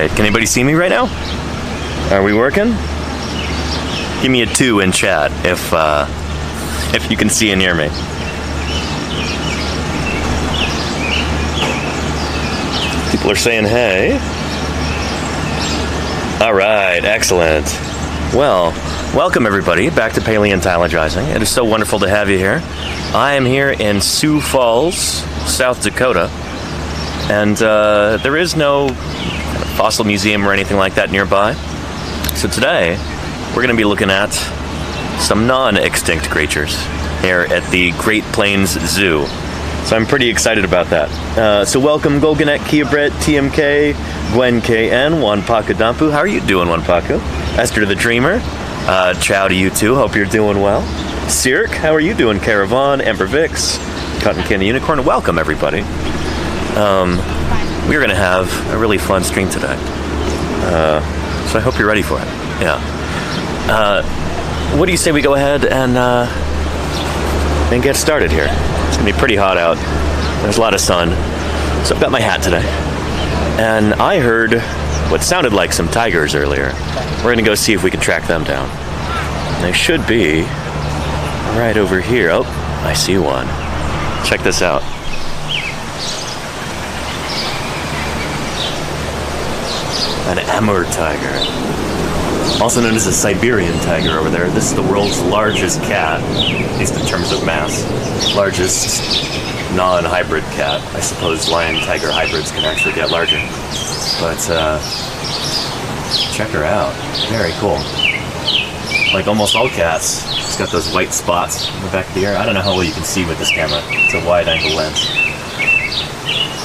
right. Can anybody see me right now? Are we working? Give me a 2 in chat if you can see and hear me. People are saying hey. All right, excellent. Well, welcome everybody back to Paleontologizing. It is so wonderful to have you here. I am here in Sioux Falls, South Dakota, and there is no fossil museum or anything like that nearby. So today, we're going to be looking at some non-extinct creatures here at the Great Plains Zoo. So I'm pretty excited about that. So welcome Golganet, Kiabret, TMK, Gwen KN, Wanpaku Dampu. How are you doing, Wanpaku? Esther the Dreamer. Ciao to you too. Hope you're doing well. Sirk, how are you doing? Caravan, Ember Vix, Cotton Candy Unicorn. Welcome everybody. We're going to have a really fun stream today. So I hope you're ready for it. Yeah. What do you say we go ahead and get started here? It's going to be pretty hot out. There's a lot of sun. So I've got my hat today. And I heard what sounded like some tigers earlier. We're going to go see if we can track them down. They should be right over here. Oh, I see one. Check this out. An Amur tiger, also known as a Siberian tiger over there. This is the world's largest cat, at least in terms of mass. Largest non-hybrid cat. I suppose lion-tiger hybrids can actually get larger. But check her out. Very cool. Like almost all cats, it's got those white spots in the back of the ear. I don't know how well you can see with this camera. It's a wide-angle lens.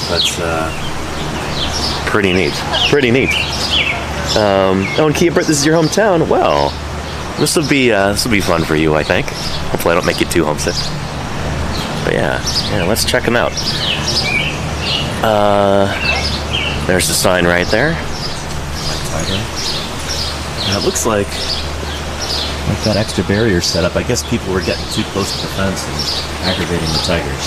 But pretty neat. Pretty neat. Oh, and Kiabert, this is your hometown. Well, this will be fun for you, I think. Hopefully, I don't make you too homesick. But yeah, let's check them out. There's the sign right there. Now, it looks like that extra barrier set up. I guess people were getting too close to the fence and aggravating the tigers.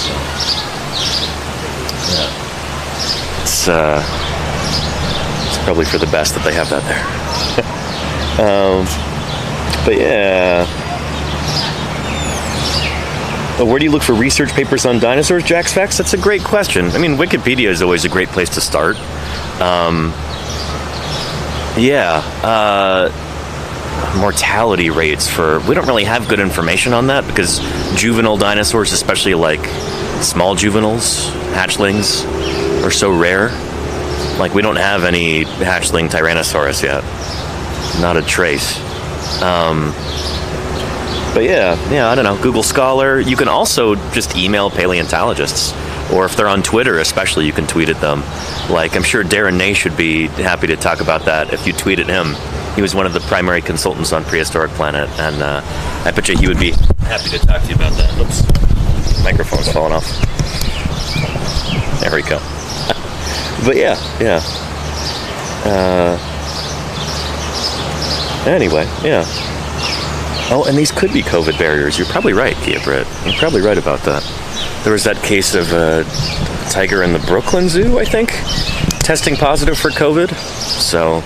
So yeah, it's probably for the best that they have that there. But yeah. Where do you look for research papers on dinosaurs, Jack's Facts? That's a great question. I mean, Wikipedia is always a great place to start. Mortality rates we don't really have good information on that because juvenile dinosaurs, especially like small juveniles, hatchlings, are so rare. Like, we don't have any hatchling Tyrannosaurus yet. Not a trace. But yeah, I don't know. Google Scholar. You can also just email paleontologists. Or if they're on Twitter especially, you can tweet at them. Like, I'm sure Darren Ney should be happy to talk about that if you tweet at him. He was one of the primary consultants on Prehistoric Planet, and I bet you he would be happy to talk to you about that. Oops. Microphone's falling off. There we go. But yeah. Anyway, yeah. Oh, and these could be COVID barriers. You're probably right, Kia Britt. You're probably right about that. There was that case of a tiger in the Brooklyn Zoo, I think, testing positive for COVID. So,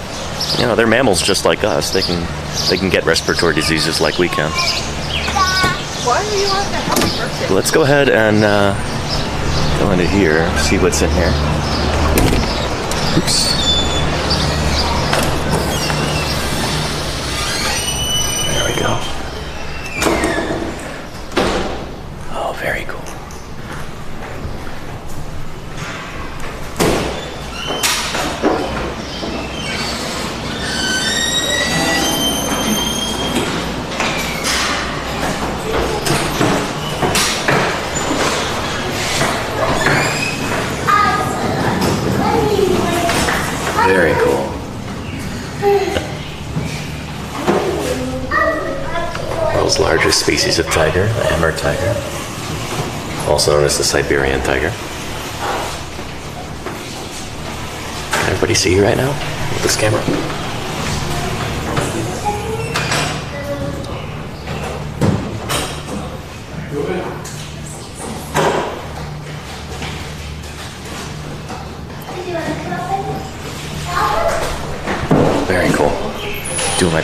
they're mammals just like us. They can get respiratory diseases like we can. Why are you on that happy birthday? Let's go ahead and go into here, see what's in here. Oops. There we go. Oh, very cool. Very cool. World's largest species of tiger, the Amur tiger, also known as the Siberian tiger. Can everybody see you right now with this camera?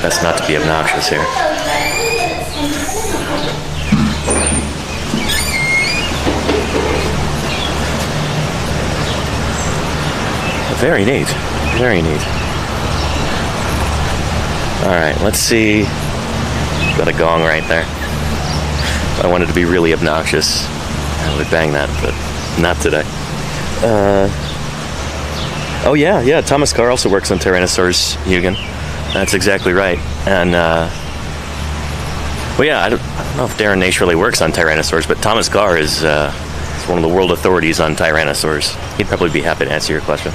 best not to be obnoxious here. Very neat. Very neat. Alright, let's see. Got a gong right there. If I wanted to be really obnoxious, I would bang that, but not today. Oh yeah, Thomas Carr also works on Tyrannosaurs, Eugen. That's exactly right. And, well, yeah, I don't know if Darren Naish really works on Tyrannosaurs, but Thomas Carr is one of the world authorities on Tyrannosaurs. He'd probably be happy to answer your question.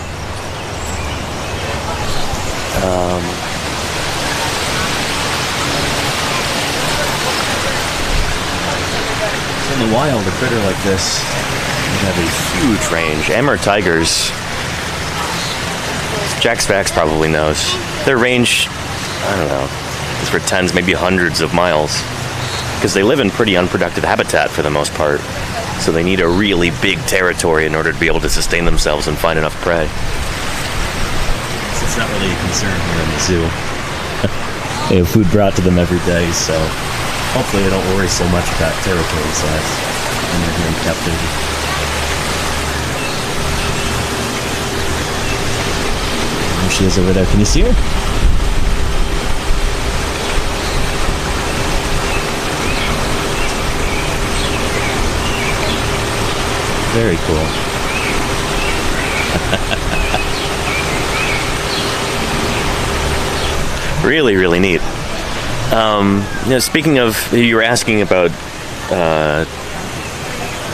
In the wild, a critter like this would have a huge range. Amur tigers, Jack Spax probably knows, their range, I don't know, is for tens, maybe hundreds of miles, because they live in pretty unproductive habitat for the most part, so they need a really big territory in order to be able to sustain themselves and find enough prey. So it's not really a concern here in the zoo. They have food brought to them every day, so hopefully they don't worry so much about territory size when they're here in captivity. There she is over there. Can you see her? Very cool. Really, really neat. Speaking of, you were asking about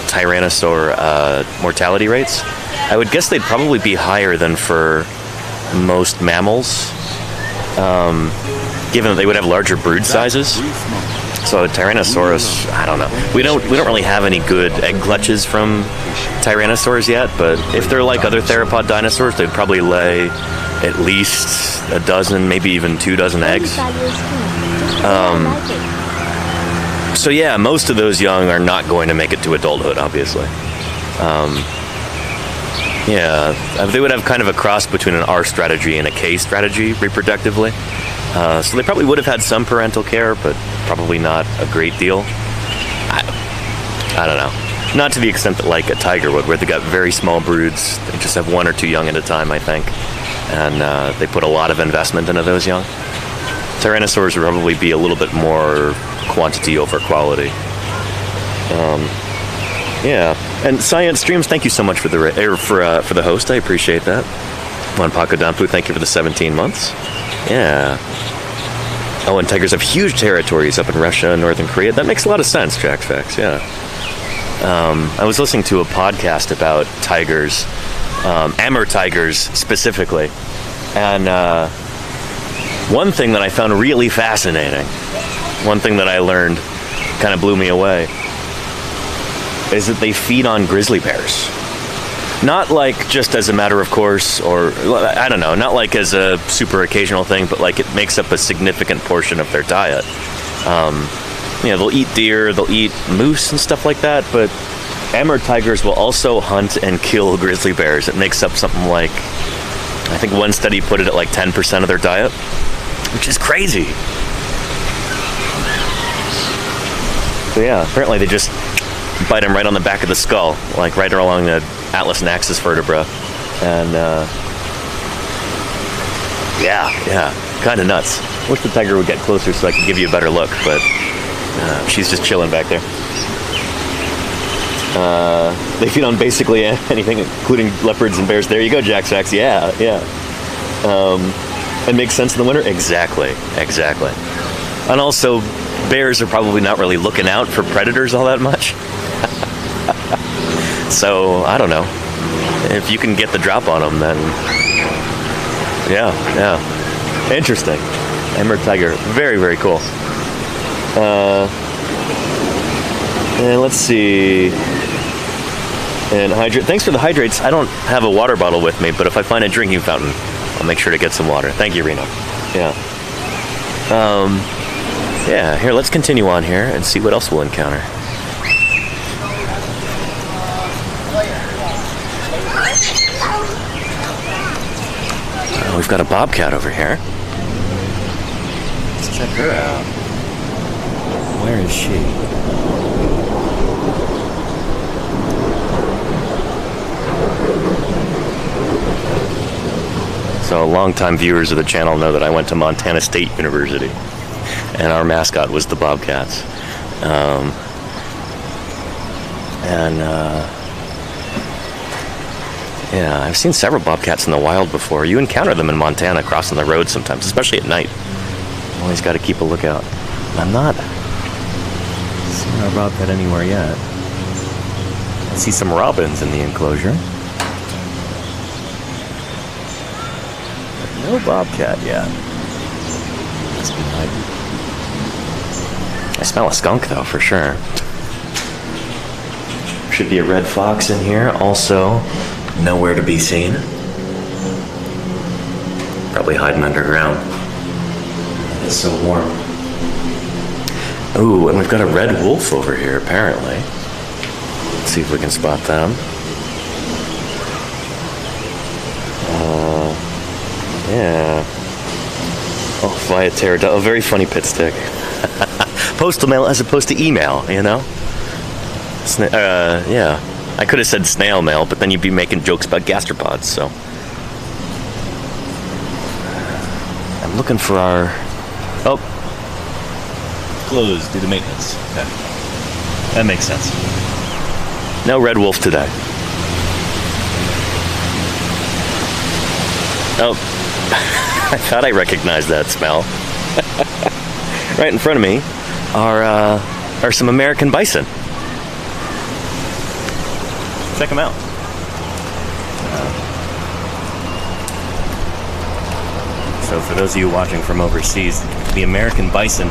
Tyrannosaur mortality rates. I would guess they'd probably be higher than for most mammals, given that they would have larger brood sizes. So Tyrannosaurus, I don't know. We don't really have any good egg clutches from Tyrannosaurs yet, but if they're like other theropod dinosaurs, they'd probably lay at least a dozen, maybe even 24 eggs. So yeah, most of those young are not going to make it to adulthood, obviously. Yeah, they would have kind of a cross between an R strategy and a K strategy reproductively. So they probably would have had some parental care, but probably not a great deal. I don't know. Not to the extent that like a tiger would, where they got very small broods. They just have 1 or 2 young at a time, I think. And they put a lot of investment into those young. Tyrannosaurs would probably be a little bit more quantity over quality. Yeah, and Science Streams, thank you so much for the host. I appreciate that. Wanpako Dampu, thank you for the 17 months. Yeah. Oh, and tigers have huge territories up in Russia and Northern Korea. That makes a lot of sense, Jack Fax, yeah. I was listening to a podcast about tigers, Amur tigers specifically, and one thing that I found really fascinating, one thing that I learned kind of blew me away, is that they feed on grizzly bears. Not like just as a matter of course, or I don't know, not like as a super occasional thing, but like it makes up a significant portion of their diet. They'll eat deer, they'll eat moose and stuff like that, but Amur tigers will also hunt and kill grizzly bears. It makes up something like, I think one study put it at like 10% of their diet, which is crazy. So yeah, apparently they just bite them right on the back of the skull, like right along the atlas and axis vertebra, and yeah, kind of nuts. Wish the tiger would get closer so I could give you a better look, but she's just chilling back there. They feed on basically anything, including leopards and bears. There you go, Jack Sachs. Yeah. It makes sense in the winter? Exactly. And also, bears are probably not really looking out for predators all that much. So, I don't know. If you can get the drop on them, then yeah. Interesting. Amur tiger. Very, very cool. And let's see. And hydrate. Thanks for the hydrates. I don't have a water bottle with me, but if I find a drinking fountain, I'll make sure to get some water. Thank you, Reno. Yeah. Yeah, here, let's continue on here and see what else we'll encounter. We've got a bobcat over here. Check her out. Where is she? So longtime viewers of the channel know that I went to Montana State University, and our mascot was the Bobcats. Yeah, I've seen several bobcats in the wild before. You encounter them in Montana crossing the road sometimes, especially at night. Always got to keep a lookout. I'm not seeing a bobcat anywhere yet. I see some robins in the enclosure. But no bobcat yet. Must be hiding. I smell a skunk though, for sure. Should be a red fox in here. Also, nowhere to be seen. Probably hiding underground. It's so warm. Ooh, and we've got a red wolf over here, apparently. Let's see if we can spot them. Yeah. Oh, via pterodactyl. A very funny pit stick. Postal mail as opposed to email, you know? Yeah. I could have said snail mail, but then you'd be making jokes about gastropods, so. I'm looking for our... Oh. Closed due to maintenance. Okay. That makes sense. No red wolf today. Oh. I thought I recognized that smell. Right in front of me are some American bison. Check them out. So for those of you watching from overseas, the American bison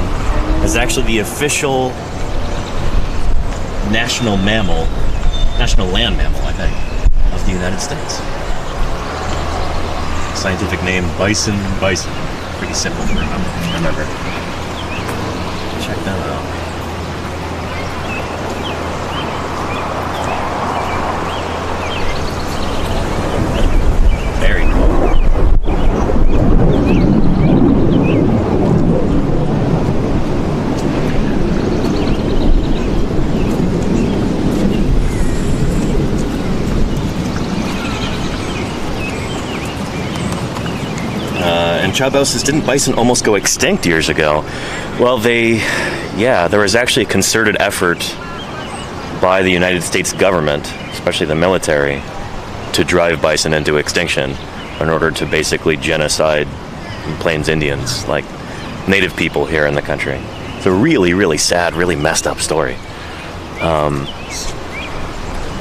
is actually the official national land mammal, I think, of the United States. Scientific name, bison. Pretty simple to remember. Check that out. Very cool. And Chubbo says, didn't bison almost go extinct years ago? Well, there was actually a concerted effort by the United States government, especially the military, to drive bison into extinction in order to basically genocide Plains Indians, like native people here in the country. It's a really, really sad, really messed up story.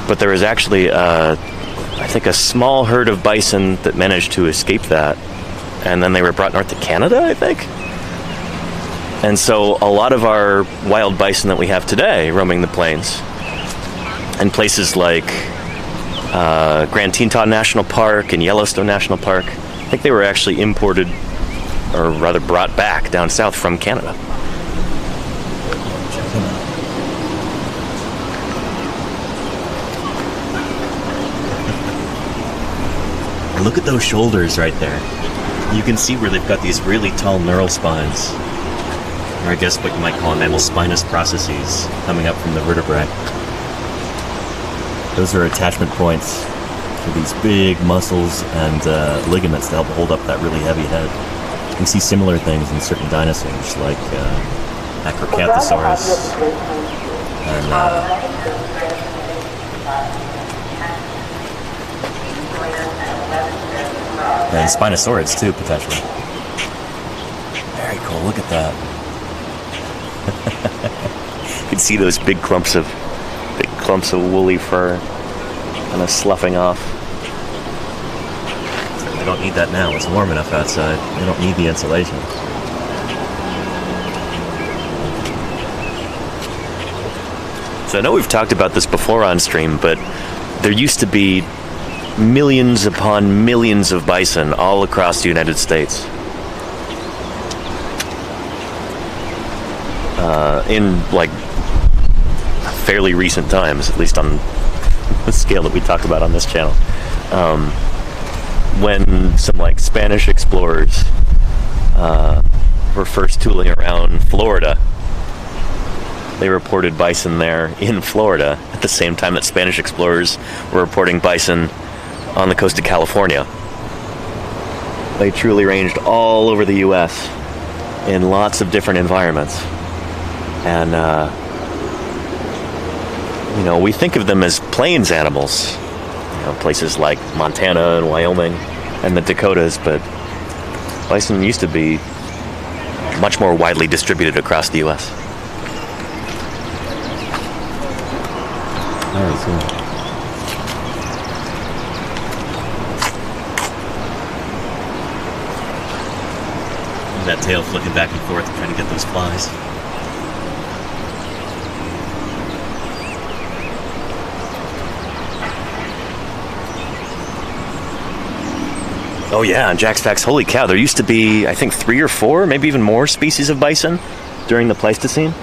But there was actually, I think, a small herd of bison that managed to escape that. And then they were brought north to Canada, I think. And so a lot of our wild bison that we have today roaming the plains, and places like Grand Teton National Park and Yellowstone National Park, I think they were actually imported, or rather brought back down south from Canada. Check them out. Look at those shoulders right there. You can see where they've got these really tall neural spines, or I guess what you might call mammal spinous processes coming up from the vertebrae. Those are attachment points for these big muscles and ligaments to help hold up that really heavy head. You can see similar things in certain dinosaurs, like Acrocanthosaurus and Spinosaurids too, potentially. Very cool, look at that. You can see those big clumps of woolly fur kind of sloughing off. They don't need that now, it's warm enough outside. They don't need the insulation. So I know we've talked about this before on stream, but there used to be millions upon millions of bison all across the United States. In like fairly recent times, at least on the scale that we talk about on this channel. When some like Spanish explorers were first tooling around Florida. They reported bison there in Florida at the same time that Spanish explorers were reporting bison on the coast of California. They truly ranged all over the U.S. in lots of different environments. And, we think of them as plains animals. Places like Montana and Wyoming and the Dakotas, but bison used to be much more widely distributed across the U.S. Very cool. That tail flicking back and forth trying to get those flies. Oh yeah, and Jack's Facts, holy cow, there used to be, I think, 3 or 4, maybe even more species of bison during the Pleistocene.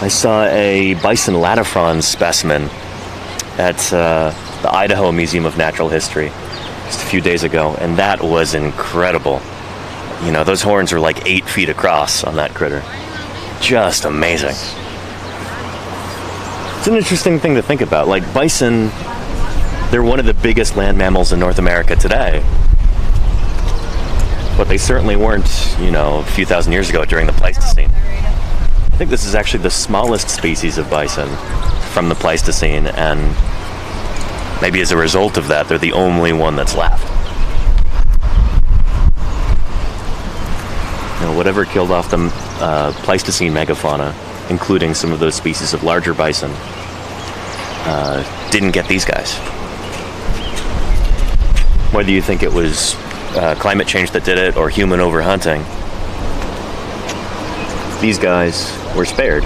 I saw a bison latifrons specimen at the Idaho Museum of Natural History just a few days ago, and that was incredible. Those horns were like 8 feet across on that critter. Just amazing. It's an interesting thing to think about. Like, bison, they're one of the biggest land mammals in North America today. But they certainly weren't, a few thousand years ago during the Pleistocene. I think this is actually the smallest species of bison from the Pleistocene, and maybe as a result of that, they're the only one that's left. Whatever killed off the Pleistocene megafauna, including some of those species of larger bison, didn't get these guys. Whether you think it was climate change that did it or human overhunting, these guys were spared.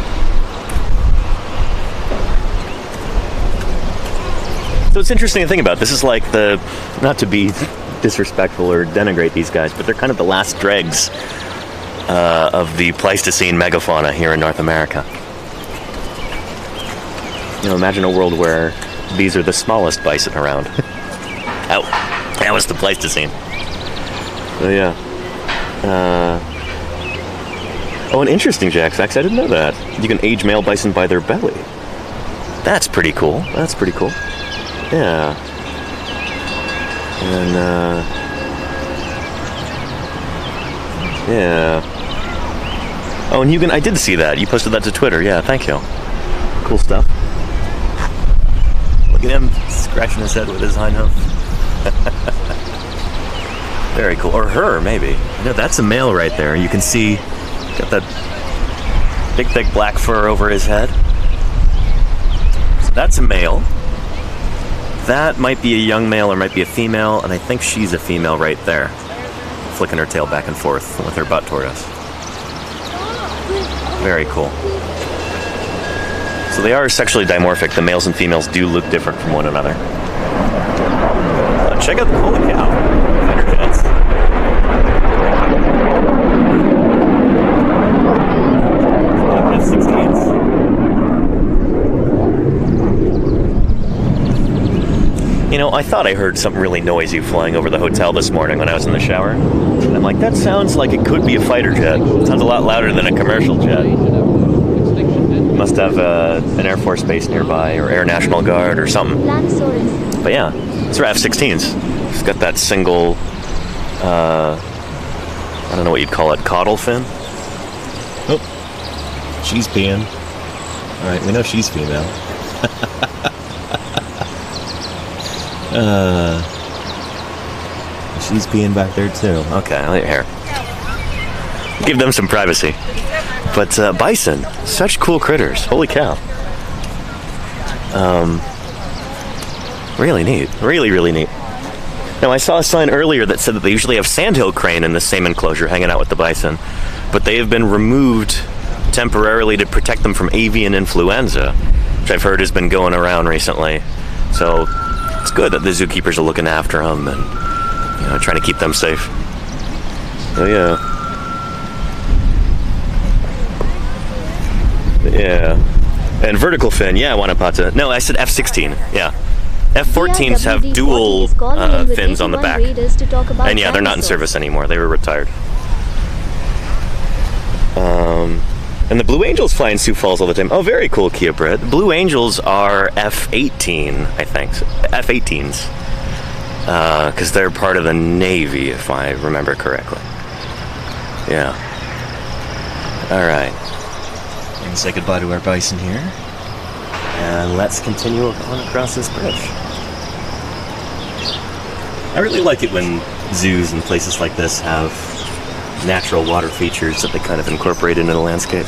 So it's interesting to think about. This is like not to be disrespectful or denigrate these guys, but they're kind of the last dregs of the Pleistocene megafauna here in North America. Imagine a world where these are the smallest bison around. Oh, that was the Pleistocene. So yeah. And interesting, Jack's Facts, I didn't know that. You can age male bison by their belly. That's pretty cool. Yeah. And, yeah. Oh, and I did see that. You posted that to Twitter. Yeah, thank you. Cool stuff. Look at him scratching his head with his hind hoof. Very cool. Or her, maybe. No, that's a male right there. You can see, got that big, thick black fur over his head. So that's a male. That might be a young male or might be a female, and I think she's a female right there, flicking her tail back and forth with her butt toward us. Very cool. So they are sexually dimorphic. The males and females do look different from one another. Check out the holy cow. Thundercats. F-16s. I thought I heard something really noisy flying over the hotel this morning when I was in the shower. And I'm like, that sounds like it could be a fighter jet. It sounds a lot louder than a commercial jet. Must have an Air Force base nearby or Air National Guard or something. But yeah, these are F-16s. It's got that single, I don't know what you'd call it, caudal fin. Oh, she's peeing. All right, we know she's female. She's peeing back there too. Okay, I'll let your hair. Give them some privacy. But bison, such cool critters. Holy cow. Really neat. Really, really neat. Now, I saw a sign earlier that said that they usually have sandhill crane in the same enclosure hanging out with the bison, but they have been removed temporarily to protect them from avian influenza, which I've heard has been going around recently. So it's good that the zookeepers are looking after them and trying to keep them safe. Oh yeah. Yeah. And vertical fin, yeah, Wanapata. No, I said F-16, yeah. F-14s have dual fins on the back. And yeah, they're not in service anymore. They were retired. And the Blue Angels fly in Sioux Falls all the time. Oh, very cool, Kia Britt. Blue Angels are F-18, I think. F-18s. Because they're part of the Navy, if I remember correctly. Yeah. Alright. And say goodbye to our bison here. And let's continue on across this bridge. I really like it when zoos and places like this have natural water features that they kind of incorporate into the landscape.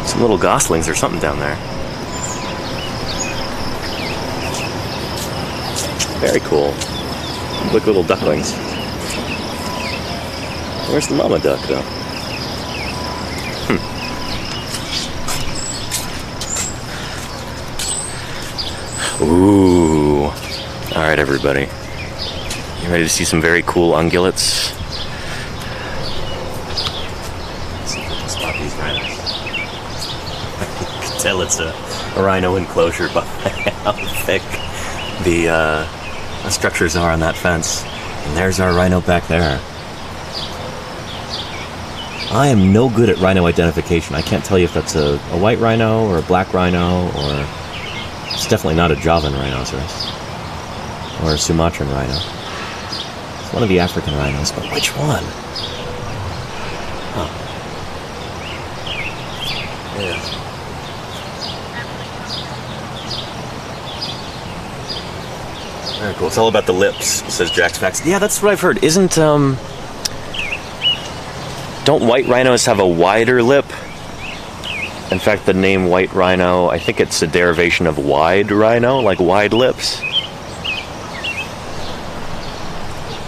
Some little goslings or something down there. Very cool. Look, little ducklings. Where's the mama duck, though? Ooh. Alright, everybody. You ready to see some very cool ungulates? Let's see if we can spot these rhinos. You can tell it's a rhino enclosure by how thick the structures are on that fence. And there's our rhino back there. I am no good at rhino identification. I can't tell you if that's a white rhino or a black rhino, or it's definitely not a Javan rhinoceros or a Sumatran rhino. It's one of the African rhinos, but which one? Huh. Yeah. Very cool. It's all about the lips, says Jack's Facts. Yeah, that's what I've heard. Don't white rhinos have a wider lip? In fact, the name white rhino, I think it's a derivation of wide rhino, like wide lips.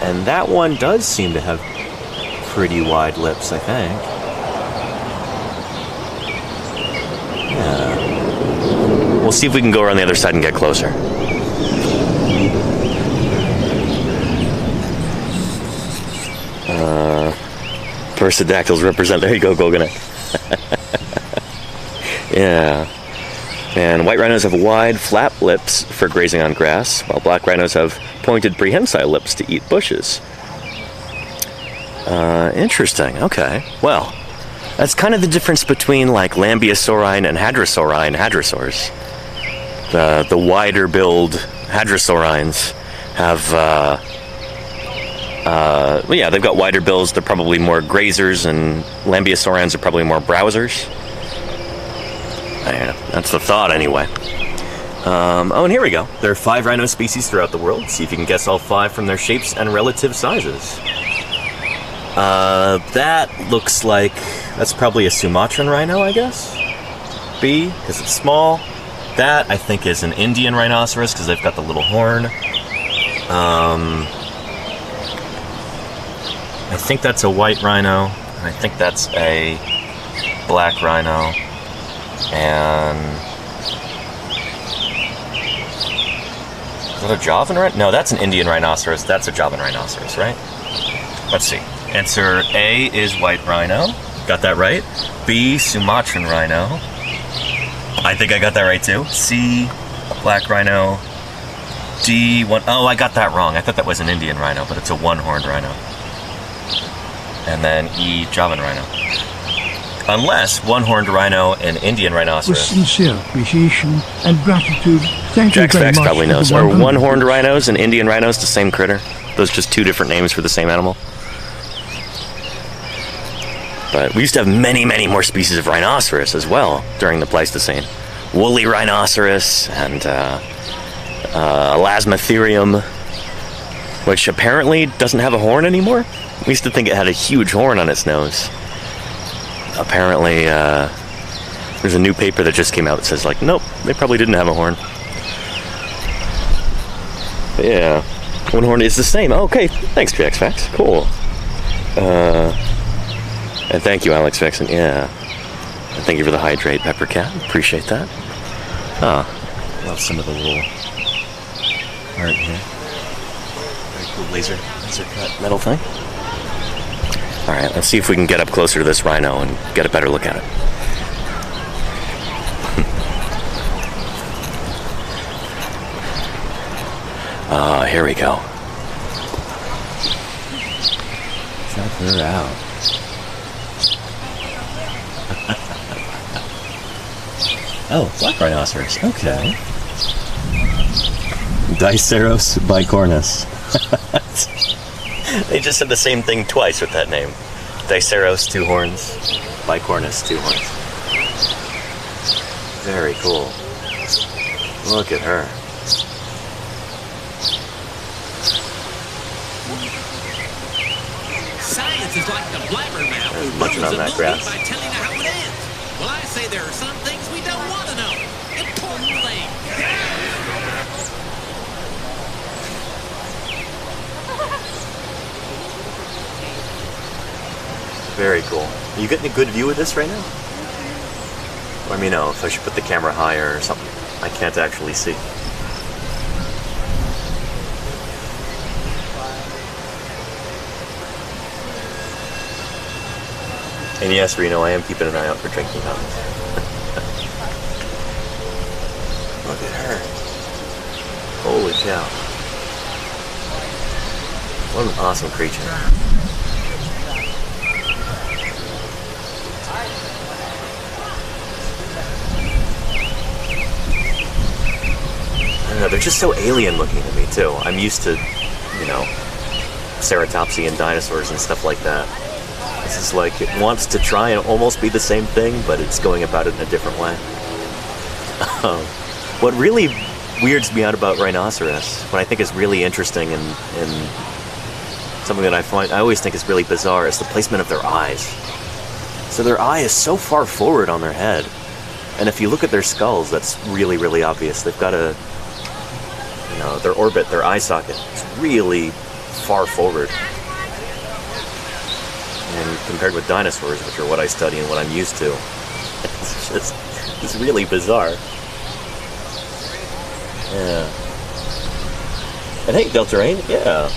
And that one does seem to have pretty wide lips, I think. Yeah. We'll see if we can go around the other side and get closer. Perissodactyls represent... There you go, Golganek. Yeah. And white rhinos have wide, flap lips for grazing on grass, while black rhinos have pointed prehensile lips to eat bushes. Interesting. Okay. Well, that's kind of the difference between, like, Lambeosaurine and hadrosaurs. The wider build hadrosaurines have... well, yeah, they've got wider bills. They're probably more grazers, and Lambeosaurines are probably more browsers. Yeah, that's the thought, anyway. Oh, and here we go. There are 5 rhino species throughout the world. See if you can guess all 5 from their shapes and relative sizes. That looks like... That's probably a Sumatran rhino, I guess? B, because it's small. That, I think, is an Indian rhinoceros, because they've got the little horn. I think that's a white rhino, and I think that's a black rhino, and... Is that a Javan rhino? No, that's an Indian rhinoceros. That's a Javan rhinoceros, right? Let's see. Answer A is white rhino. Got that right. B, Sumatran rhino. I think I got that right too. C, black rhino. D, one... Oh, I got that wrong. I thought that was an Indian rhino, but it's a one-horned rhino. And then E, Javan rhino. Unless one-horned rhino and Indian rhinoceros. With sincere appreciation and gratitude, thank Jack's you very Facts much. probably knows. Are one-horned rhinos and Indian rhinos the same critter? Those are just 2 different names for the same animal? But we used to have many, many more species of rhinoceros as well during the Pleistocene. Woolly rhinoceros and Elasmotherium, which apparently doesn't have a horn anymore. We used to think it had a huge horn on its nose. Apparently, there's a new paper that just came out that says, like, nope, they probably didn't have a horn. But yeah, one horn is the same. Oh, okay, thanks, Jack's Facts. Cool. And thank you, Alex Vexen. Yeah. And thank you for the hydrate, Pepper Cat. Appreciate that. Ah, love some of the little art here. Very cool laser cut metal thing. Alright, let's see if we can get up closer to this rhino and get a better look at it. Ah, here we go. Check her out. Oh, black rhinoceros. Okay. Dinosaurs bicornis. They just said the same thing twice with that name. Dinosaurs, 2 horns. Bicornis, 2 horns. Very cool. Look at her. Science is like the blabbermouth who Munching on ruins a that movie grass. by telling you how it ends. Well, I say there are some things we don't want to know. Important things. Very cool. Are you getting a good view of this right now? Let me know if I should put the camera higher or something. I can't actually see. And yes, Reno, I am keeping an eye out for drinking fountains. Look at her. Holy cow. What an awesome creature. I don't know, they're just so alien looking to me too. I'm used to, you know, ceratopsian dinosaurs and stuff like that. This is like, it wants to try and almost be the same thing, but it's going about it in a different way. What really weirds me out about rhinoceros, what I think is really interesting and something that I always think is really bizarre, is the placement of their eyes. So their eye is so far forward on their head, and if you look at their skulls, that's really, really obvious. They've got a, you know, their orbit, their eye socket is really far forward. And compared with dinosaurs, which are what I study and what I'm used to, it's really bizarre. Yeah. And hey, Delta Rain, yeah.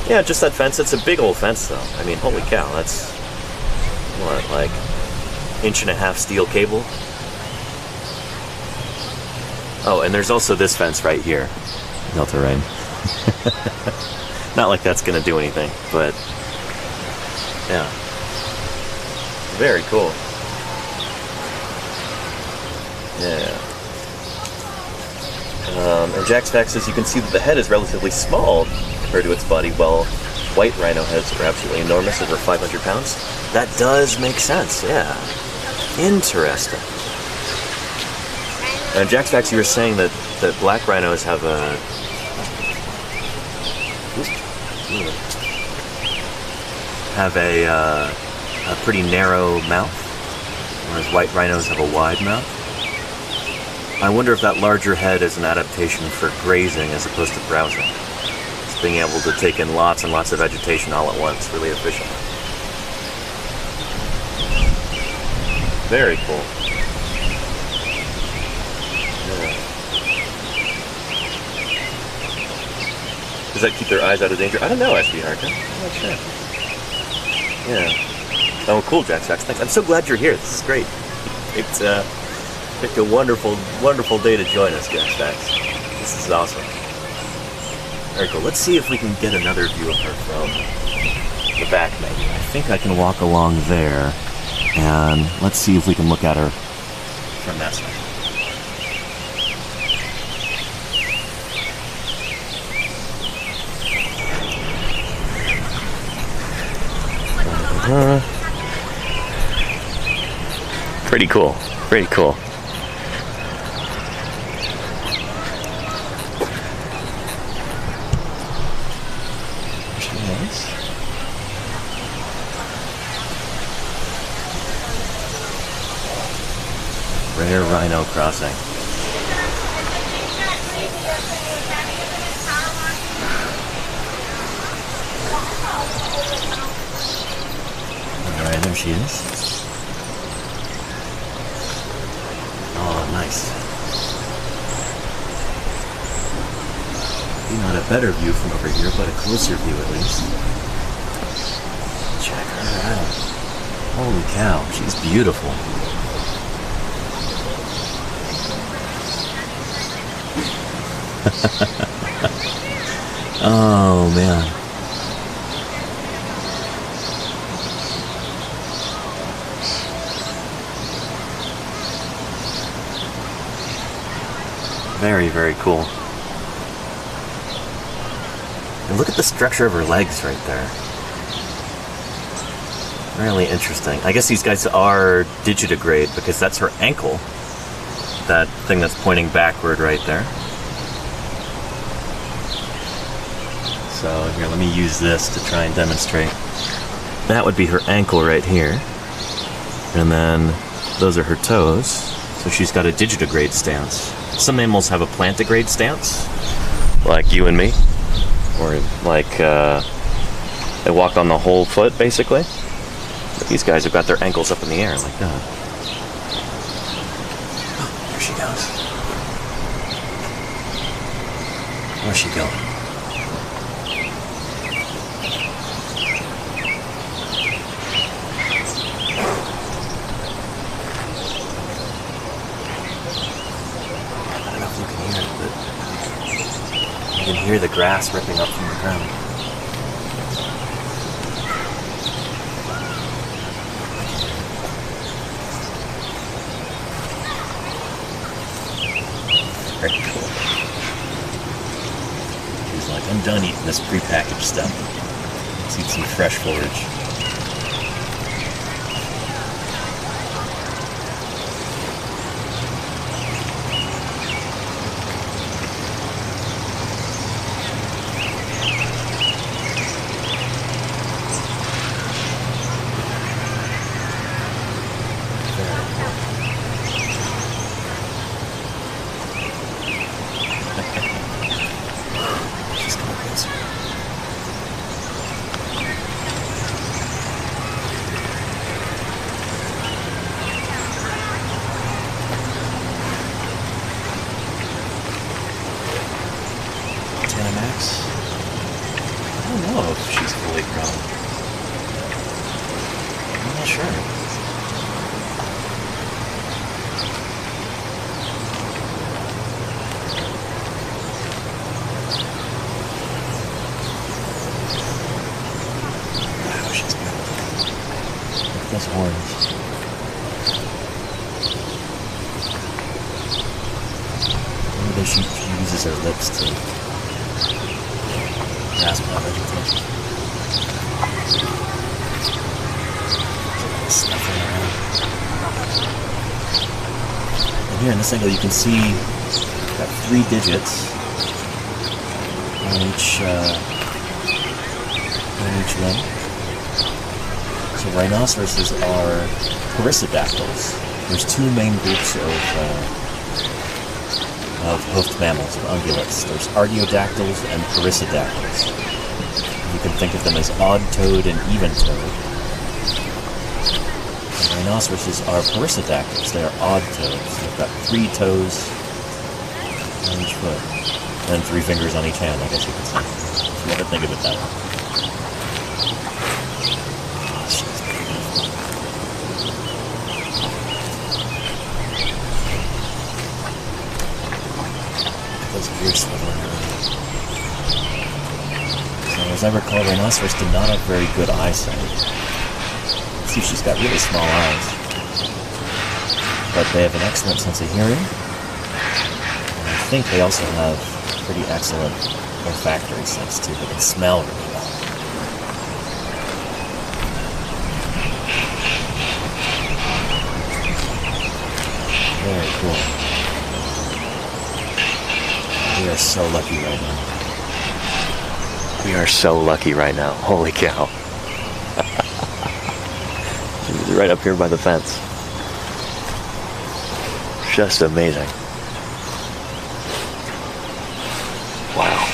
Yeah, just that fence. It's a big old fence, though. I mean, holy cow, that's, what, like, 1.5-inch steel cable? Oh, and there's also this fence right here, Delta Rain. Not like that's gonna do anything, but yeah, very cool. Yeah. And Jack's fact says you can see that the head is relatively small compared to its body, while white rhino heads are absolutely enormous, over 500 pounds. That does make sense, yeah. Interesting. And Jack's facts, you were saying that black rhinos have a pretty narrow mouth, whereas white rhinos have a wide mouth. I wonder if that larger head is an adaptation for grazing as opposed to browsing. It's being able to take in lots and lots of vegetation all at once, really efficiently. Very cool. Yeah. Does that keep their eyes out of danger? I don't know, SB Harkin. I'm not sure. Yeah. Oh, cool, Jack Sachs. Thanks. I'm so glad you're here. This is great. It's a wonderful, wonderful day to join us, Jack Sachs. This is awesome. Very cool. Let's see if we can get another view of her from the back, maybe. I think I can walk along there, and let's see if we can look at her from that side. Pretty cool. Pretty cool. Rare rhino crossing. Alright, there she is. Oh, nice. Maybe not a better view from over here, but a closer view at least. Check her out. Holy cow, she's beautiful. Oh, man. Very, very cool. And look at the structure of her legs right there. Really interesting. I guess these guys are digitigrade because that's her ankle. That thing that's pointing backward right there. So here, let me use this to try and demonstrate. That would be her ankle right here. And then those are her toes. So she's got a digitigrade stance. Some mammals have a plantigrade stance, like you and me. Or like they walk on the whole foot, basically. But these guys have got their ankles up in the air like that. Oh, there she goes. Where's she going? I don't know if you can hear it, but you can hear the grass ripping up from the ground. Very cool. He's like, I'm done eating this prepackaged stuff. Let's eat some fresh forage. I don't know if she's fully grown. I'm not sure. Wow, she's good. Look at those horns. Maybe she uses her lips to grasp that vegetation. Snuffing around. And here in this angle you can see got 3 digits on each limb. So rhinoceroses are perissodactyls. There's 2 main groups of hoofed mammals, or ungulates. There's artiodactyls and perissodactyls. You can think of them as odd-toed and even-toed. And rhinoceroses are perissodactyls. They are odd-toes. They've got 3 toes on each foot, and 3 fingers on each hand, I guess you could say. If you ever think of it that way. Ears swiveling around. So as I recall, rhinoceros did not have very good eyesight. See, she's got really small eyes. But they have an excellent sense of hearing. And I think they also have pretty excellent olfactory sense too. They can smell really well. Very cool. We are so lucky right now. We are so lucky right now. Holy cow. She's right up here by the fence. Just amazing. Wow.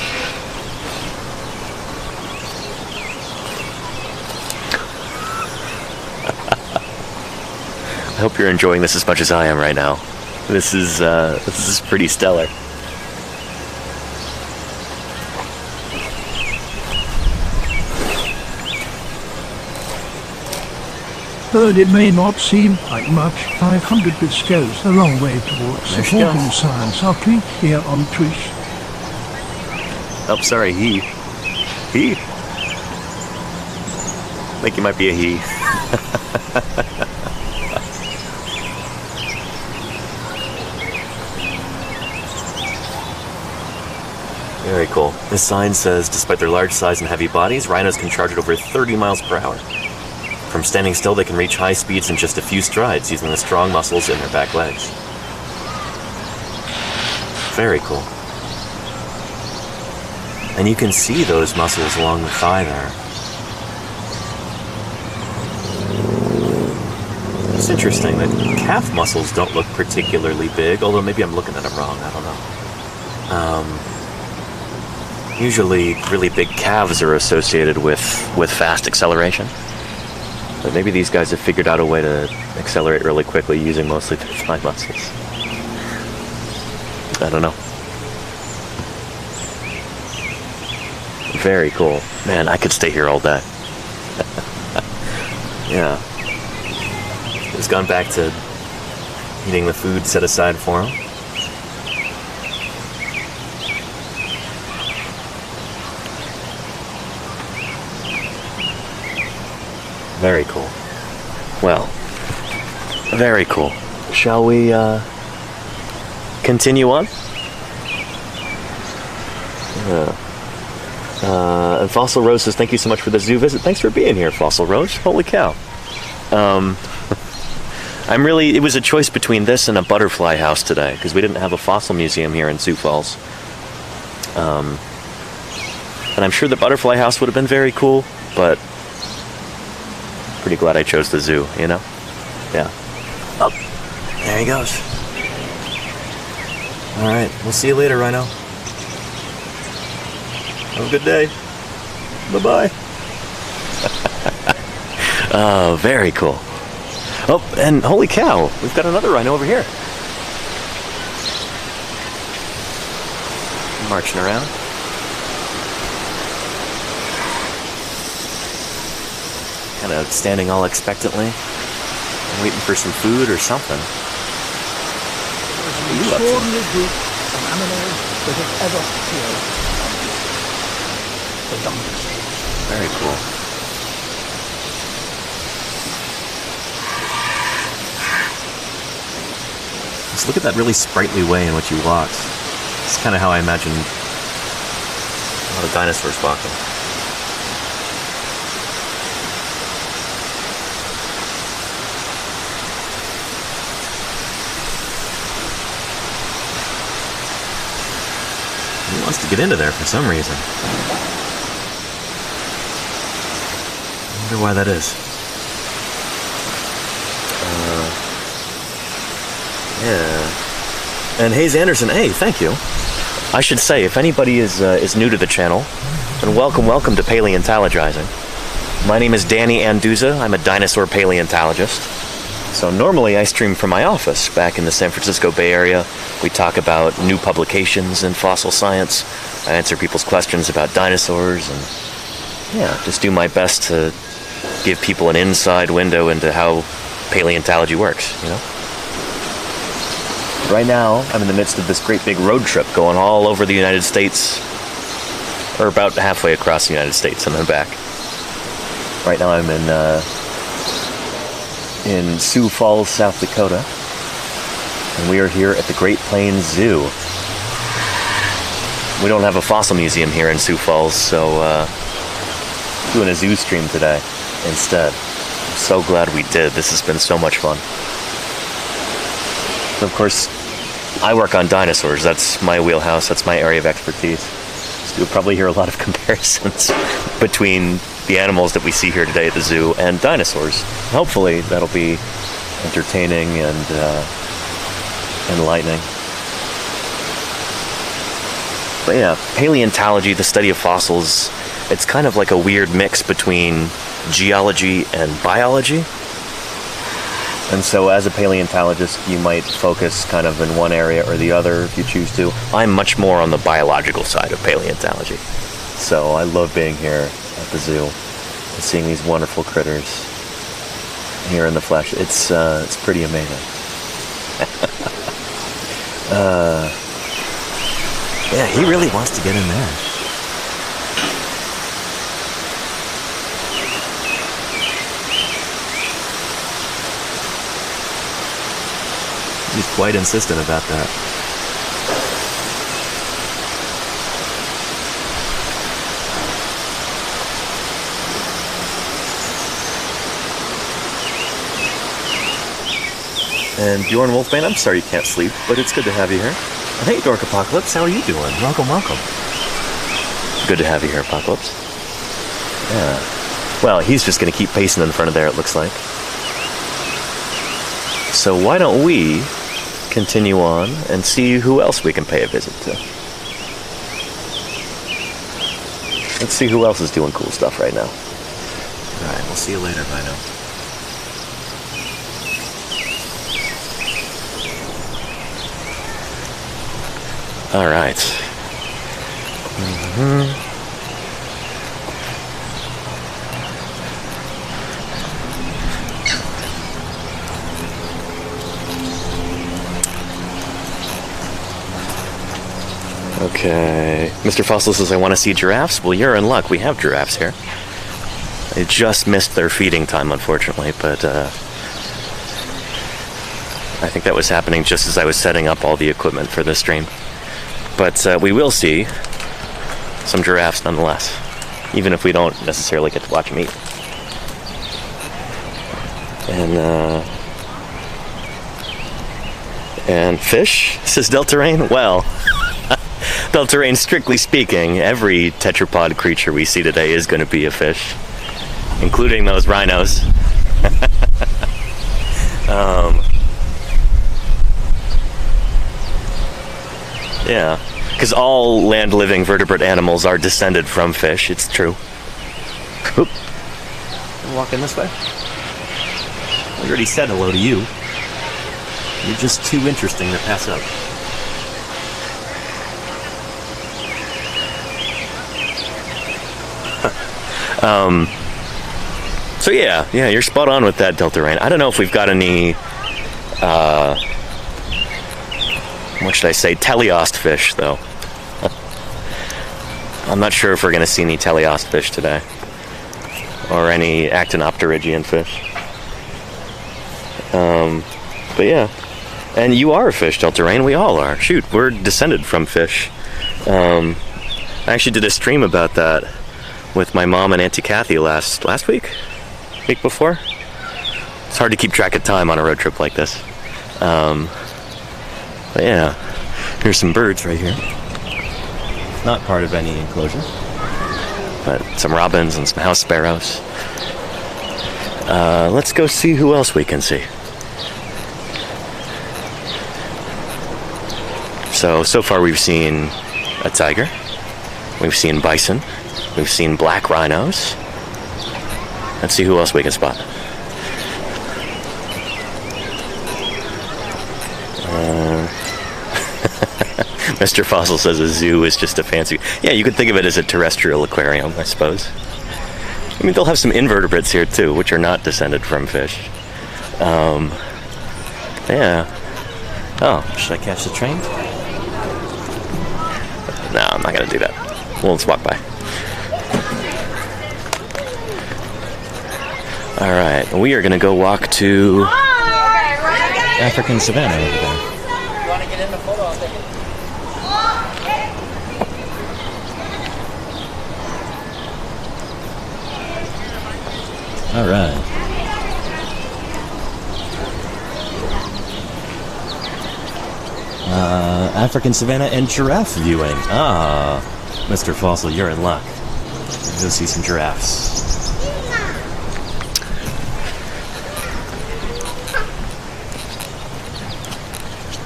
I hope you're enjoying this as much as I am right now. This is pretty stellar. Though it may not seem like much, 500 bits goes a long way towards supporting science. Our tweet here on Twitch. Oh, sorry, he. He? I think he might be a he. Very cool. This sign says, despite their large size and heavy bodies, rhinos can charge at over 30 miles per hour. From standing still, they can reach high speeds in just a few strides using the strong muscles in their back legs. Very cool. And you can see those muscles along the thigh there. It's interesting that calf muscles don't look particularly big, although maybe I'm looking at them wrong, I don't know. Usually really big calves are associated with fast acceleration. But maybe these guys have figured out a way to accelerate really quickly using mostly their thigh muscles. I don't know. Very cool. Man, I could stay here all day. Yeah. He's gone back to eating the food set aside for him. Very cool. Well, very cool. Shall we continue on? And Fossil Rose says, thank you so much for the zoo visit. Thanks for being here, Fossil Rose. Holy cow. It was a choice between this and a butterfly house today, because we didn't have a fossil museum here in Sioux Falls. And I'm sure the butterfly house would have been very cool, but pretty glad I chose the zoo, you know? Yeah. Oh, there he goes. All right, we'll see you later, Rhino. Have a good day. Bye-bye. Oh, very cool. Oh, and holy cow, we've got another rhino over here. Marching around. Kind of standing all expectantly, waiting for some food or something. Extraordinary group of animals that have ever appeared. The dinosaurs. Very cool. Just look at that really sprightly way in which he walks. It's kind of how I imagine a lot of dinosaurs walking. He wants to get into there for some reason. I wonder why that is. Yeah. And Hayes Anderson, hey, thank you. I should say, if anybody is new to the channel, then welcome to Paleontologizing. My name is Danny Anduza. I'm a dinosaur paleontologist. So normally I stream from my office back in the San Francisco Bay Area. We talk about new publications in fossil science. I answer people's questions about dinosaurs and, yeah, just do my best to give people an inside window into how paleontology works, you know? Right now, I'm in the midst of this great big road trip going all over the United States, or about halfway across the United States and then back. Right now I'm in Sioux Falls, South Dakota, and we are here at the Great Plains Zoo. We don't have a fossil museum here in Sioux Falls, so doing a zoo stream today instead. I'm so glad we did. This has been so much fun. Of course, I work on dinosaurs. That's my wheelhouse. That's my area of expertise. So you'll probably hear a lot of comparisons between the animals that we see here today at the zoo and dinosaurs. Hopefully that'll be entertaining and enlightening. But yeah, paleontology, the study of fossils, it's kind of like a weird mix between geology and biology. And so as a paleontologist, you might focus kind of in one area or the other if you choose to. I'm much more on the biological side of paleontology. So I love being here at the zoo and seeing these wonderful critters here in the flesh. It's pretty amazing. Yeah, he really wants to get in there. quite insistent about that. And Bjorn Wolfman, I'm sorry you can't sleep, but it's good to have you here. And hey, Dork Apocalypse, how are you doing? Welcome, welcome. Good to have you here, Apocalypse. Yeah. Well, he's just going to keep pacing in front of there, it looks like. So why don't we continue on and see who else we can pay a visit to. Let's see who else is doing cool stuff right now. Alright, we'll see you later, Bino. Alright. Okay. Mr. Fossil says, I want to see giraffes. Well, you're in luck. We have giraffes here. I just missed their feeding time, unfortunately, but I think that was happening just as I was setting up all the equipment for this stream. But we will see some giraffes nonetheless, even if we don't necessarily get to watch them eat. And fish, says Deltarain. Well, Deltarain, strictly speaking, every tetrapod creature we see today is going to be a fish, including those rhinos. Yeah, because all land-living vertebrate animals are descended from fish. It's true. Oop. I'm walking this way. I already said hello to you. You're just too interesting to pass up. So yeah, you're spot on with that, Deltarain. I don't know if we've got any, what should I say, teleost fish, though. I'm not sure if we're going to see any teleost fish today. Or any actinopterygian fish. But yeah. And you are a fish, Deltarain. We all are. Shoot, we're descended from fish. I actually did a stream about that with my mom and Auntie Kathy last week? Week before? It's hard to keep track of time on a road trip like this. But yeah, here's some birds right here. Not part of any enclosure, but some robins and some house sparrows. Let's go see who else we can see. So far we've seen a tiger, we've seen bison, we've seen black rhinos. Let's see who else we can spot. Mr. Fossil says a zoo is just a fancy... Yeah, you could think of it as a terrestrial aquarium, I suppose. I mean, they'll have some invertebrates here, too, which are not descended from fish. Yeah. Oh, should I catch the train? No, I'm not going to do that. Well, let's walk by. Alright, we are going to go walk to African savanna over there. You want to get in the photo? I'll take it. Alright. African savanna and giraffe viewing. Ah, Mr. Fossil, you're in luck. Go see some giraffes.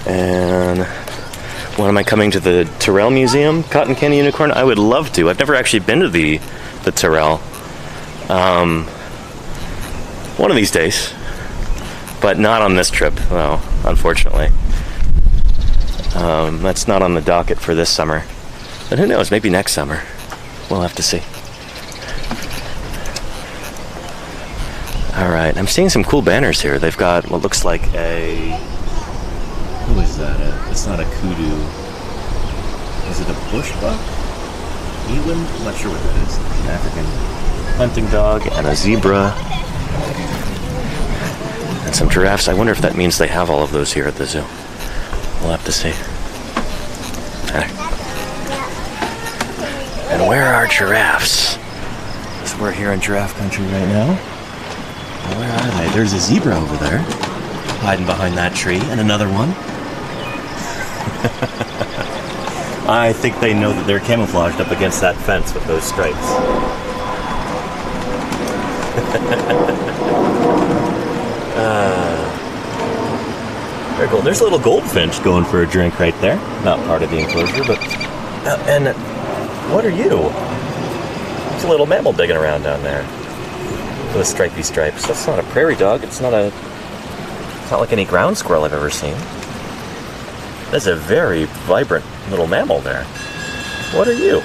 And when am I coming to the Tyrrell Museum? Cotton Candy Unicorn? I would love to. I've never actually been to the Tyrrell. One of these days. But not on this trip, well, unfortunately. That's not on the docket for this summer. But who knows, maybe next summer. We'll have to see. Alright, I'm seeing some cool banners here. They've got what looks like a... Who is that? It's not a kudu. Is it a bushbuck? Eland? I'm not sure what that is. An African hunting dog and a zebra. And some giraffes. I wonder if that means they have all of those here at the zoo. We'll have to see. And where are giraffes? So we're here in giraffe country right now. Where are they? There's a zebra over there, hiding behind that tree, and another one. I think they know that they're camouflaged up against that fence with those stripes. Very cool. There's a little goldfinch going for a drink right there. Not part of the enclosure, but... and what are you? There's a little mammal digging around down there. With stripy stripes. That's not a prairie dog. It's not like any ground squirrel I've ever seen. That's a very vibrant little mammal there. What are you?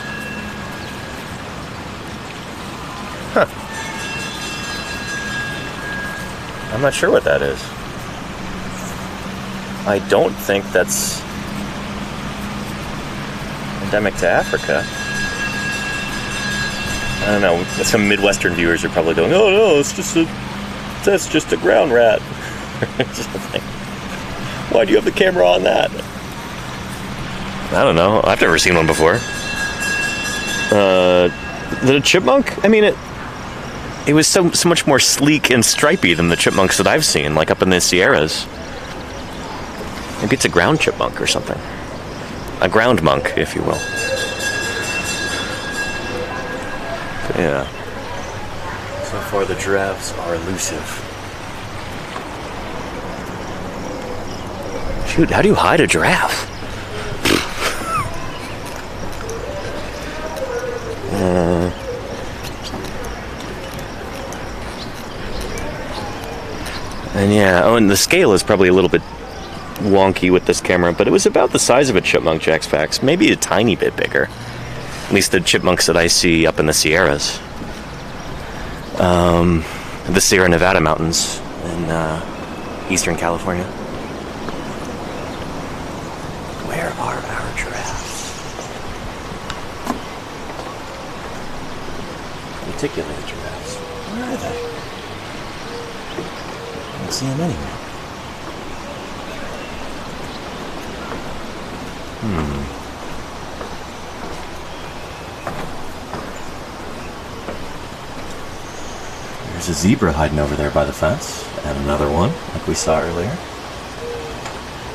Huh. I'm not sure what that is. I don't think that's endemic to Africa. I don't know. Some Midwestern viewers are probably going, "Oh no, that's just a ground rat." Why do you have the camera on that? I don't know. I've never seen one before. The chipmunk? I mean, it was so much more sleek and stripy than the chipmunks that I've seen, like up in the Sierras. Maybe it's a ground chipmunk or something. A ground monk, if you will. Yeah. So far the giraffes are elusive. Shoot, how do you hide a giraffe? And yeah, oh, and the scale is probably a little bit wonky with this camera, but it was about the size of a chipmunk, Jack's Facts. Maybe a tiny bit bigger. At least the chipmunks that I see up in the Sierras. The Sierra Nevada mountains in eastern California. Where are our giraffes? Reticulated giraffes. Where are they? I don't see them anywhere. There's a zebra hiding over there by the fence, and another one, like we saw earlier.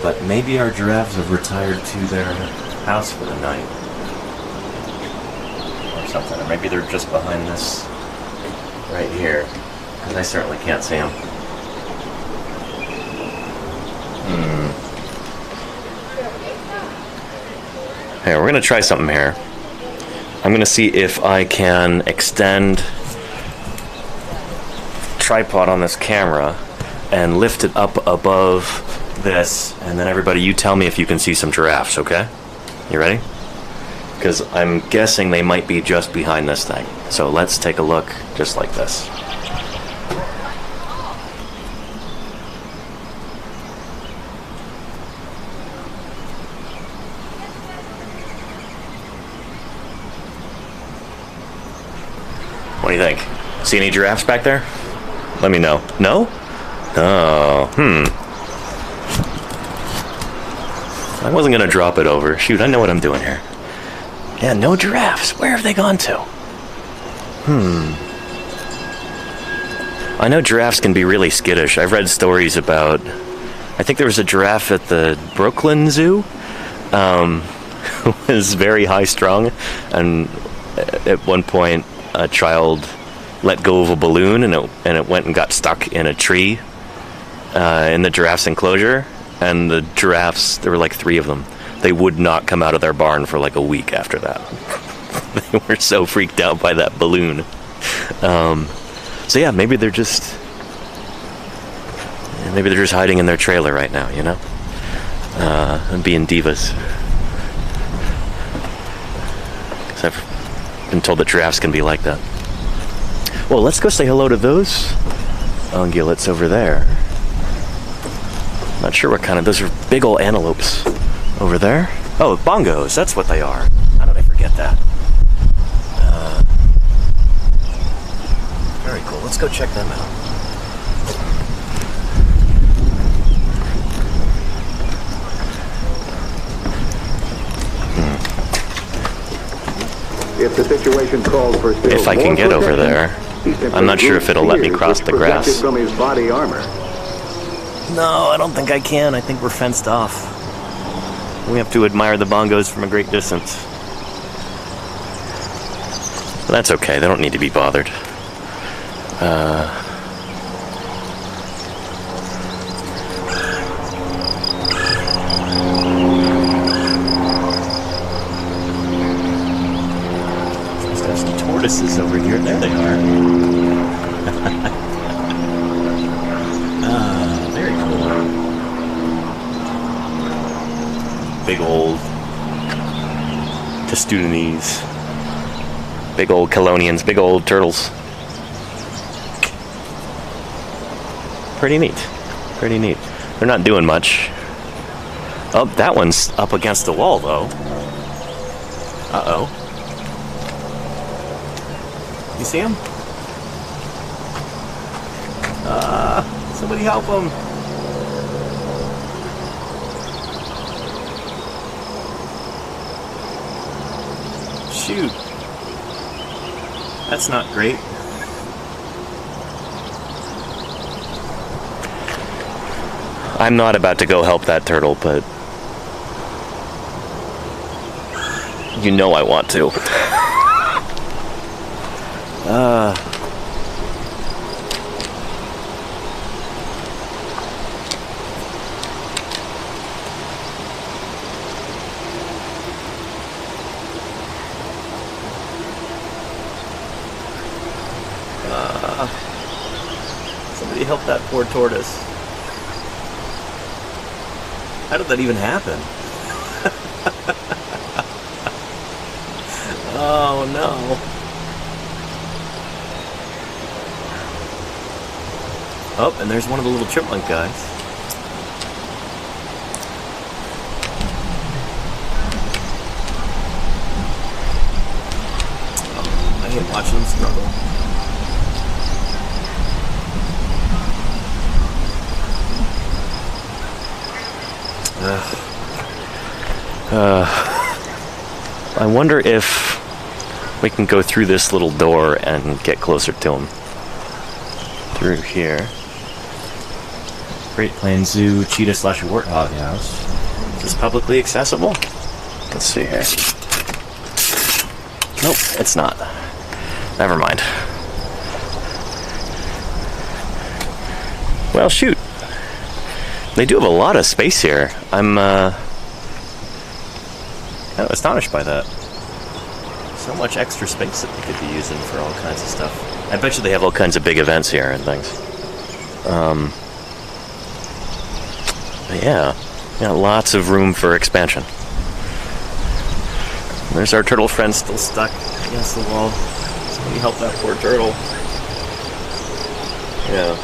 But maybe our giraffes have retired to their house for the night. Or something. Or maybe they're just behind this right here. Because I certainly can't see them. Hey, we're going to try something here. I'm going to see if I can extend tripod on this camera and lift it up above this, and then everybody, you tell me if you can see some giraffes, okay? You ready? Because I'm guessing they might be just behind this thing. So let's take a look just like this. What do you think? See any giraffes back there? Let me know. No? Oh, I wasn't gonna drop it over. Shoot, I know what I'm doing here. Yeah, no giraffes. Where have they gone to? I know giraffes can be really skittish. I've read stories about... I think there was a giraffe at the Brooklyn Zoo who was very high-strung, and at one point a child let go of a balloon and it went and got stuck in a tree in the giraffe's enclosure, and the giraffes, there were like 3 of them, they would not come out of their barn for like a week after that. They were so freaked out by that balloon. So yeah, maybe they're just hiding in their trailer right now, you know, and being divas. 'Cause I've been told that giraffes can be like that. Well, let's go say hello to those ungulates over there. Not sure what kind of... Those are big old antelopes over there. Oh, bongos. That's what they are. How did I forget that? Very cool. Let's go check them out. If the situation calls for still If I can more get over protection, there. he simply I'm not sure if it'll let me removes cross fears the which protect grass. it from his body armor. No, I don't think I can. I think we're fenced off. We have to admire the bongos from a great distance. But that's okay. They don't need to be bothered. Just have some tortoises over here. There they are. Very cool. Big old Testudinese. Big old Colonians, big old turtles. Pretty neat. Pretty neat. They're not doing much. Oh, that one's up against the wall, though. Uh-oh. You see him? Somebody help him. Shoot. That's not great. I'm not about to go help that turtle, but you know I want to. Somebody help that poor tortoise. How did that even happen? Oh no. Oh, and there's one of the little chipmunk guys. Oh, I hate watching them struggle. I wonder if we can go through this little door and get closer to him. Through here. Great Plains Zoo cheetah / warthog house. Is this publicly accessible? Let's see here. Nope, it's not. Never mind. Well, shoot. They do have a lot of space here. I'm kind of astonished by that. So much extra space that they could be using for all kinds of stuff. I bet you they have all kinds of big events here and things. But yeah, lots of room for expansion. There's our turtle friend still stuck against the wall. Somebody help that poor turtle. Yeah.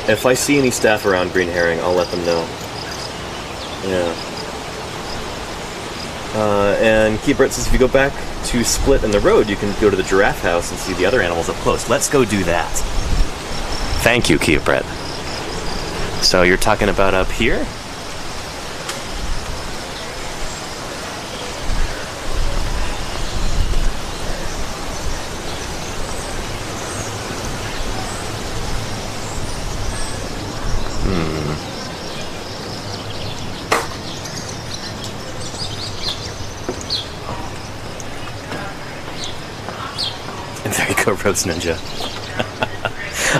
If I see any staff around Green Herring, I'll let them know. Yeah. And Keybret says if you go back to Split in the road, you can go to the giraffe house and see the other animals up close. Let's go do that. Thank you, Keybret. So you're talking about up here? There you go, Rose Ninja.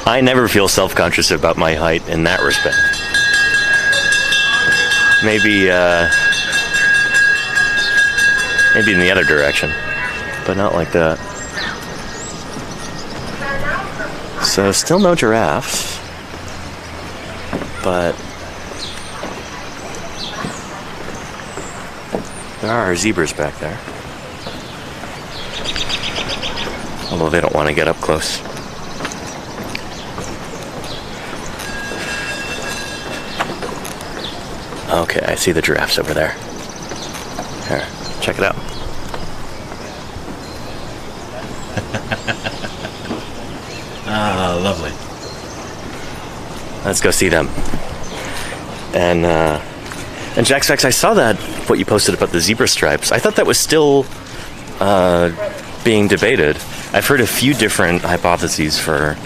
I never feel self-conscious about my height in that respect. Maybe in the other direction, but not like that. So still no giraffes, but there are zebras back there. Although they don't want to get up close. Okay, I see the giraffes over there. Here, check it out. Ah, lovely. Let's go see them. And Jack Specs, I saw that, what you posted about the zebra stripes. I thought that was still being debated. I've heard a few different hypotheses for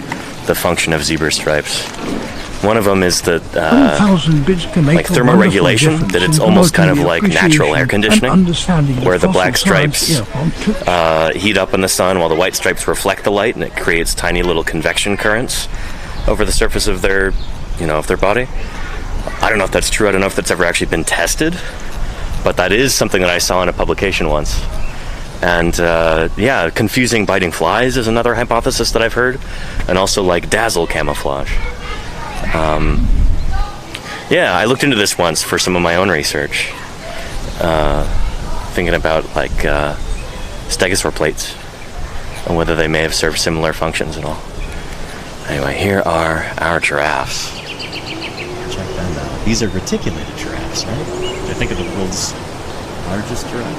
the function of zebra stripes. One of them is that 1,000 bids can make like a wonderful thermoregulation, difference that it's in almost kind of promoting like the natural air appreciation conditioning, and understanding of where the black fossil science stripes here on Cook. heat up in the sun while the white stripes reflect the light, and it creates tiny little convection currents over the surface of their, of their body. I don't know if that's true. I don't know if that's ever actually been tested, but that is something that I saw in a publication once. And yeah, confusing biting flies is another hypothesis that I've heard, and also like dazzle camouflage. Yeah, I looked into this once for some of my own research, thinking about like stegosaur plates and whether they may have served similar functions and all. Anyway, here are our giraffes. Check them out. These are reticulated giraffes, right? I think of the world's largest giraffe.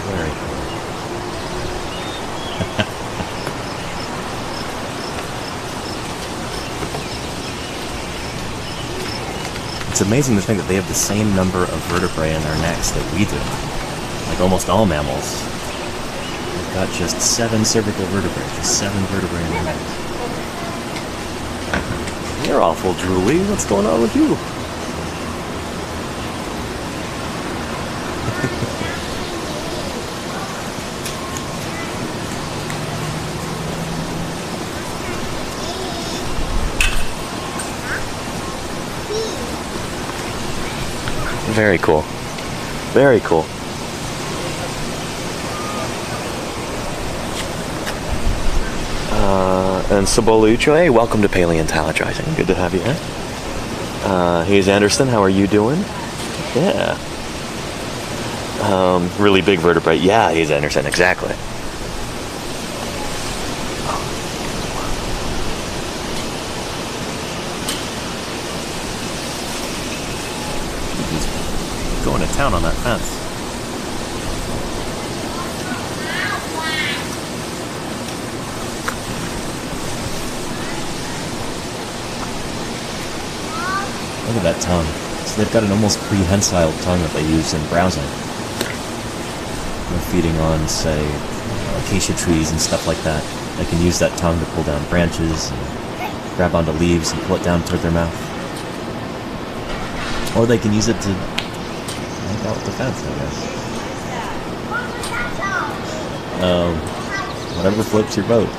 Very cool. It's amazing to think that they have the same number of vertebrae in their necks that we do. Like almost all mammals. They've got just 7 cervical vertebrae, just 7 vertebrae in their necks. You're awful drooly. What's going on with you? Very cool. Very cool. And Sabolucho, hey, welcome to Paleontologizing. Good to have you here. Here's Anderson, how are you doing? Yeah. Really big vertebrate. Yeah, he's Anderson, exactly. He's going to town on that fence. Look at that tongue. So they've got an almost prehensile tongue that they use in browsing. They're feeding on, say, acacia trees and stuff like that. They can use that tongue to pull down branches and grab onto leaves and pull it down toward their mouth. Or they can use it to make out with the fence, I guess. Whatever floats your boat.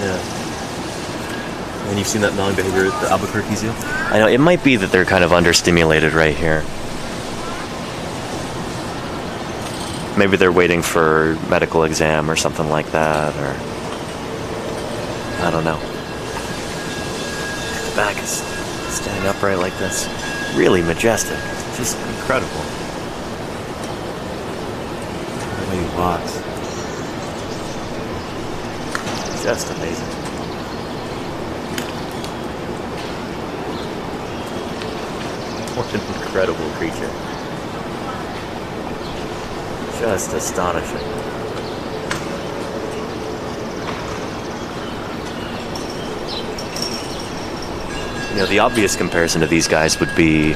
Yeah. And you've seen that gnawing behavior at the Albuquerque Zoo? I know, it might be that they're kind of understimulated right here. Maybe they're waiting for medical exam or something like that, or... I don't know. The back is standing upright like this. Really majestic. It's just incredible. The way he walks. Just amazing. What an incredible creature. Just astonishing. The obvious comparison to these guys would be,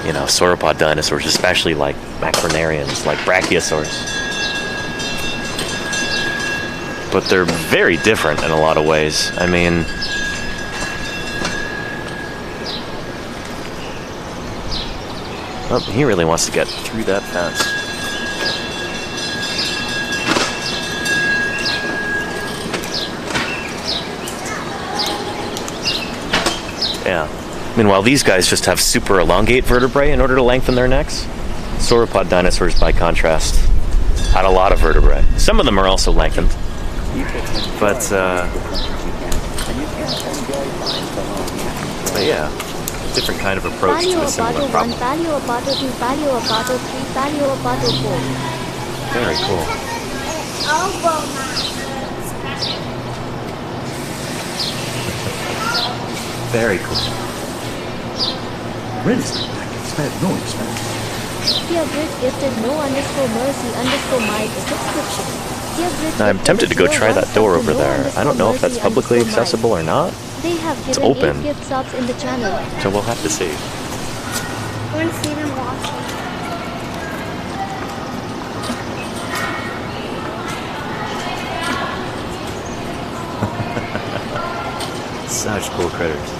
sauropod dinosaurs, especially like macronarians, like brachiosaurs. But they're very different in a lot of ways. I mean, oh, he really wants to get through that fence. Yeah. Meanwhile, these guys just have super elongate vertebrae in order to lengthen their necks. Sauropod dinosaurs, by contrast, had a lot of vertebrae. Some of them are also lengthened. But yeah, different kind of approach to a similar problem. Very cool. Very cool. Really? No expense. Dear Brit gifted no_mercy_might subscription. I'm tempted to go try that door over there. I don't know if that's publicly accessible or not. They have It's given open. 8 gift subs in the channel. So we'll have to see. I want to see them watching. Such cool critters.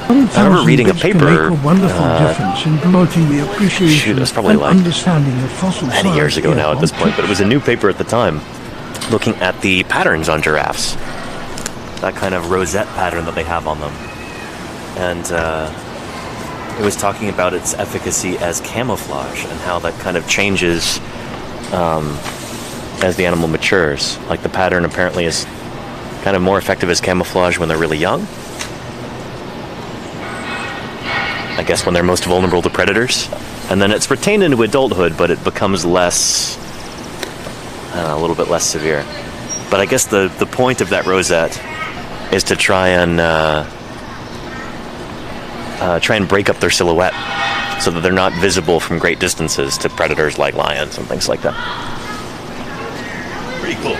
I remember reading a paper, Make a wonderful difference in promoting the appreciation shoot, it was probably and like understanding of fossil many science years ago here now at on this point, but it was a new paper at the time looking at the patterns on giraffes. That kind of rosette pattern that they have on them. And it was talking about its efficacy as camouflage and how that kind of changes as the animal matures. Like the pattern apparently is kind of more effective as camouflage when they're really young. I guess when they're most vulnerable to predators. And then it's retained into adulthood, but it becomes less, a little bit less severe. But I guess the point of that rosette is to try and break up their silhouette so that they're not visible from great distances to predators like lions and things like that. Pretty cool.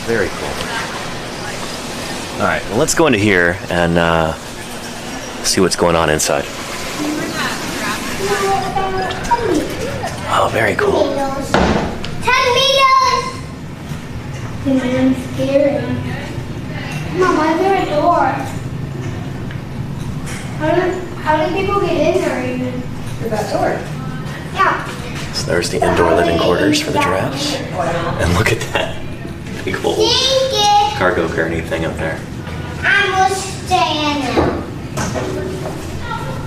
Very cool. All right, well, let's go into here and see what's going on inside. Oh, very cool. I'm scared. Mom, why is there a door? How do people get in there even? Through that door. Yeah. So there's the indoor living quarters for the giraffes. And look at that big old cargo gurney thing up there. I will stand now.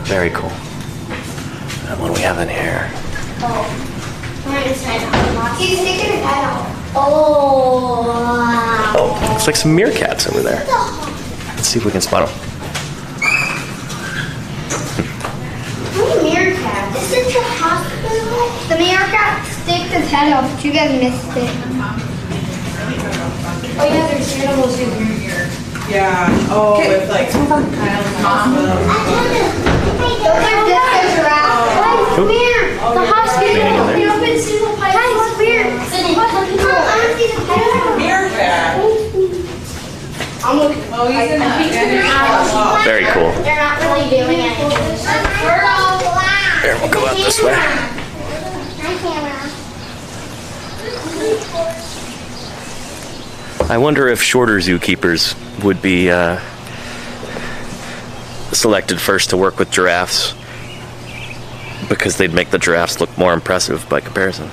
Very cool. And what do we have in here? Oh. We're inside out. He's sticking his head out. Oh. Oh, looks like some meerkats over there. Let's see if we can spot them. What meerkat? This is the hospital. The meerkat sticks his head out, but you guys missed it. Oh yeah, there's animals in here. Yeah. Oh, with like hospital. Those are just a giraffe. Guys, come here. The hospital. Cleaning in there. We opened single pipe. Guys, come here. Come, I want to see the pipe. Meerkat. I'm looking. Oh, he's in that. Very cool. They're not really doing anything. Here, we'll go out this way. I wonder if shorter zookeepers would be selected first to work with giraffes because they'd make the giraffes look more impressive by comparison.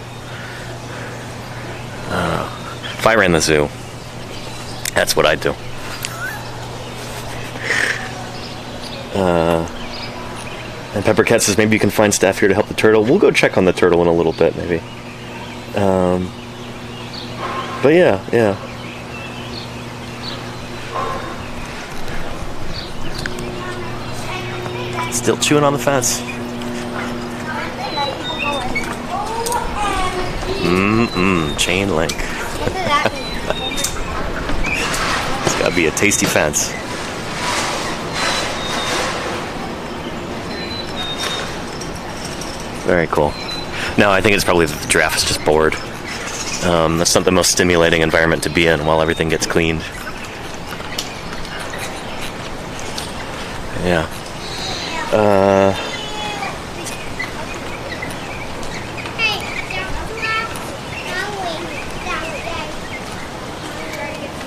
If I ran the zoo, that's what I'd do. And Peppercat says maybe you can find staff here to help the turtle. We'll go check on the turtle in a little bit, maybe. But yeah. Still chewing on the fence. Chain link. It's gotta be a tasty fence. Very cool. No, I think it's probably that the giraffe is just bored. That's not the most stimulating environment to be in while everything gets cleaned. Yeah.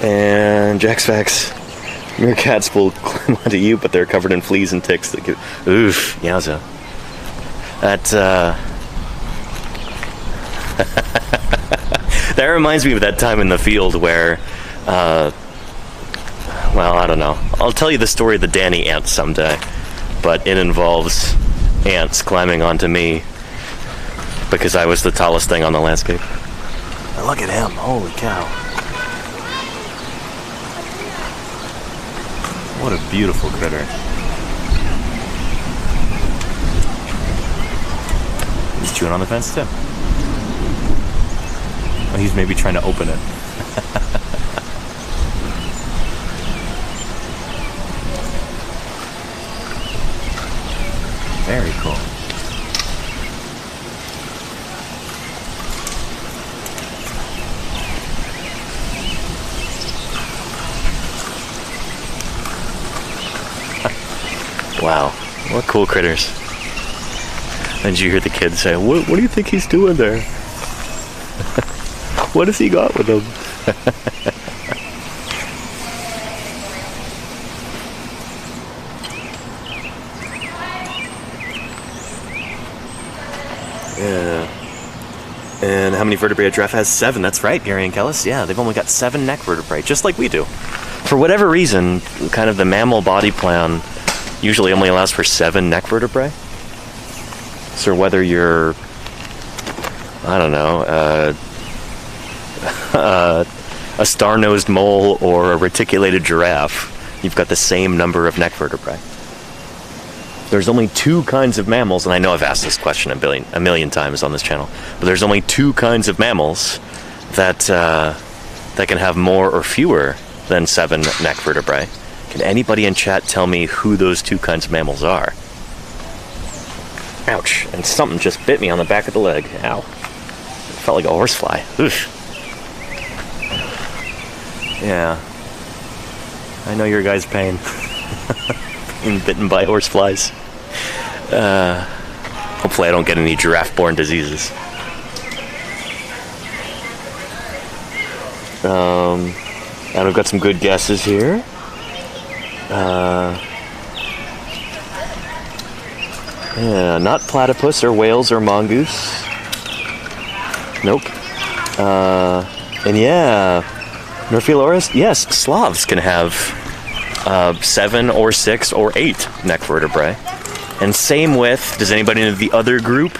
And Jack's facts. Meerkats will climb onto you, but they're covered in fleas and ticks that give. Oof, yowza. That reminds me of that time in the field where, well, I don't know. I'll tell you the story of the Danny ant someday, but it involves ants climbing onto me because I was the tallest thing on the landscape. And look at him! Holy cow! What a beautiful critter. He's chewing on the fence too. Oh, he's maybe trying to open it. Very cool. Wow, what cool critters. And did you hear the kids say, what do you think he's doing there? What has he got with him? Yeah. And how many vertebrae a giraffe has? 7. That's right, Gary and Kellis. Yeah, they've only got 7 neck vertebrae, just like we do. For whatever reason, kind of the mammal body plan usually only allows for 7 neck vertebrae. So whether you're, I don't know, a star-nosed mole or a reticulated giraffe, you've got the same number of neck vertebrae. There's only 2 kinds of mammals, and I know I've asked this question a million times on this channel, but there's only 2 kinds of mammals that can have more or fewer than 7 neck vertebrae. Can anybody in chat tell me who those 2 kinds of mammals are? Ouch, and something just bit me on the back of the leg. Ow. It felt like a horsefly. Oof. Yeah. I know your guys' pain. Being bitten by horseflies. Hopefully I don't get any giraffe-borne diseases. And I've got some good guesses here. Yeah, not platypus or whales or mongoose. Nope. And yeah, Norpheloris, yes, sloths can have 7 or 6 or 8 neck vertebrae. And same with, does anybody know the other group?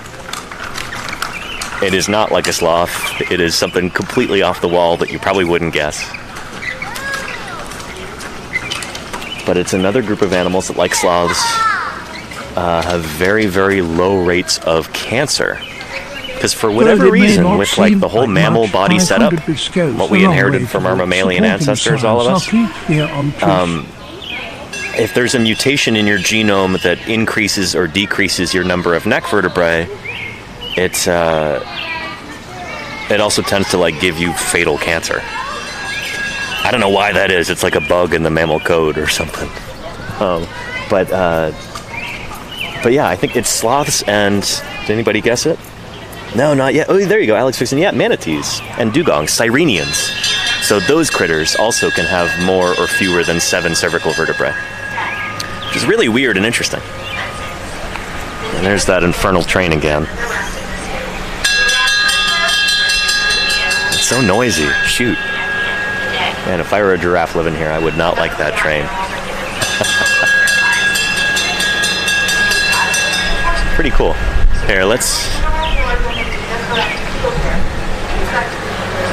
It is not like a sloth. It is something completely off the wall that you probably wouldn't guess. But it's another group of animals that, like sloths, have very, very low rates of cancer. Because for whatever reason, with like the whole mammal body setup, what we inherited from our mammalian ancestors, all of us, if there's a mutation in your genome that increases or decreases your number of neck vertebrae, it also tends to like give you fatal cancer. I don't know why that is. It's like a bug in the mammal code or something. But yeah, I think it's sloths and... Did anybody guess it? No, not yet. Oh, there you go, Alex Fixon. Yeah, manatees and dugongs, sirenians. So those critters also can have more or fewer than 7 cervical vertebrae. Which is really weird and interesting. And there's that infernal train again. It's so noisy. Shoot. Man, if I were a giraffe living here, I would not like that train. Pretty cool. Here, let's...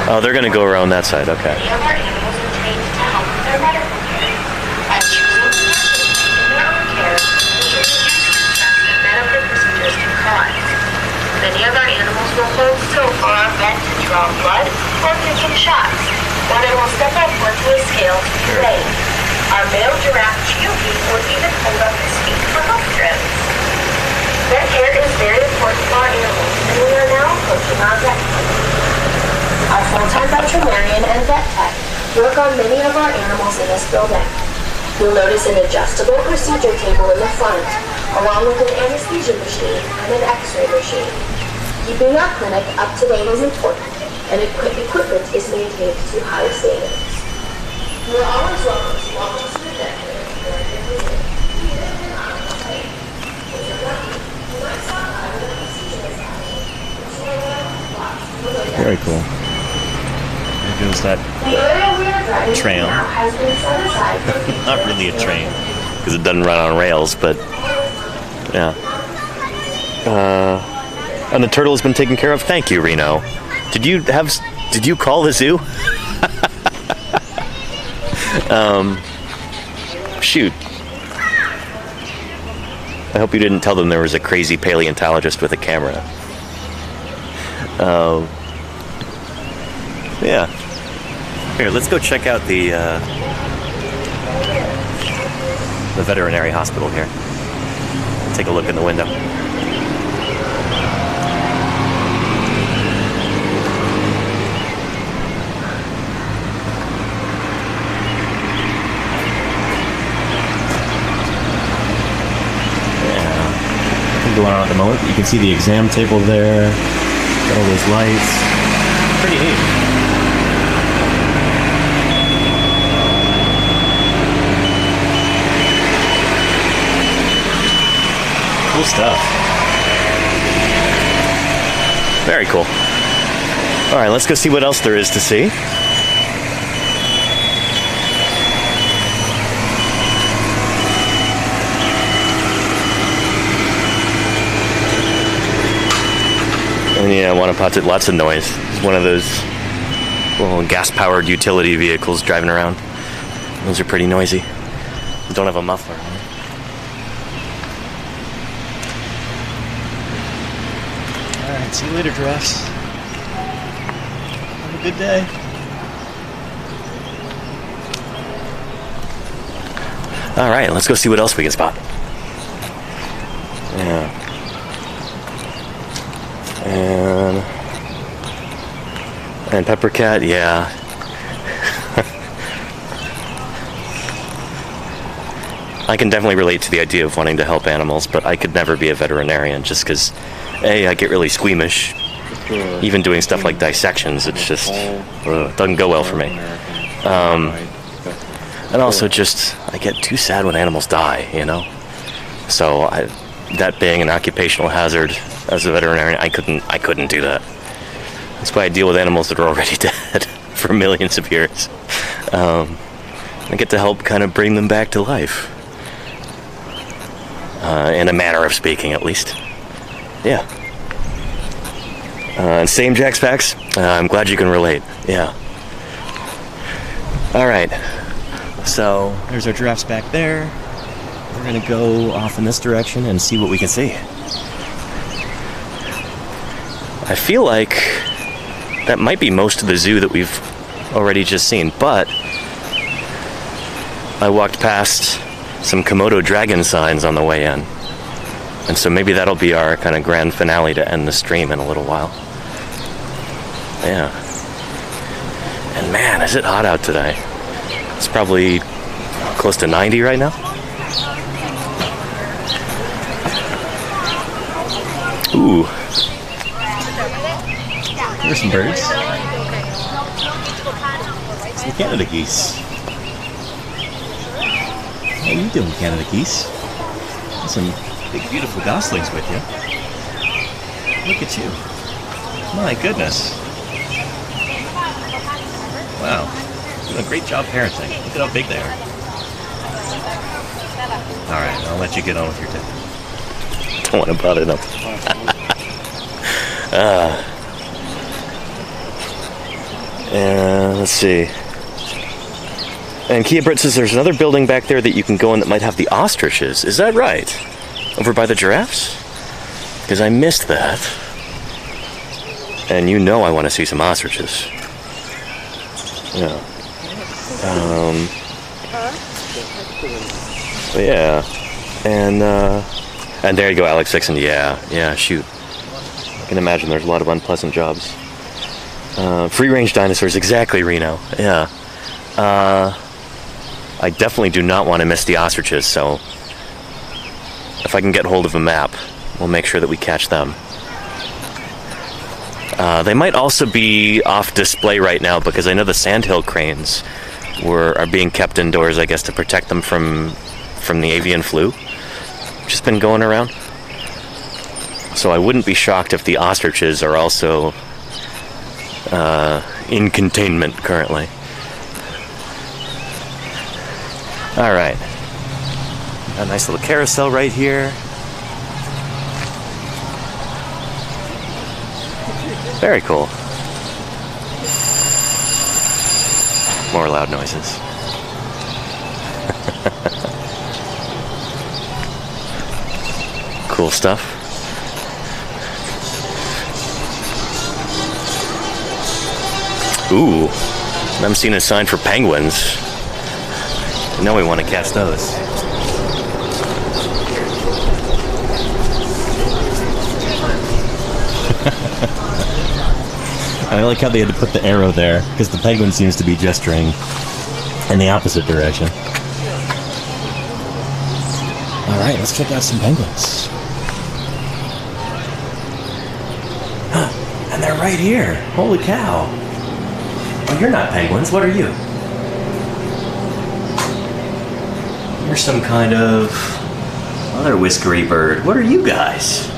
Oh, they're going to go around that side. Okay. Many of our animals will hold still for our vet to draw blood or give them shots. One will step upward to a scale to be weighed. Our male giraffe Chiyoki will even hold up his feet for health trips. Vet care is very important for our animals, and we are now approaching our vet clinic. Our full-time veterinarian and vet tech work on many of our animals in this building. You'll notice an adjustable procedure table in the front, along with an anesthesia machine and an x-ray machine. Keeping our clinic up to date is important, and equipment is maintained to high standards. You're always welcome to walk into the vet clinic. Very cool. There goes that trail. Not really a train, because it doesn't run on rails, but yeah. And the turtle has been taken care of. Thank you, Reno. Did you call the zoo? Shoot. I hope you didn't tell them there was a crazy paleontologist with a camera. Yeah. Here, let's go check out the veterinary hospital here. Take a look in the window. going on at the moment, but you can see the exam table there. Got all those lights. Pretty neat. Cool stuff. Very cool. All right, let's go see what else there is to see. And yeah, I want to put lots of noise. It's one of those little gas-powered utility vehicles driving around. Those are pretty noisy. Don't have a muffler. All right, see you later, giraffes. Have a good day. All right, let's go see what else we can spot. Yeah. And peppercat, yeah. I can definitely relate to the idea of wanting to help animals, but I could never be a veterinarian just because, A, I get really squeamish. Even doing stuff like dissections, it's just, it doesn't go well for me. And also just, I get too sad when animals die, you know? So, that being an occupational hazard as a veterinarian, I couldn't do that. That's why I deal with animals that are already dead for millions of years. I get to help kind of bring them back to life. In a manner of speaking, at least. Yeah. And same Jack Specs, I'm glad you can relate. Yeah. Alright. So, there's our giraffes back there. We're gonna go off in this direction and see what we can see. I feel like that might be most of the zoo that we've already just seen, but I walked past some Komodo dragon signs on the way in. And so maybe that'll be our kind of grand finale to end the stream in a little while. Yeah. And man, is it hot out today. It's probably close to 90 right now. Ooh. There's some birds. Some Canada geese. How you doing, Canada geese? Got some big, beautiful goslings with you. Look at you. My goodness. Wow. Doing a great job parenting. Look at how big they are. Alright, I'll let you get on with your day. Don't want to bother them. Let's see. And Kia Britt says there's another building back there that you can go in that might have the ostriches. Is that right? Over by the giraffes? Because I missed that. And you know I want to see some ostriches. Yeah. Yeah. And there you go, Alex Dixon. Yeah, shoot. I can imagine there's a lot of unpleasant jobs. Free-range dinosaurs, exactly, Reno. Yeah. I definitely do not want to miss the ostriches, so if I can get hold of a map, we'll make sure that we catch them. They might also be off display right now because I know the sandhill cranes are being kept indoors, I guess, to protect them from the avian flu, which has been going around. So I wouldn't be shocked if the ostriches are also in containment currently. Alright. A nice little carousel right here. Very cool. More loud noises. Cool stuff. Ooh, I'm seeing a sign for penguins. Now we want to catch those. I like how they had to put the arrow there, because the penguin seems to be gesturing in the opposite direction. Alright, let's check out some penguins. they're right here. Holy cow. Oh, you're not penguins. What are you? You're some kind of other whiskery bird. What are you guys?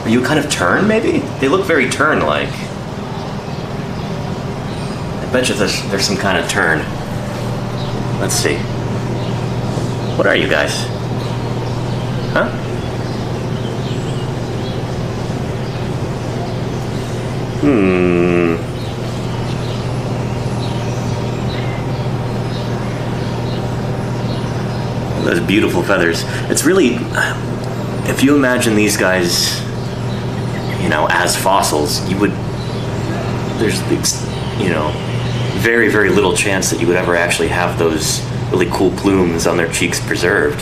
Are you kind of tern, maybe? They look very tern-like. I bet you there's some kind of tern. Let's see. What are you guys? Huh? Those beautiful feathers. It's really, if you imagine these guys, you know, as fossils, there's, you know, very, very little chance that you would ever actually have those really cool plumes on their cheeks preserved.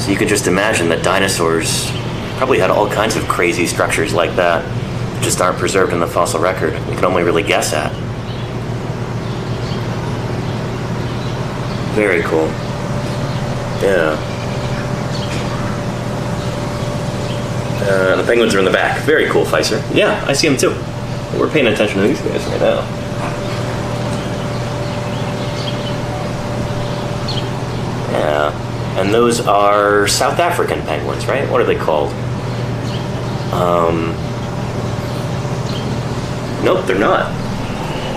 So you could just imagine that dinosaurs probably had all kinds of crazy structures like that just aren't preserved in the fossil record. We can only really guess at. Very cool. Yeah. The penguins are in the back. Very cool, Pfizer. Yeah, I see them too. We're paying attention to these guys right now. Yeah. And those are South African penguins, right? What are they called? Nope, they're not.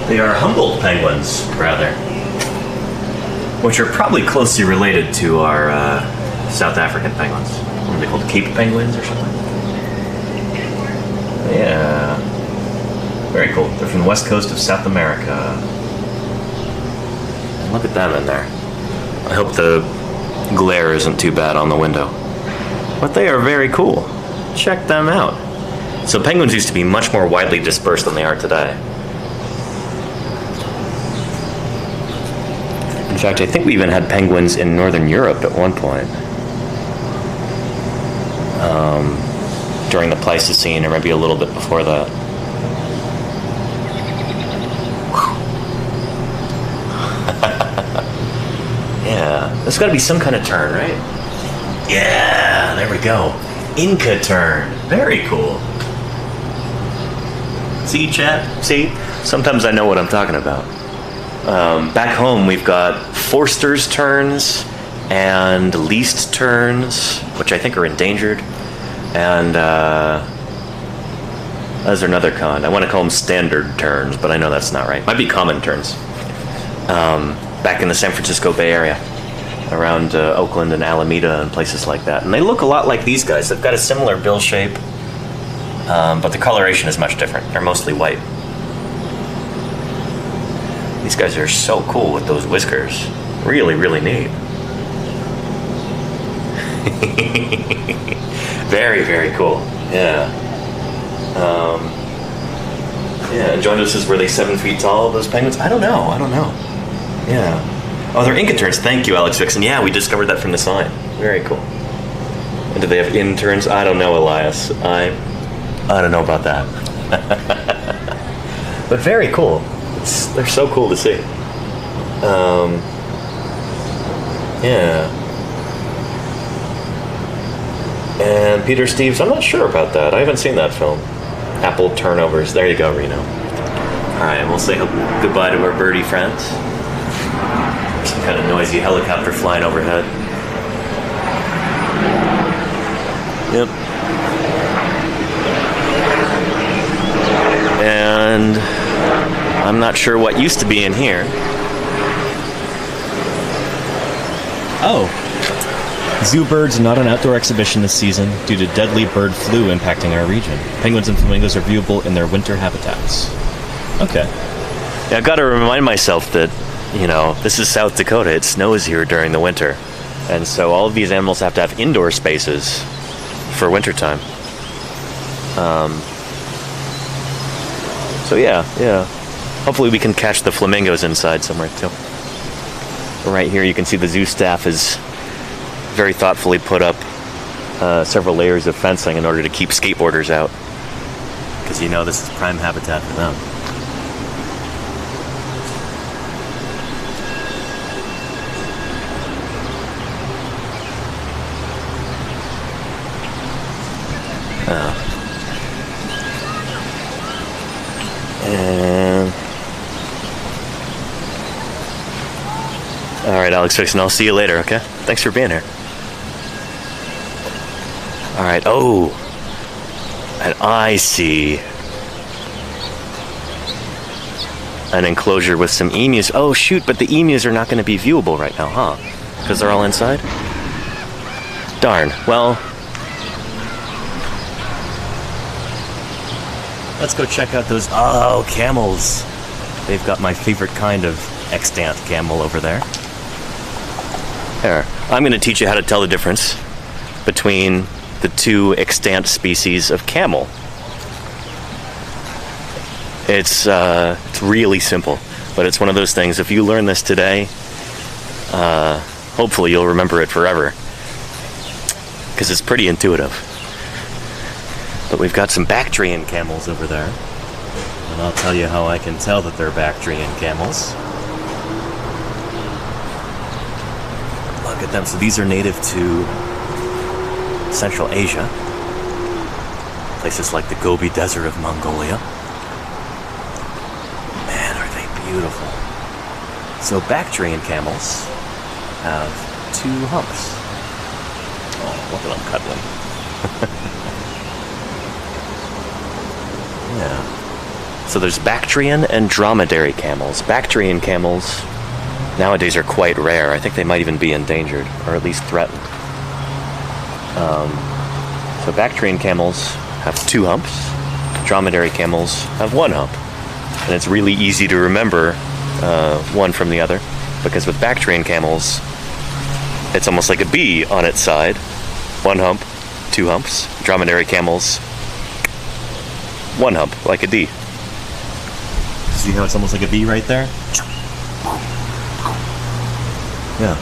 They are Humboldt penguins, rather. Which are probably closely related to our South African penguins. What are they called? Cape penguins or something? Yeah. Very cool. They're from the west coast of South America. And look at them in there. I hope the glare isn't too bad on the window. But they are very cool. Check them out. So penguins used to be much more widely dispersed than they are today. In fact, I think we even had penguins in Northern Europe at one point. During the Pleistocene, or maybe a little bit before that. Yeah, there's got to be some kind of tern, right? Yeah, there we go. Inca tern. Very cool. See, chat? See? Sometimes I know what I'm talking about. Back home, we've got Forster's terns and least terns, which I think are endangered. And there's another kind. I want to call them standard terns, but I know that's not right. Might be common terns. Back in the San Francisco Bay Area, around Oakland and Alameda and places like that. And they look a lot like these guys. They've got a similar bill shape, but the coloration is much different. They're mostly white. These guys are so cool with those whiskers. Really, really neat. Very, very cool. Yeah. Yeah, and John just says, were they 7 feet tall, those penguins? I don't know. Yeah. Oh, they're Inca terns. Thank you, Alex Vixen. Yeah, we discovered that from the sign. Very cool. And do they have interns? I don't know, Elias. I don't know about that. But very cool. They're so cool to see. Yeah. And Peter Steves, I'm not sure about that. I haven't seen that film. Apple turnovers. There you go, Reno. Alright, we'll say goodbye to our birdie friends. Some kind of noisy helicopter flying overhead. Yep. And I'm not sure what used to be in here. Oh. Zoo birds not an outdoor exhibition this season due to deadly bird flu impacting our region. Penguins and flamingos are viewable in their winter habitats. Okay. Yeah, I've got to remind myself that, you know, this is South Dakota. It snows here during the winter. And so all of these animals have to have indoor spaces for wintertime. So yeah. Hopefully we can catch the flamingos inside somewhere too. Right here you can see the zoo staff is very thoughtfully put up several layers of fencing in order to keep skateboarders out. Because you know this is prime habitat for them. All right, Alex Fixon, I'll see you later, okay? Thanks for being here. All right, oh, and I see an enclosure with some emus. Oh, shoot, but the emus are not going to be viewable right now, huh? Because they're all inside? Darn, well, let's go check out those, oh, camels. They've got my favorite kind of extant camel over there. There, I'm going to teach you how to tell the difference between the two extant species of camel. It's really simple, but it's one of those things, if you learn this today, hopefully you'll remember it forever, because it's pretty intuitive. But we've got some Bactrian camels over there, and I'll tell you how I can tell that they're Bactrian camels. Look at them. So these are native to Central Asia, places like the Gobi Desert of Mongolia. Man, are they beautiful. So Bactrian camels have 2 humps. Oh, look at them cuddling. Yeah. So there's Bactrian and dromedary camels. Bactrian camels nowadays are quite rare. I think they might even be endangered, or at least threatened. So Bactrian camels have 2 humps. Dromedary camels have 1 hump. And it's really easy to remember one from the other, because with Bactrian camels, it's almost like a B on its side. 1 hump, 2 humps. Dromedary camels, 1 hump, like a D. See how it's almost like a B right there? Yeah.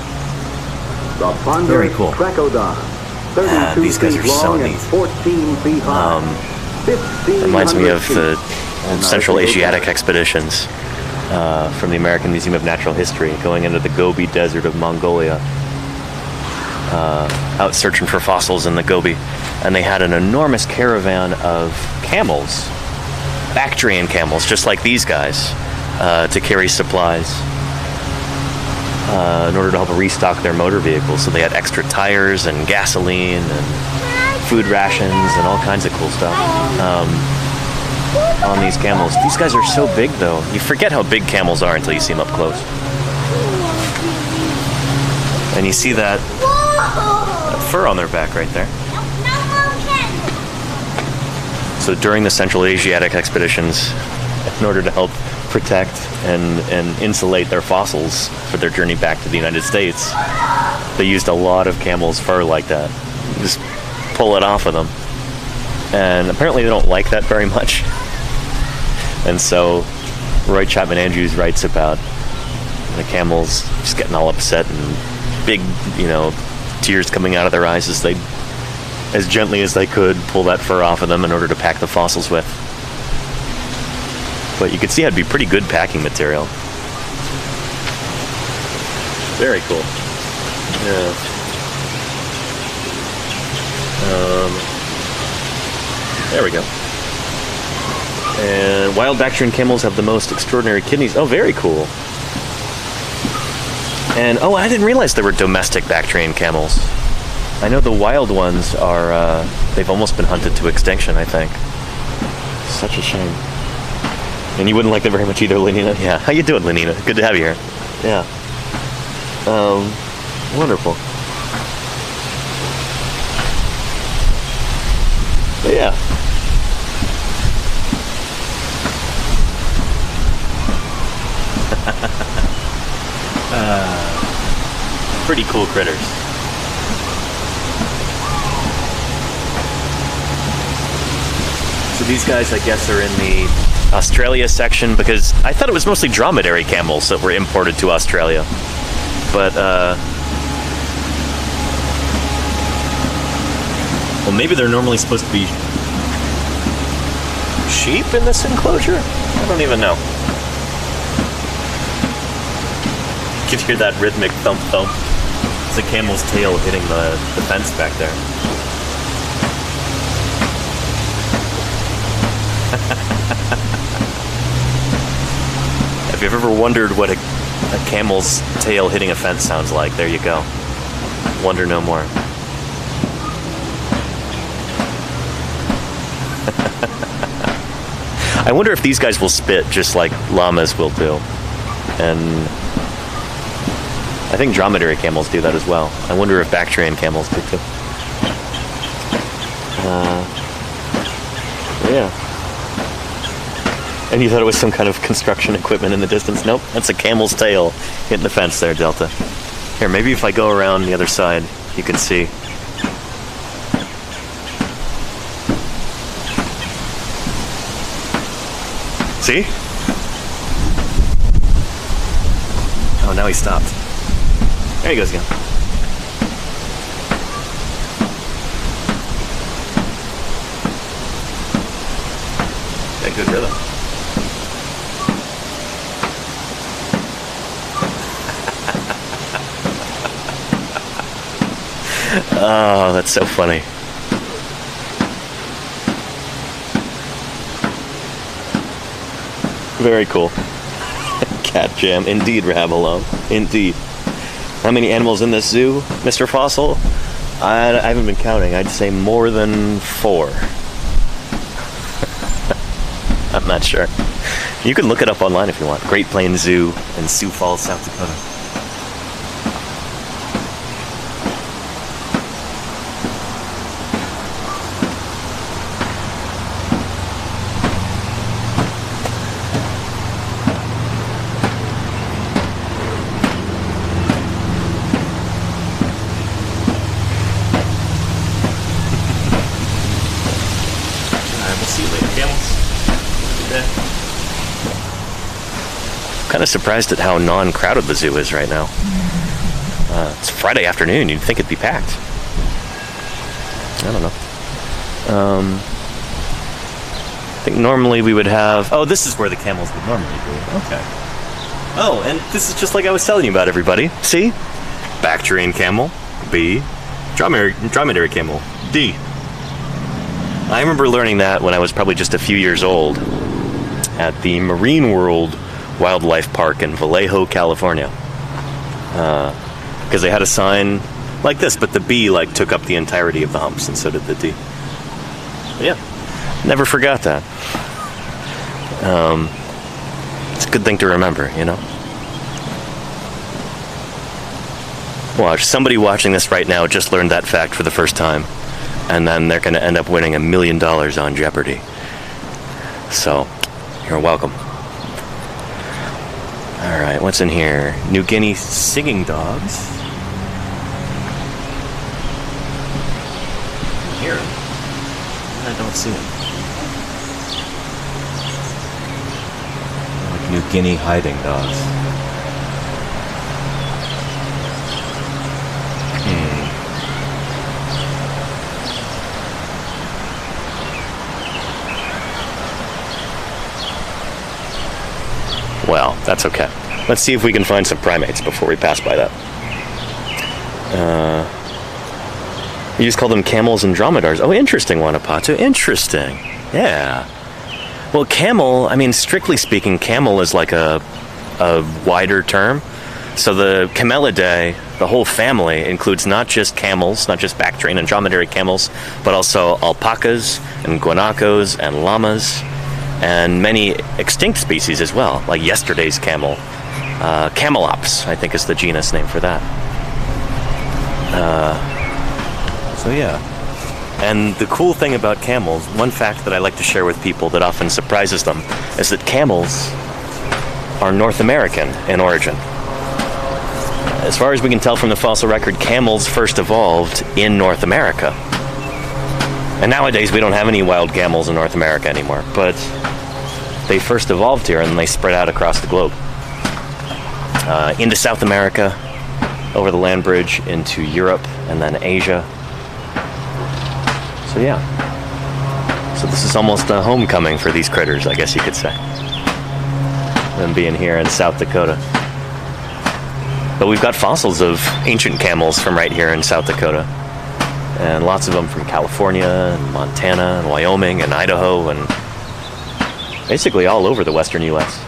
The Very cool. Trachodon. These guys are so neat. 14 feet high. Reminds me of the old Central Asiatic expeditions from the American Museum of Natural History, going into the Gobi Desert of Mongolia, out searching for fossils in the Gobi. And they had an enormous caravan of camels, Bactrian camels, just like these guys, to carry supplies in order to help restock their motor vehicles. So they had extra tires and gasoline and food rations and all kinds of cool stuff on these camels. These guys are so big, though. You forget how big camels are until you see them up close. And you see that fur on their back right there. So during the Central Asiatic expeditions, in order to help protect and insulate their fossils for their journey back to the United States, they used a lot of camel's fur like that. Just pull it off of them. And apparently they don't like that very much. And so Roy Chapman Andrews writes about the camels just getting all upset and big, tears coming out of their eyes as they, as gently as they could, pull that fur off of them in order to pack the fossils with. But you could see it'd be pretty good packing material. Very cool. Yeah. There we go. And wild Bactrian camels have the most extraordinary kidneys. Oh, very cool. And, I didn't realize there were domestic Bactrian camels. I know the wild ones are, they've almost been hunted to extinction, I think. Such a shame. And you wouldn't like them very much either, Lenina? Yeah. How you doing, Lenina? Good to have you here. Yeah. Wonderful. But yeah. Pretty cool critters. So these guys, I guess, are in the Australia section, because I thought it was mostly dromedary camels that were imported to Australia. But, well, maybe they're normally supposed to be sheep in this enclosure? I don't even know. You can hear that rhythmic thump thump. It's a camel's tail hitting the fence back there. If you've ever wondered what a a camel's tail hitting a fence sounds like. There you go. Wonder no more. I wonder if these guys will spit just like llamas will do. And I think dromedary camels do that as well. I wonder if Bactrian camels do too. Yeah. And you thought it was some kind of construction equipment in the distance? Nope, that's a camel's tail hitting the fence there, Delta. Here, maybe if I go around the other side, you can see. See? Oh, now he stopped. There he goes again. Yeah, good rhythm. Oh, that's so funny. Very cool. Cat jam. Indeed, Rabalone. Indeed. How many animals in this zoo, Mr. Fossil? I haven't been counting. I'd say more than 4. I'm not sure. You can look it up online if you want. Great Plains Zoo in Sioux Falls, South Dakota. Kind of surprised at how non-crowded the zoo is right now. It's Friday afternoon. You'd think it'd be packed. I don't know. I think normally we would have... Oh, this is where the camels would normally be. Okay. Oh, and this is just like I was telling you about, everybody. See? Bactrian camel. B. Dromedary camel. D. I remember learning that when I was probably just a few years old at the Marine World Wildlife Park in Vallejo, California, because they had a sign like this, but the B like took up the entirety of the humps, and so did the D. But yeah, never forgot that. It's a good thing to remember, you know. Watch, somebody watching this right now just learned that fact for the first time, and then they're going to end up winning $1 million on Jeopardy. So, you're welcome. Alright, what's in here? New Guinea singing dogs. I hear them. I don't see them. Like New Guinea hiding dogs. Well, that's okay. Let's see if we can find some primates before we pass by that. You just call them camels and dromedars. Oh, interesting, Wanapatu. Interesting. Yeah. Well, camel, I mean, strictly speaking, camel is like a wider term. So the Camelidae, the whole family, includes not just camels, not just Bactrian and dromedary camels, but also alpacas and guanacos and llamas, and many extinct species as well, like yesterday's camel. Camelops, I think, is the genus name for that. So yeah. And the cool thing about camels, one fact that I like to share with people that often surprises them, is that camels are North American in origin. As far as we can tell from the fossil record, camels first evolved in North America. And nowadays we don't have any wild camels in North America anymore, but they first evolved here and they spread out across the globe. Into South America, over the land bridge, into Europe, and then Asia. So yeah. So this is almost a homecoming for these critters, I guess you could say. Them being here in South Dakota. But we've got fossils of ancient camels from right here in South Dakota. And lots of them from California, and Montana, and Wyoming, and Idaho, and basically all over the western U.S.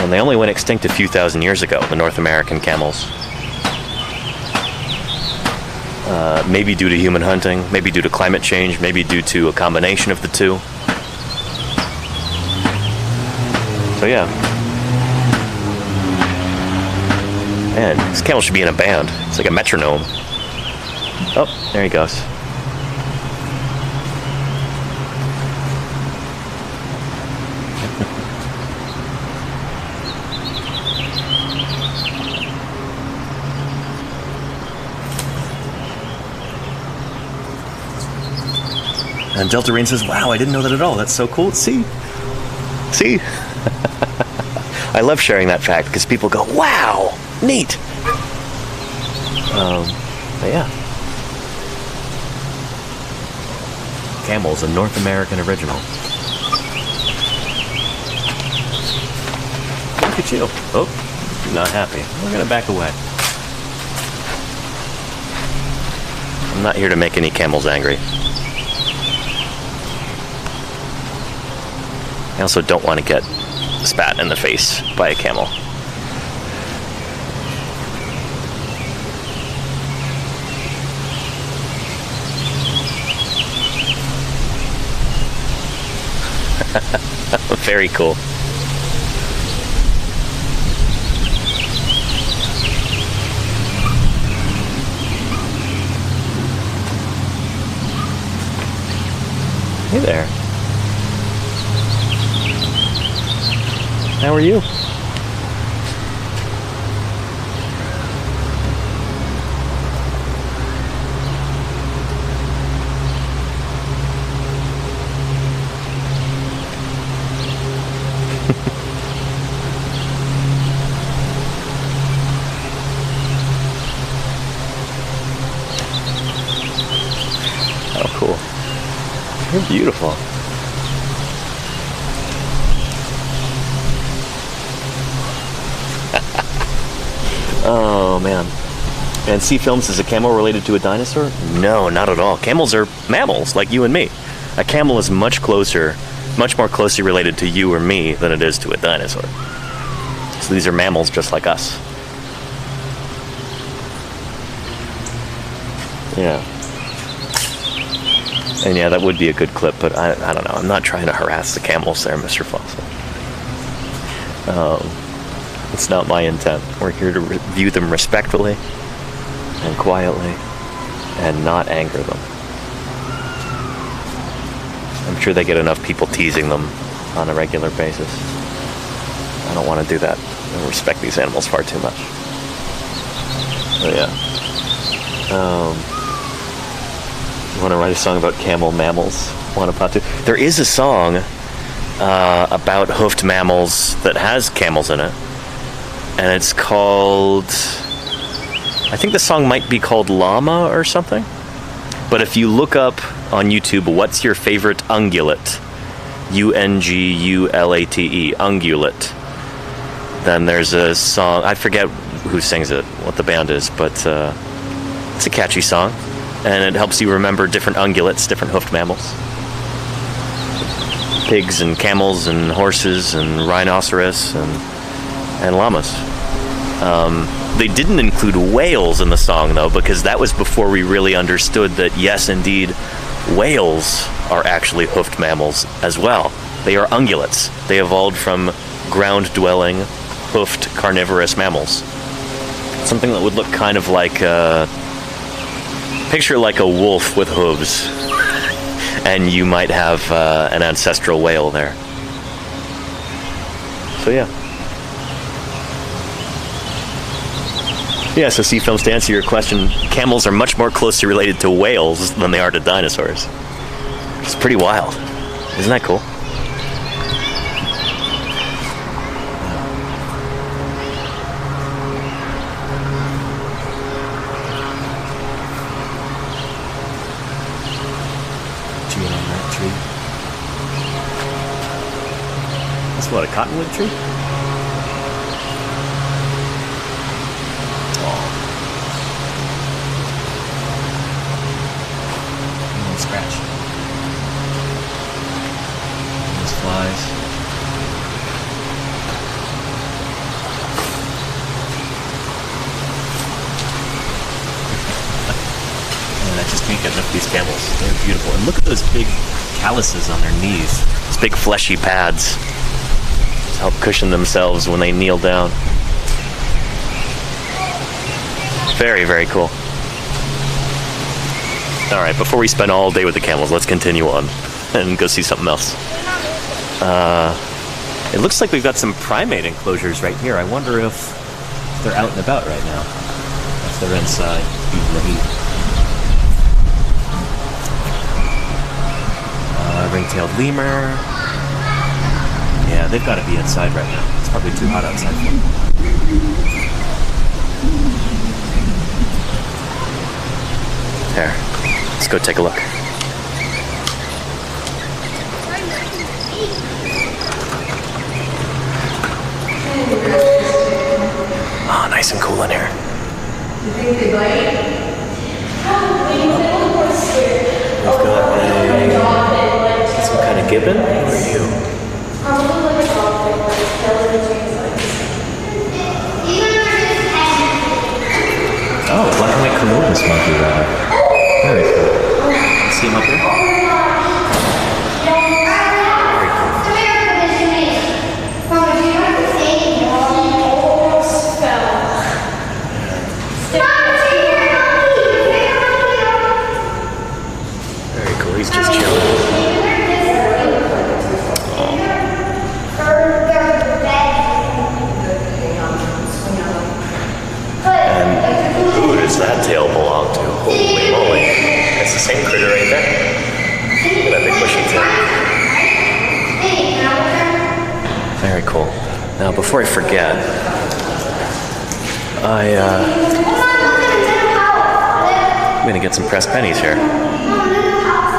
And they only went extinct a few thousand years ago, the North American camels. Maybe due to human hunting, maybe due to climate change, maybe due to a combination of the two. So yeah. Man, this camel should be in a band. It's like a metronome. Oh, there he goes. And Delta Rain says, wow, I didn't know that at all. That's so cool. See? I love sharing that fact because people go, wow, neat. But yeah. Camel's a North American original. Look at you. Oh, not happy. We're going to back away. I'm not here to make any camels angry. I also don't want to get spat in the face by a camel. Very cool. Hey there. How are you? Oh, cool. You're beautiful. Oh, man. And C Films, is a camel related to a dinosaur? No, not at all. Camels are mammals, like you and me. A camel is much more closely related to you or me than it is to a dinosaur. So these are mammals just like us. Yeah. And yeah, that would be a good clip, but I don't know. I'm not trying to harass the camels there, Mr. Fossil. It's not my intent. We're here to view them respectfully and quietly and not anger them. I'm sure they get enough people teasing them on a regular basis. I don't want to do that. I respect these animals far too much. So yeah. You want to write a song about camel mammals? There is a song about hoofed mammals that has camels in it. And it's called, I think the song might be called Llama or something. But if you look up on YouTube, what's your favorite ungulate? Ungulate, ungulate. Then there's a song, I forget who sings it, what the band is, but it's a catchy song. And it helps you remember different ungulates, different hoofed mammals. Pigs and camels and horses and rhinoceros and llamas. They didn't include whales in the song, though, because that was before we really understood that, yes, indeed, whales are actually hoofed mammals as well. They are ungulates. They evolved from ground-dwelling, hoofed carnivorous mammals. Something that would look kind of like picture like a wolf with hooves, and you might have an ancestral whale there. So yeah. Yeah, so C Films, to answer your question, camels are much more closely related to whales than they are to dinosaurs. It's pretty wild. Isn't that cool? Chewing on that tree. That's what, a cottonwood tree? Scratch. Those flies. can't get enough of these camels. They're beautiful. And look at those big calluses on their knees. These big fleshy pads to help cushion themselves when they kneel down. It's very, very cool. All right, before we spend all day with the camels, let's continue on and go see something else. It looks like we've got some primate enclosures right here. I wonder if they're out and about right now. If they're inside, beating the heat. Ring-tailed lemur. Yeah, they've got to be inside right now. It's probably too hot outside for them. There. Let's go take a look. Oh, nice and cool in here. You think they bite? We've got some kind of gibbon. Who are you? Oh, black and white Komodos monkey rather. Very cool. See him up here? Very cool. He's just chilling. Who does that tail belong to? Holy moly. That's the same critter right there. Look at that big bushy tail. Very cool. Now, before I forget, I'm going to get some pressed pennies here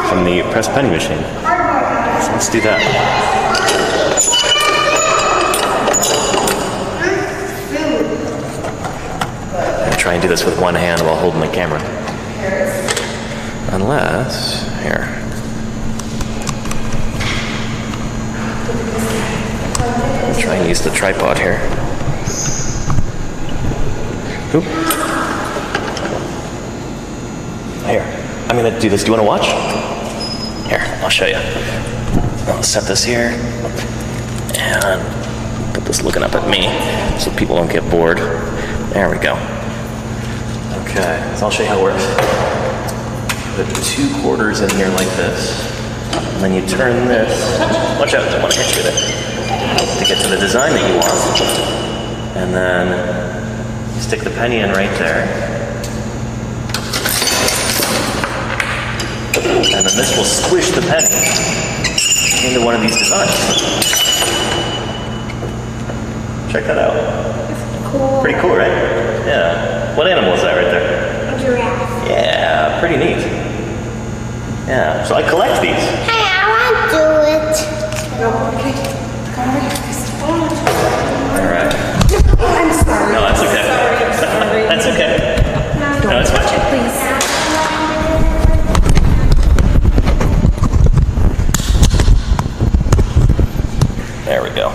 from the pressed penny machine. So let's do that. Try and do this with one hand while holding the camera. Unless, here. I'll try and use the tripod here. Oop. Here, I'm gonna do this. Do you wanna watch? Here, I'll show you. I'll set this here and put this looking up at me so people don't get bored. There we go. Okay, so I'll show you how it works. Put 2 quarters in here like this, and then you turn this. Watch out, I don't want to hit you there. To get to the design that you want. And then you stick the penny in right there. And then this will squish the penny into one of these designs. Check that out. Cool. Pretty cool, right? Yeah. What animal is that right there? A giraffe. Yeah, pretty neat. Yeah, so I collect these. Hey, I want to do it. All right. I'm sorry. No, that's okay. That's okay. No, it's fine. Please. There we go.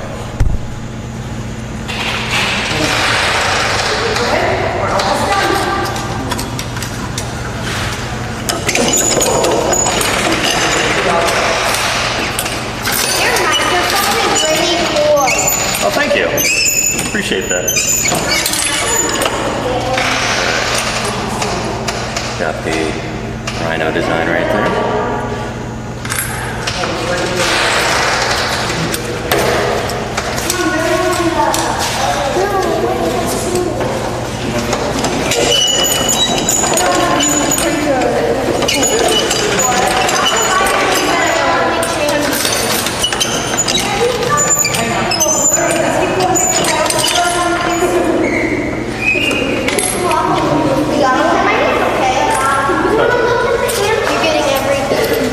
Your microphone is really cool. Oh, thank you. Appreciate that. Got the rhino design right there.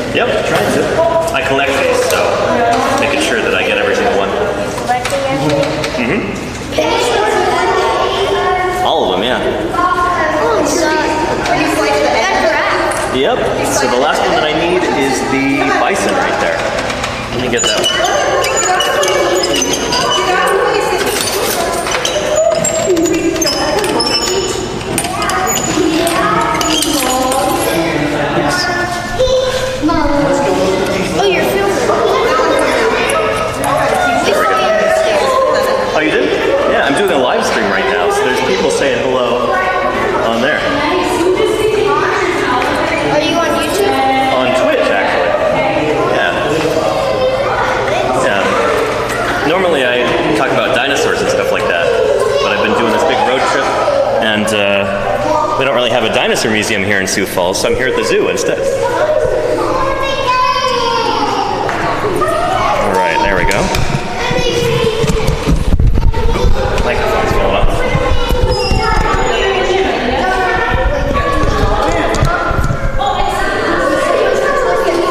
Yep, trying to. I collect these, so making sure that I get every single one. Collecting everything? All of them, yeah. Oh, so you like the giraffe? Yep. So the last one that I need is the bison right there. Let me get that one. live stream right now, so there's people saying hello on there. Are you on YouTube? On Twitch, actually. Yeah. Yeah. Normally I talk about dinosaurs and stuff like that, but I've been doing this big road trip, and we don't really have a dinosaur museum here in Sioux Falls, so I'm here at the zoo instead. All right, there we go. Microphone's going up.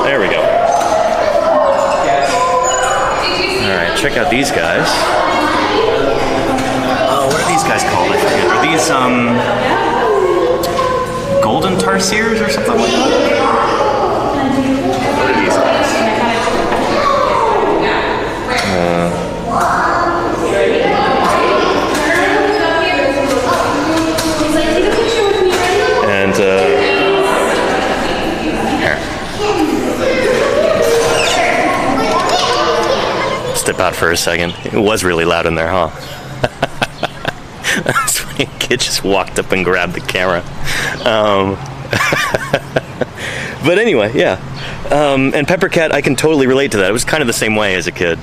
There we go. Alright, check out these guys. Oh, what are these guys called? I forget. Are these, golden tarsiers or something like that? What are these guys? Here. Step out for a second. It was really loud in there, huh? That's funny. A kid just walked up and grabbed the camera. But anyway, yeah. And Pepper Cat, I can totally relate to that. It was kind of the same way as a kid.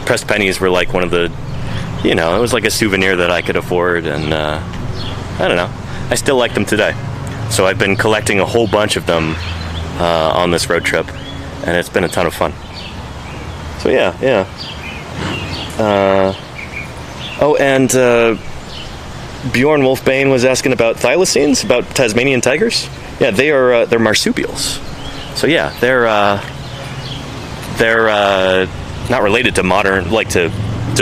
Pressed pennies were like one of the, it was like a souvenir that I could afford, and I don't know. I still like them today. So I've been collecting a whole bunch of them on this road trip, and it's been a ton of fun. So yeah. And Bjorn Wolfbane was asking about thylacines, about Tasmanian tigers. Yeah, they're marsupials. So yeah, they're not related to modern, like to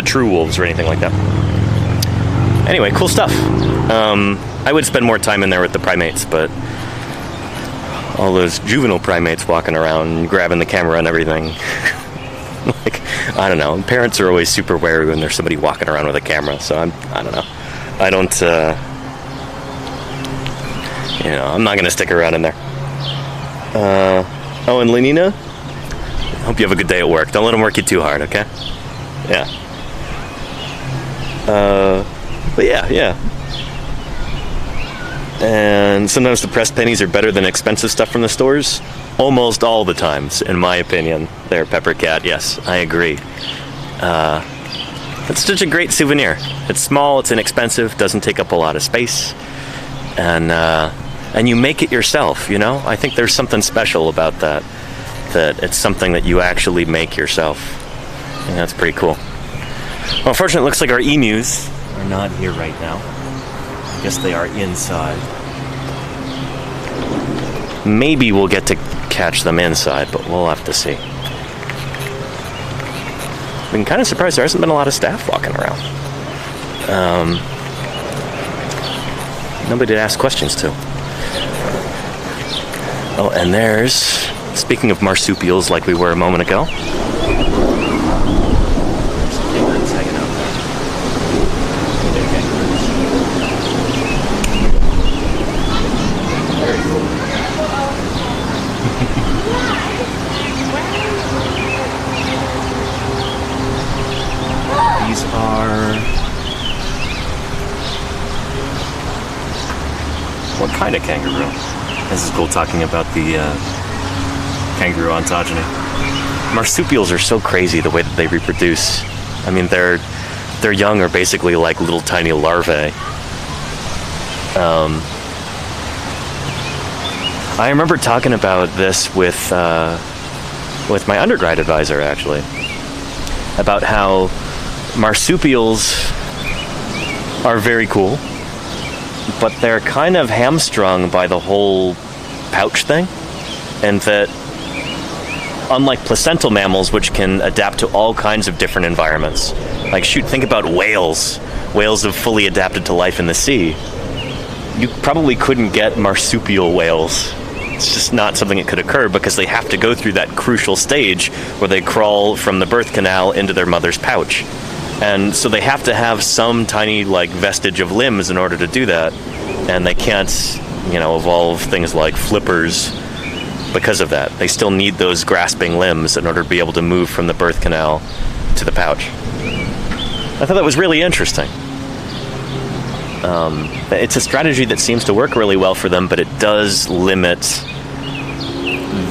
true wolves or anything like that. Anyway, cool stuff. I would spend more time in there with the primates, but all those juvenile primates walking around, grabbing the camera and everything. Like, I don't know. Parents are always super wary when there's somebody walking around with a camera, so I don't know. I don't, I'm not going to stick around in there. Oh, and Lenina, hope you have a good day at work. Don't let them work you too hard, okay? Yeah. But yeah. And sometimes the pressed pennies are better than expensive stuff from the stores. Almost all the times, in my opinion. There, Pepper Cat, yes, I agree. It's such a great souvenir. It's small, it's inexpensive, doesn't take up a lot of space, and you make it yourself, I think there's something special about that it's something that you actually make yourself. And that's pretty cool. Well, unfortunately, it looks like our emus are not here right now. I guess they are inside. Maybe we'll get to catch them inside, but we'll have to see. I've been kind of surprised there hasn't been a lot of staff walking around. Nobody to ask questions to. Oh, and there's, speaking of marsupials like we were a moment ago, what kind of kangaroo? This is cool talking about the kangaroo ontogeny. Marsupials are so crazy the way that they reproduce. I mean, their young are basically like little tiny larvae. I remember talking about this with my undergrad advisor, actually, about how marsupials are very cool, but they're kind of hamstrung by the whole pouch thing, and that unlike placental mammals, which can adapt to all kinds of different environments, like think about whales. Whales have fully adapted to life in the sea. You probably couldn't get marsupial whales. It's just not something that could occur because they have to go through that crucial stage where they crawl from the birth canal into their mother's pouch. And so they have to have some tiny vestige of limbs in order to do that. And they can't, evolve things like flippers because of that. They still need those grasping limbs in order to be able to move from the birth canal to the pouch. I thought that was really interesting. It's a strategy that seems to work really well for them, but it does limit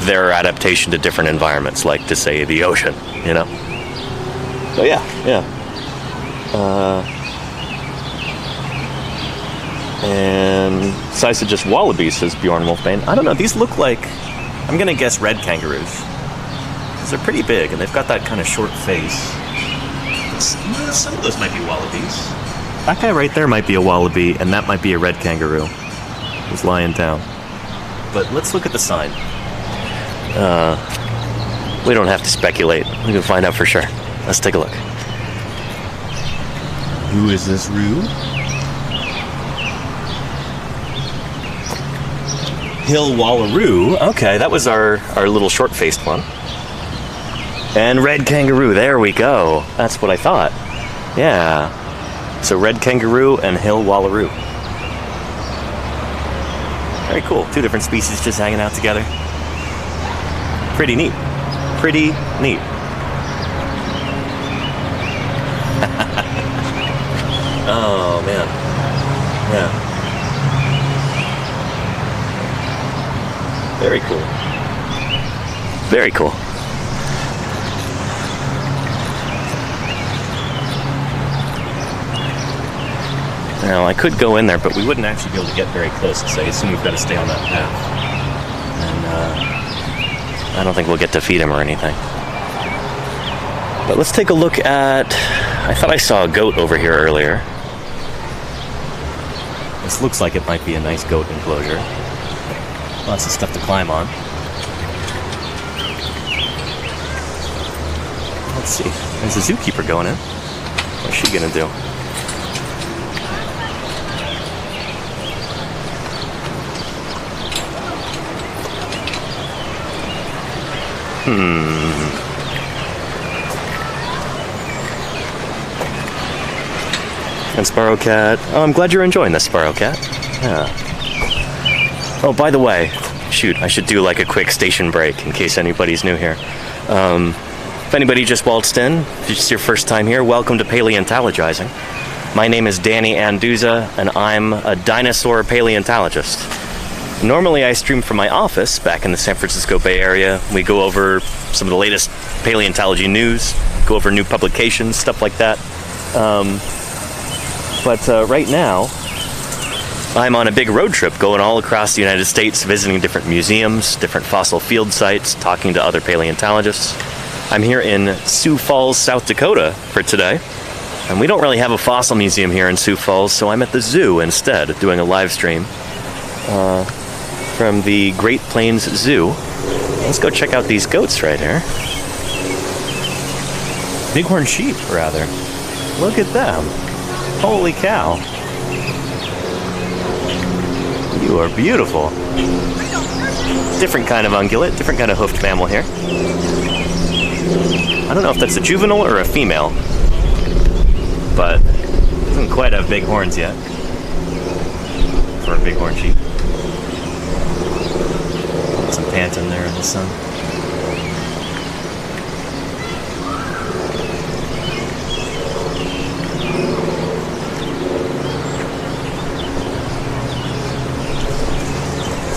their adaptation to different environments, like to say the ocean, you know? So yeah. And size of just wallabies, says Bjorn Wolfbane. I don't know, these look like, I'm gonna guess red kangaroos. Because they're pretty big, and they've got that kind of short face. Some of those might be wallabies. That guy right there might be a wallaby, and that might be a red kangaroo who's lying down. But let's look at the sign. We don't have to speculate. We can find out for sure. Let's take a look. Who is this Roo? Hill Wallaroo. Okay, that was our little short-faced one. And red kangaroo, there we go. That's what I thought. Yeah. So red kangaroo and Hill Wallaroo. Very cool. Two different species just hanging out together. Pretty neat. Pretty neat. Oh, man. Yeah. Very cool. Very cool. Now, I could go in there, but we wouldn't actually be able to get very close, so I assume we've got to stay on that path. And I don't think we'll get to feed him or anything. But let's take a look at... I thought I saw a goat over here earlier. This looks like it might be a nice goat enclosure. Lots of stuff to climb on. Let's see. There's a zookeeper going in. What's she gonna do? And Sparrow Cat. Oh, I'm glad you're enjoying this, Sparrow Cat. Yeah. Oh, by the way, shoot, I should do like a quick station break in case anybody's new here. If anybody just waltzed in, if it's your first time here, welcome to Paleontologizing. My name is Danny Anduza, and I'm a dinosaur paleontologist. Normally I stream from my office back in the San Francisco Bay Area. We go over some of the latest paleontology news, go over new publications, stuff like that. But right now, I'm on a big road trip going all across the United States, visiting different museums, different fossil field sites, talking to other paleontologists. I'm here in Sioux Falls, South Dakota for today. And we don't really have a fossil museum here in Sioux Falls, so I'm at the zoo instead, doing a live stream from the Great Plains Zoo. Let's go check out these goats right here. Bighorn sheep, rather. Look at them. Holy cow. You are beautiful. Different kind of ungulate, different kind of hoofed mammal here. I don't know if that's a juvenile or a female, but it doesn't quite have big horns yet for a bighorn sheep. Some pant in there in the sun.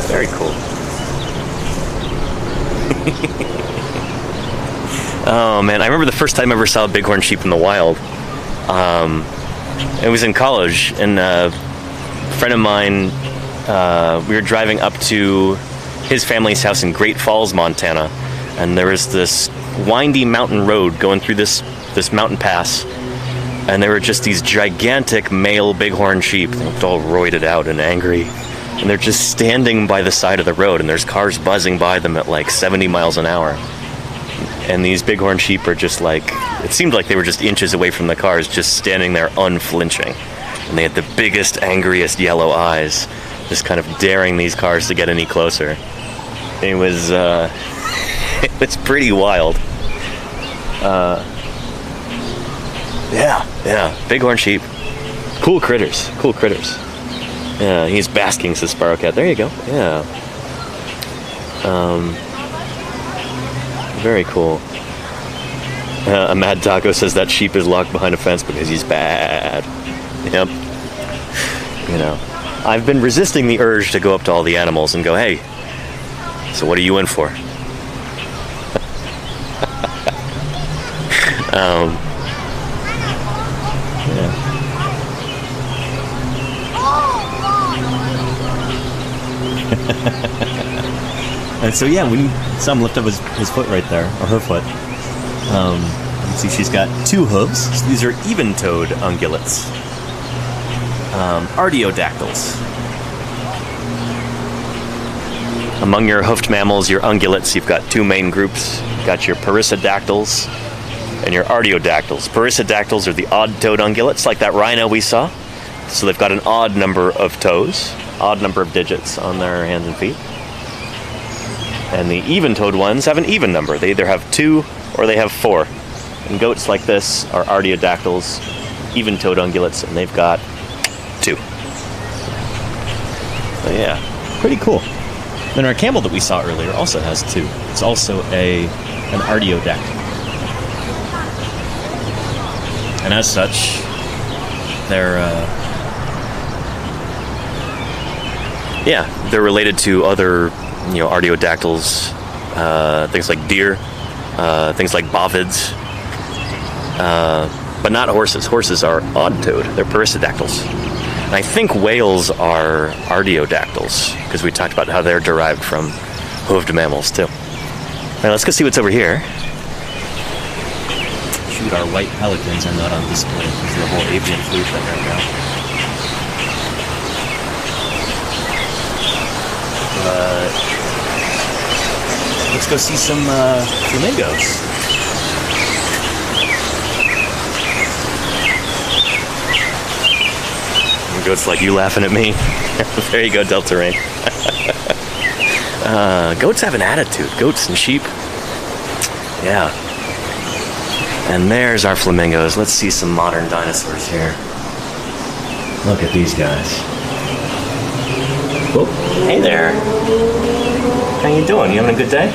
Very cool. Oh man, I remember the first time I ever saw a bighorn sheep in the wild. It was in college, and a friend of mine, we were driving up to his family's house in Great Falls, Montana, and there was this windy mountain road going through this mountain pass, and there were just these gigantic male bighorn sheep. They looked all roided out and angry, and they're just standing by the side of the road, and there's cars buzzing by them at like 70 miles an hour. And these bighorn sheep are just like, it seemed like they were just inches away from the cars, just standing there unflinching. And they had the biggest, angriest yellow eyes, just kind of daring these cars to get any closer. It was, it was pretty wild. Yeah, bighorn sheep. Cool critters, cool critters. Yeah, he's basking, says Sparrow Cat. There you go, yeah. Very cool. A Mad Taco says that sheep is locked behind a fence because he's bad. Yep. You know, I've been resisting the urge to go up to all the animals and go, hey, so what are you in for? Yeah. And so yeah, when you saw him lift up his foot right there, or her foot, you can see she's got 2 hooves. So these are even-toed ungulates. Artiodactyls. Among your hoofed mammals, your ungulates, you've got 2 main groups. You've got your perissodactyls and your artiodactyls. Perissodactyls are the odd-toed ungulates, like that rhino we saw. So they've got an odd number of toes, odd number of digits on their hands and feet. And the even-toed ones have an even number. They either have 2 or they have 4. And goats like this are artiodactyls, even-toed ungulates, and they've got 2. So yeah, pretty cool. Then our camel that we saw earlier also has 2. It's also an artiodactyl. And as such, they're related to other, artiodactyls, things like deer, things like bovids, but not horses. Horses are odd-toed. They're perissodactyls. And I think whales are artiodactyls, because we talked about how they're derived from hoofed mammals, too. All right, let's go see what's over here. Shoot, our white pelicans are not on display because of the whole avian flu thing right now. Let's go see some flamingos. Goats like you laughing at me. There you go, Delta Rain. Goats have an attitude. Goats and sheep. Yeah. And there's our flamingos. Let's see some modern dinosaurs here. Look at these guys. Whoop. Hey there. How you doing? You having a good day?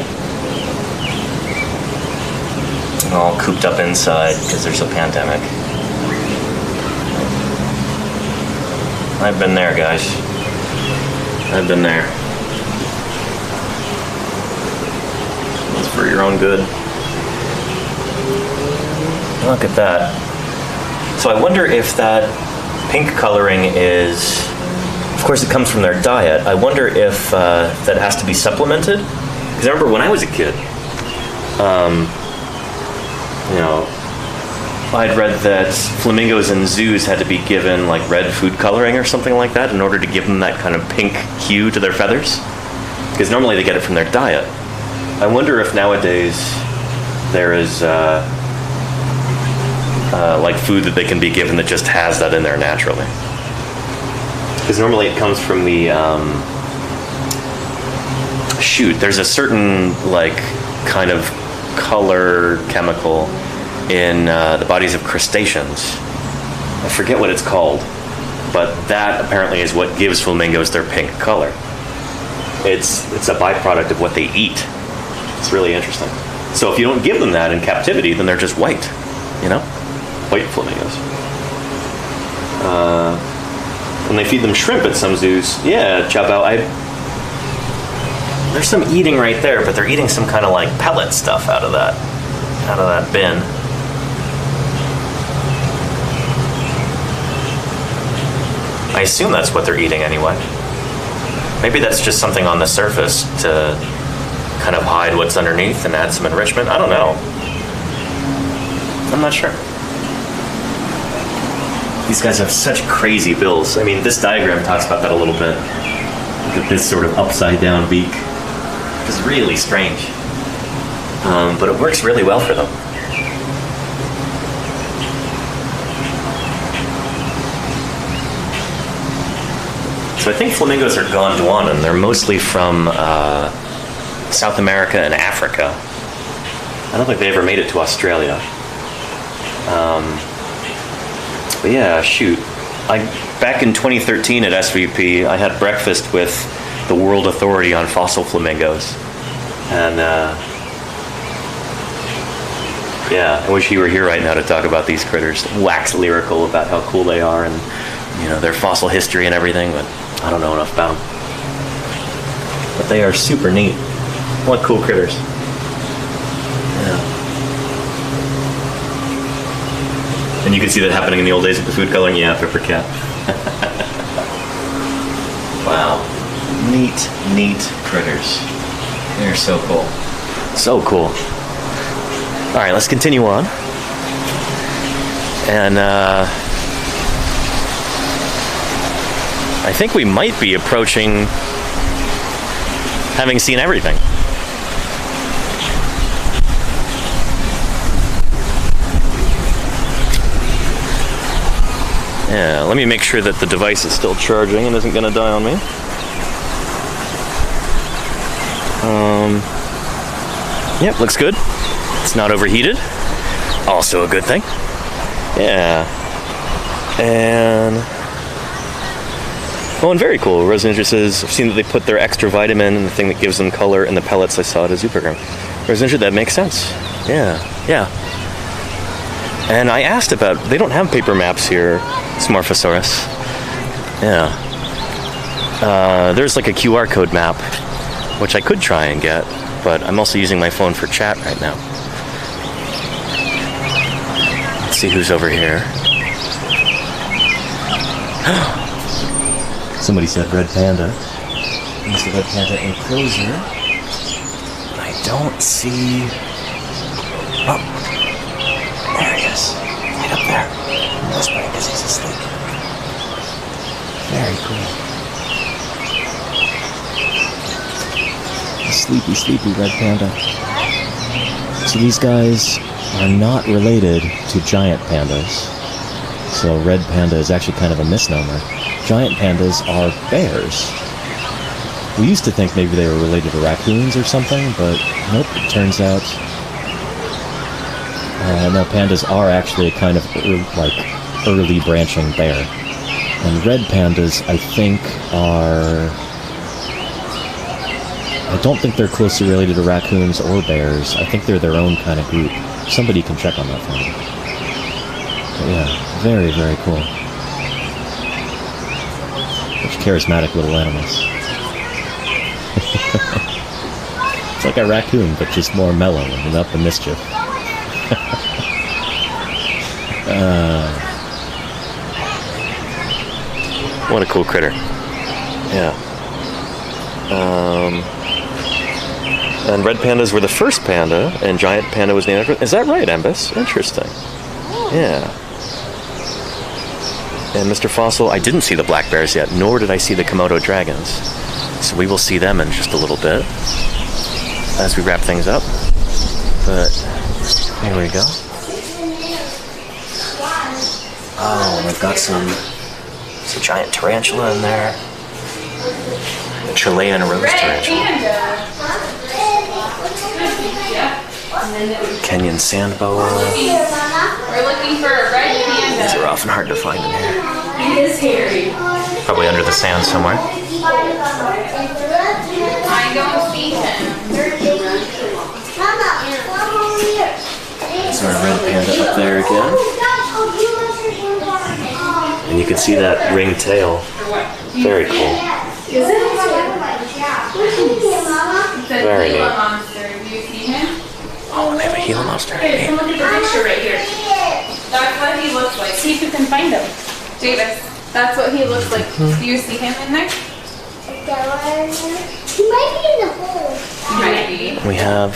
All cooped up inside because there's a pandemic. I've been there, guys. I've been there. It's for your own good. Look at that. So I wonder if that pink coloring is... Of course, it comes from their diet. I wonder if that has to be supplemented. Because I remember when I was a kid, I'd read that flamingos in zoos had to be given like red food coloring or something like that in order to give them that kind of pink hue to their feathers. Because normally they get it from their diet. I wonder if nowadays there is like food that they can be given that just has that in there naturally. Because normally it comes from the there's a certain like kind of color chemical in the bodies of crustaceans. I forget what it's called, but that apparently is what gives flamingos their pink color. It's a byproduct of what they eat. It's really interesting. So if you don't give them that in captivity, then they're just white, white flamingos. When they feed them shrimp at some zoos, yeah, Chabao, there's some eating right there, but they're eating some kind of like pellet stuff out of that bin. I assume that's what they're eating anyway. Maybe that's just something on the surface to kind of hide what's underneath and add some enrichment. I don't know. I'm not sure. These guys have such crazy bills. I mean, this diagram talks about that a little bit. Look at this sort of upside down beak. It's really strange. But it works really well for them. So I think flamingos are Gondwanan. They're mostly from South America and Africa. I don't think they ever made it to Australia. But yeah, shoot. Back in 2013 at SVP, I had breakfast with the World Authority on Fossil Flamingos. And I wish he were here right now to talk about these critters. Wax lyrical about how cool they are and you know, their fossil history and everything, but I don't know enough about them. But they are super neat. What cool critters. Yeah. And you can see that happening in the old days with the food coloring. Yeah, pepper cat. Wow. Neat, neat critters. They're so cool. So cool. All right, let's continue on. And I think we might be approaching having seen everything. Yeah, let me make sure that the device is still charging and isn't going to die on me. Yep, looks good. It's not overheated. Also a good thing. Yeah. And very cool. Roseninja says, I've seen that they put their extra vitamin in the thing that gives them color in the pellets I saw at a zoo program. Roseninja, that makes sense. Yeah. And I asked about, they don't have paper maps here, Smorphosaurus. Yeah. There's like a QR code map, which I could try and get, but I'm also using my phone for chat right now. Let's see who's over here. Somebody said red panda. There's the red panda enclosure. I don't see... Oh, there he is. Right up there. That's probably because he's asleep. Very cool. Sleepy red panda. So these guys are not related to giant pandas. So red panda is actually kind of a misnomer. Giant pandas are bears. We used to think maybe they were related to raccoons or something, but nope, it turns out no, pandas are actually a kind of early branching bear. And red pandas, I think, I don't think they're closely related to raccoons or bears. I think they're their own kind of group. Somebody can check on that for me. But yeah, very, very cool. Such charismatic little animals. It's like a raccoon, but just more mellow and up to mischief. What a cool critter. Yeah. And red pandas were the first panda, and giant panda was named after... Is that right, Embus? Interesting. Yeah. And Mr. Fossil, I didn't see the black bears yet, nor did I see the Komodo dragons. So we will see them in just a little bit as we wrap things up. But here we go. Oh, and I've got some giant tarantula in there. A Chilean rose tarantula. Kenyan sand boa. We're looking for a red panda. These are often hard to find in here. He is hairy. Probably under the sand somewhere. I don't see him. There's our red panda up there again. And you can see that ringed tail. Very cool. Very neat. Do you see him? Oh, they have a Gila monster. Hey, come look at the picture right here. That's what he looks like. See if you can find him. Davis, that's what he looks like. Do you see him in there? He might be in the hole. He might be. We have...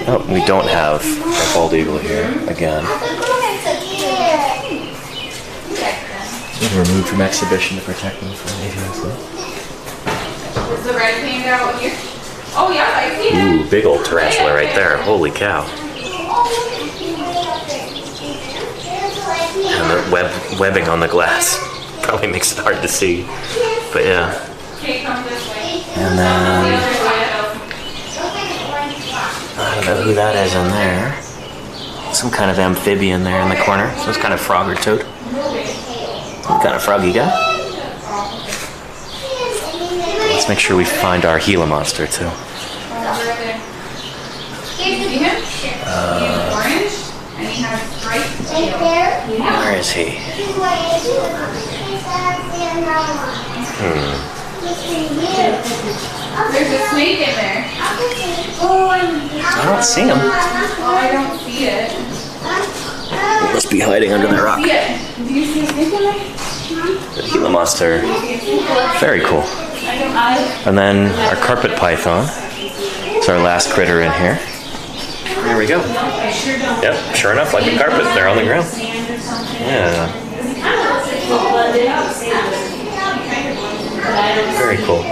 Oh, we don't have a bald eagle here again. It's removed from exhibition to protect them from avians. Is the red panda out here? Oh yeah, I see him. Ooh, big old tarantula right there. Holy cow. And the webbing on the glass probably makes it hard to see. But yeah. Okay, come this way. And then... I don't know who that is in there. Some kind of amphibian there in the corner. Some kind of frog or toad. Some kind of froggy guy. Let's make sure we find our Gila monster too. You see him? He's orange and he has stripes tail. Where is he? There's a snake in there. I don't see him. Oh, I don't see it. He must be hiding under the rock. See it? Do you see a snake in there? The Gila monster. Very cool. And then our carpet python. It's our last critter in here. There we go. Yep, sure enough, like a carpet, they're on the ground. Yeah. Very cool.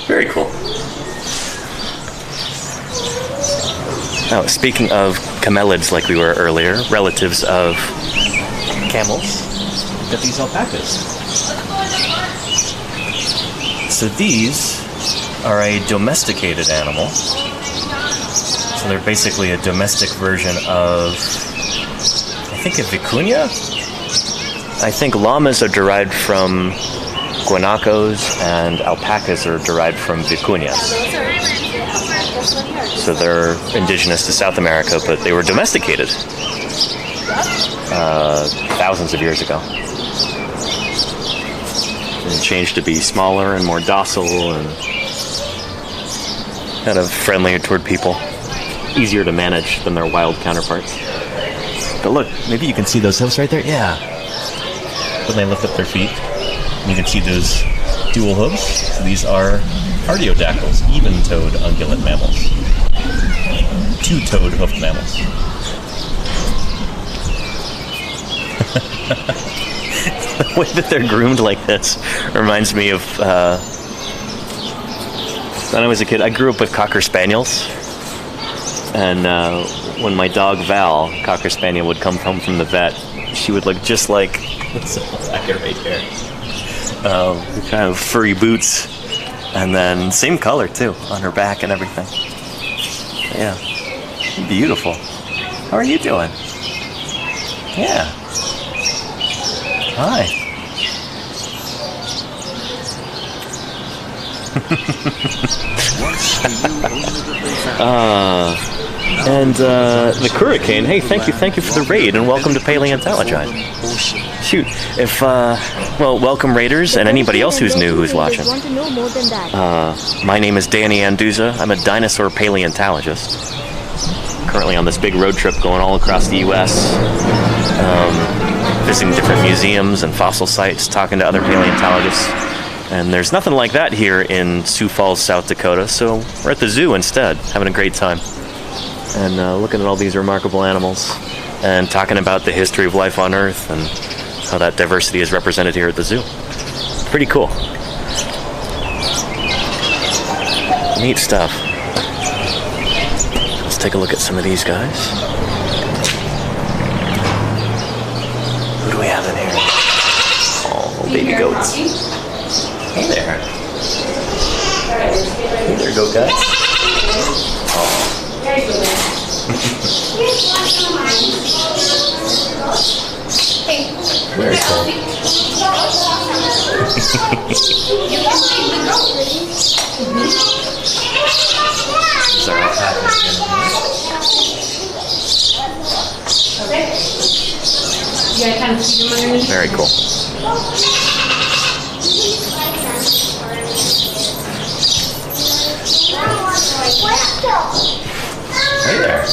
Very cool. Now, speaking of camelids like we were earlier, relatives of camels, Got these alpacas. so these are a domesticated animal. So they're basically a domestic version of, I think, a vicuña? I think llamas are derived from guanacos and alpacas are derived from vicuñas. So they're indigenous to South America, but they were domesticated thousands of years ago. And changed to be smaller and more docile and kind of friendlier toward people. Easier to manage than their wild counterparts. But look, Maybe you can see those hooves right there. Yeah. When they lift up their feet, you can see those dual hooves. So these are artiodactyls, even-toed ungulate mammals. Two-toed hoofed mammals. the way that they're groomed like this reminds me of when I was a kid. I grew up with Cocker Spaniels, and when my dog Val, Cocker Spaniel, would come home from the vet, she would look just like this alpaca right here. Kind of furry boots, and then same color too on her back and everything. Yeah, beautiful. How are you doing? Yeah. Hi. And the Hurricane, hey, thank you for the raid, and welcome to Paleontologizing. Shoot, if, well, welcome raiders, and anybody else who's new who's watching. My name is Danny Anduza. I'm a dinosaur paleontologist. Currently on this big road trip going all across the U.S., visiting different museums and fossil sites, talking to other paleontologists. And there's nothing like that here in Sioux Falls, South Dakota, so we're at the zoo instead, having a great time. And looking at all these remarkable animals, and talking about the history of life on Earth, and how that diversity is represented here at the zoo. Pretty cool. Neat stuff. Let's take a look at some of these guys. Who do we have in here? Oh, baby goats. Hey there. Hey there, goat guys. Oh. Very cool. These are alpacas. Very cool. Hey there.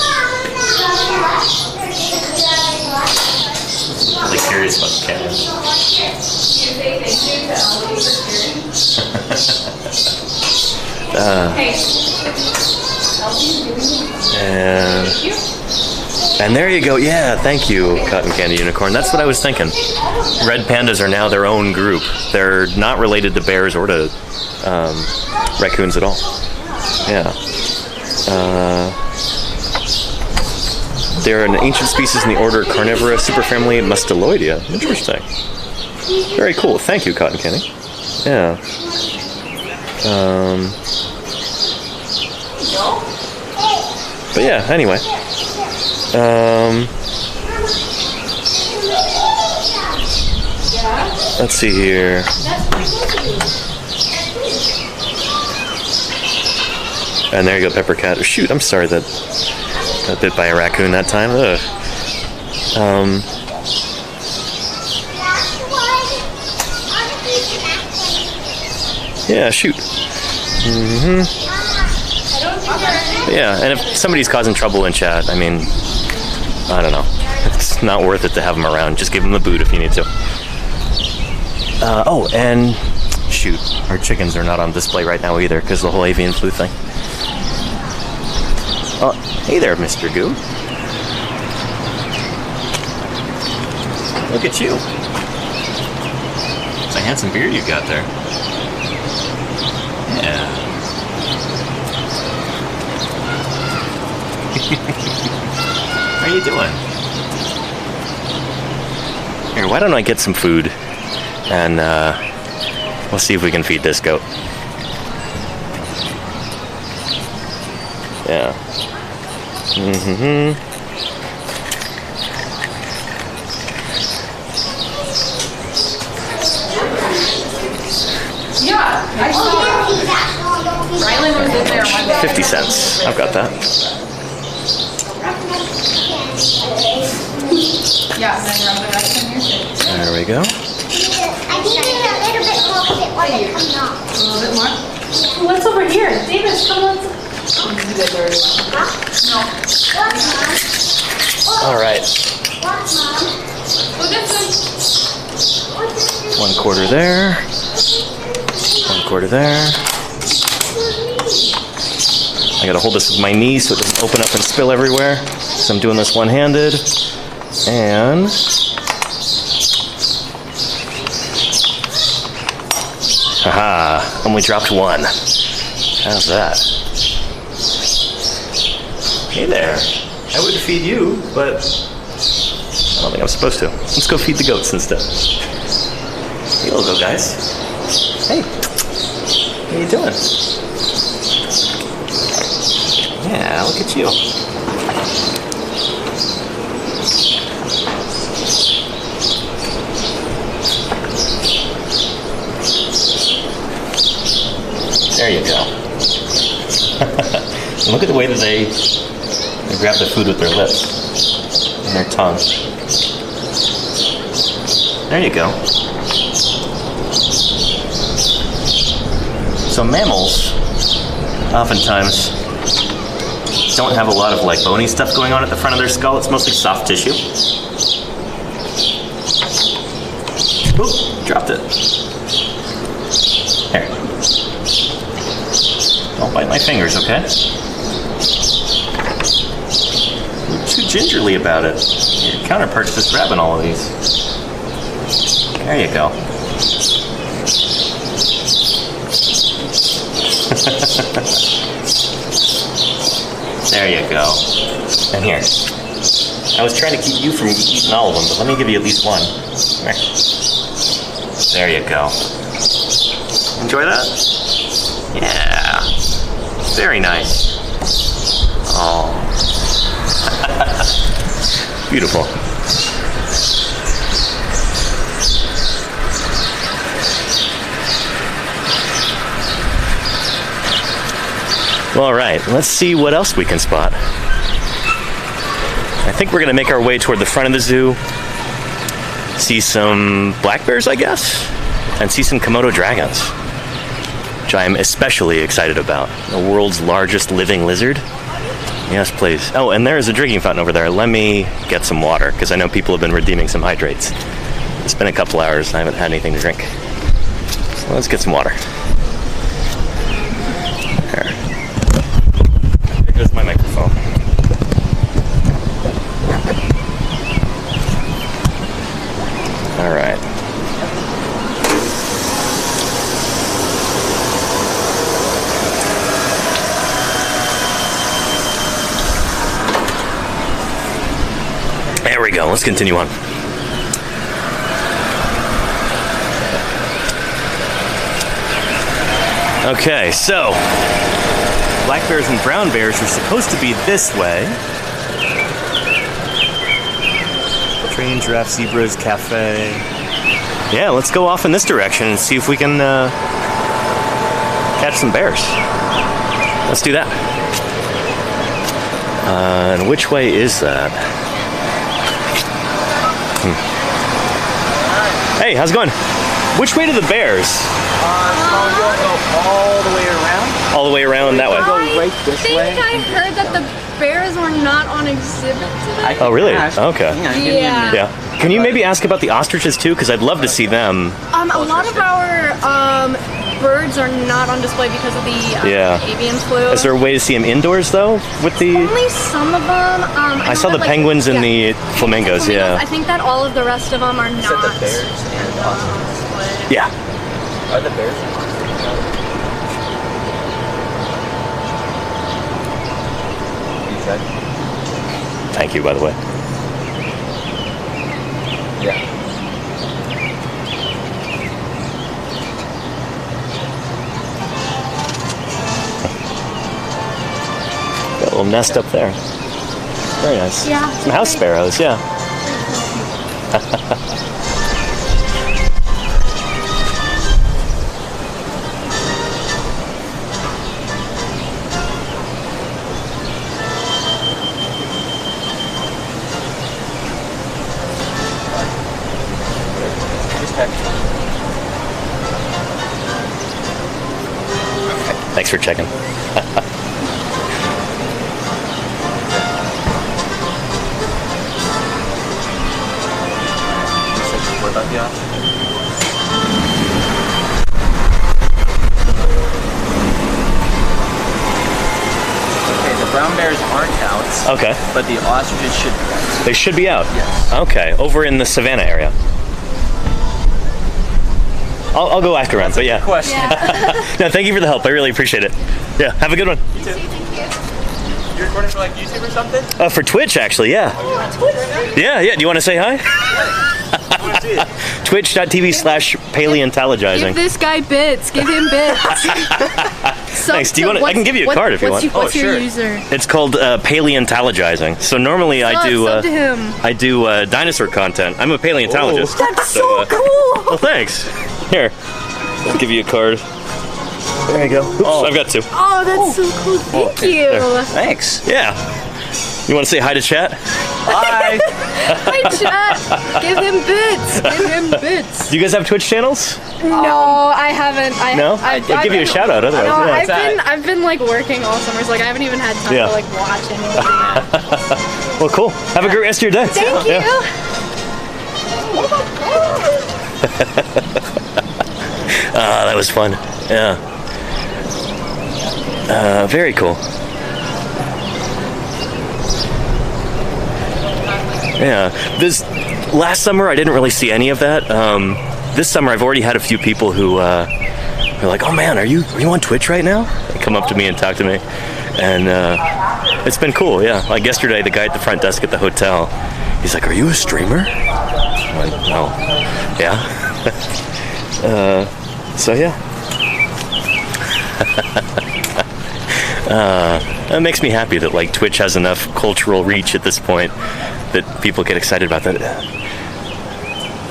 Really curious about the camera. And there you go. Yeah, thank you, Cotton Candy Unicorn. That's what I was thinking. Red pandas are now their own group. They're not related to bears or to raccoons at all. Yeah. They're an ancient species in the order Carnivora superfamily Musteloidea. Interesting. Very cool. Thank you, Cotton Candy. Yeah. But yeah, anyway. Let's see here. And there you go, Pepper Cat. Shoot, I'm sorry that got bit by a raccoon that time. Ugh. Yeah, shoot. Yeah, and if somebody's causing trouble in chat, I mean, I don't know. It's not worth it to have them around. Just give them the boot if you need to. Oh, and shoot, our chickens are not on display right now either because of the whole avian flu thing. Oh, hey there, Mr. Goo. Look at you. It's a handsome beard you got there. Yeah. How are you doing? Here, why don't I get some food and we'll see if we can feed this goat. Yeah. Yeah, I saw Rylan was in there one day. 50 cents. I've got that. Yeah, and then rub the rest in your shit. There we go. I need it a little bit more because it wasn't coming off. A little bit more. What's over here? Davis, come on. Oh, you did very well. No. What, Mom? All right. What, Mom? Go get some. 1 quarter there. 1 quarter there. I gotta hold this with my knee so it doesn't open up and spill everywhere. So I'm doing this one-handed. And haha, only dropped one. How's that? Hey there. I would feed you, but I don't think I'm supposed to. Let's go feed the goats instead. Here we go, guys. Hey. How you doing? Yeah, look at you. There you go. Look at the way that they grab the food with their lips and their tongue. There you go. So mammals oftentimes don't have a lot of like bony stuff going on at the front of their skull. It's mostly soft tissue. Oop, dropped it. Here. Don't bite my fingers, okay? You're too gingerly about it. Your counterpart's just grabbing all of these. There you go. There you go. And here. I was trying to keep you from eating all of them, but let me give you at least one. There you go. Enjoy that? Yeah. Very nice. Oh. Beautiful. Well, all right, let's see what else we can spot. I think we're going to make our way toward the front of the zoo, see some black bears, I guess, and see some Komodo dragons, which I'm especially excited about. The world's largest living lizard. Yes, please. Oh, and there is a drinking fountain over there. Let me get some water, because I know people have been redeeming some hydrates. It's been a couple hours and I haven't had anything to drink. So let's get some water. There. Here goes my microphone. All right. There we go. Let's continue on. Okay, so black bears and brown bears are supposed to be this way. Train, giraffe, zebras, cafe. Yeah, let's go off in this direction and see if we can catch some bears. Let's do that. And which way is that? Hey, how's it going? Which way to the bears? So you'll go all the way around. All the way around that way. Go right this way. I think I heard that the bears were not on exhibit today. Oh, really? Ask. Okay. Hang on, give me a Yeah. minute. Yeah. Can you maybe ask about the ostriches too? Because I'd love to see them. A lot of our birds are not on display because of the Yeah. avian flu. Is there a way to see them indoors though? With the Only some of them. I saw the penguins and the flamingos. I Yeah. think that all of the rest of them are Is that not. the bears and ostriches? Yeah. Are the bears? You check? Thank you, by the way. Yeah. Got a little nest up there. Very nice. Yeah. Some house sparrows. Yeah. Just check. Thanks for checking. What about the ostrich? Okay, the brown bears aren't out, Okay. but the ostriches should be out. They should be out. Yes. Okay. Over in the savannah area. I'll go ask around. But yeah. Question. No, thank you for the help. I really appreciate it. Yeah. Have a good one. You're recording for like YouTube or something? For Twitch, actually. Yeah. Yeah. Yeah. Do you want to say hi? Twitch.tv/paleontologizing. Give this guy bits. Give him bits. Thanks. Do you want? I can give you a card if you want. What's your user? It's called Paleontologizing. So normally I do Sub to him. dinosaur content. I'm a paleontologist. That's so cool. Well, thanks. Here, I'll give you a card. There you go. Oops, I've got two. Oh, that's so cool. Thank you. There. Thanks. Yeah. You want to say hi to chat? Bye. Hi, chat. Give him bits. Give him bits. Do you guys have Twitch channels? No, I haven't. No? I'll give you a shout out otherwise. No, Yeah. I've been like working all summer, so like I haven't even had time Yeah. to like watch anything. Well, cool. Have a great rest of your day. Thank you. That was fun. Yeah. Very cool. Yeah. This last summer I didn't really see any of that. This summer I've already had a few people who are like, "Oh man, are you on Twitch right now?" They come up to me and talk to me, and it's been cool. Yeah. Like yesterday, the guy at the front desk at the hotel, he's like, "Are you a streamer?" I'm like, "No." Yeah. So yeah. It makes me happy that like Twitch has enough cultural reach at this point that people get excited about that.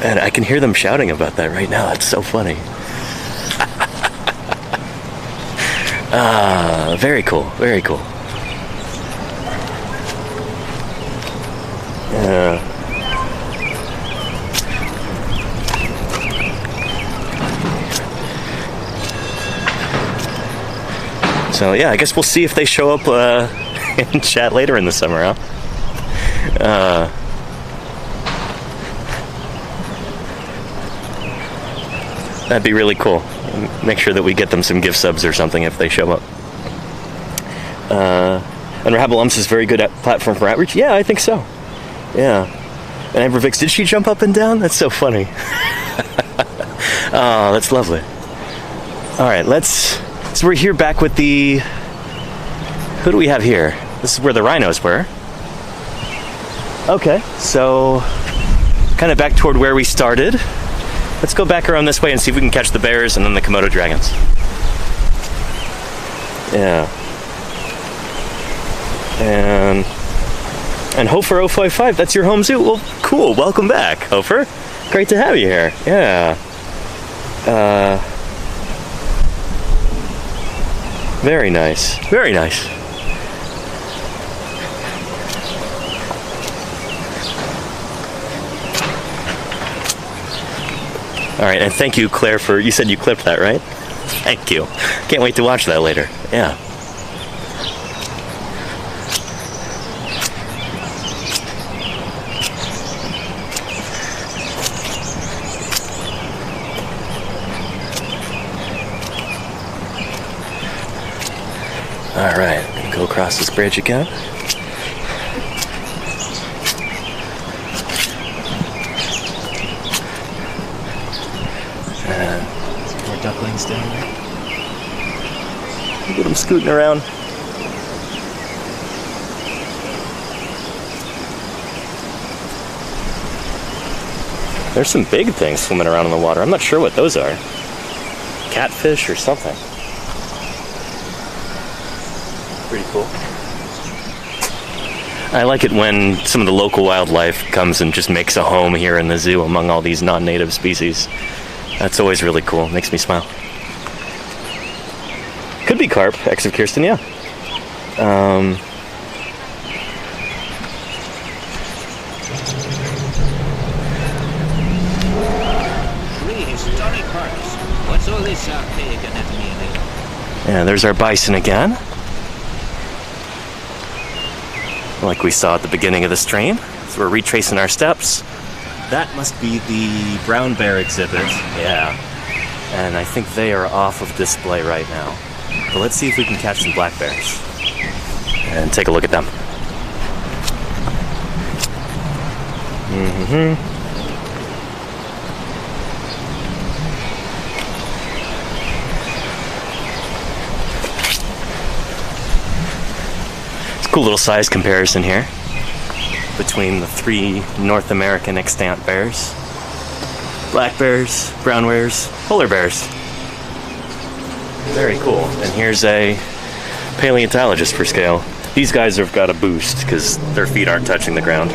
And I can hear them shouting about that right now. That's so funny. Very cool. Very cool. So yeah, I guess we'll see if they show up in chat later in the summer, huh? That'd be really cool. Make sure that we get them some gift subs or something if they show up. Unravel Umps is very good at platform for outreach. Yeah, I think so. Yeah. And Ambervix, did she jump up and down? That's so funny. Oh, that's lovely. All right, so we're here back with the... Who do we have here? This is where the rhinos were. Okay, so kind of back toward where we started. Let's go back around this way and see if we can catch the bears and then the Komodo dragons. Yeah. And Hofer 055, that's your home zoo? Well, cool. Welcome back, Hofer. Great to have you here. Yeah. Very nice. Very nice. All right, and thank you, Claire, for, you said you clipped that, right? Thank you. Can't wait to watch that later. Yeah. All right, gonna go across this bridge again. More ducklings down there. Look at them scooting around. There's some big things swimming around in the water. I'm not sure what those are. Catfish or something. Pretty cool. I like it when some of the local wildlife comes and just makes a home here in the zoo among all these non-native species. That's always really cool. Makes me smile. Could be carp, X of Kirsten, yeah. Prehistoric parks. What's all this archaic anatomy in here? Yeah, there's our bison again. Like we saw at the beginning of the stream. So we're retracing our steps. That must be the brown bear exhibit. Yeah. And I think they are off of display right now. But let's see if we can catch some black bears. And take a look at them. It's a cool little size comparison here between the 3 North American extant bears. Black bears, brown bears, polar bears. Very cool. And here's a paleontologist for scale. These guys have got a boost because their feet aren't touching the ground.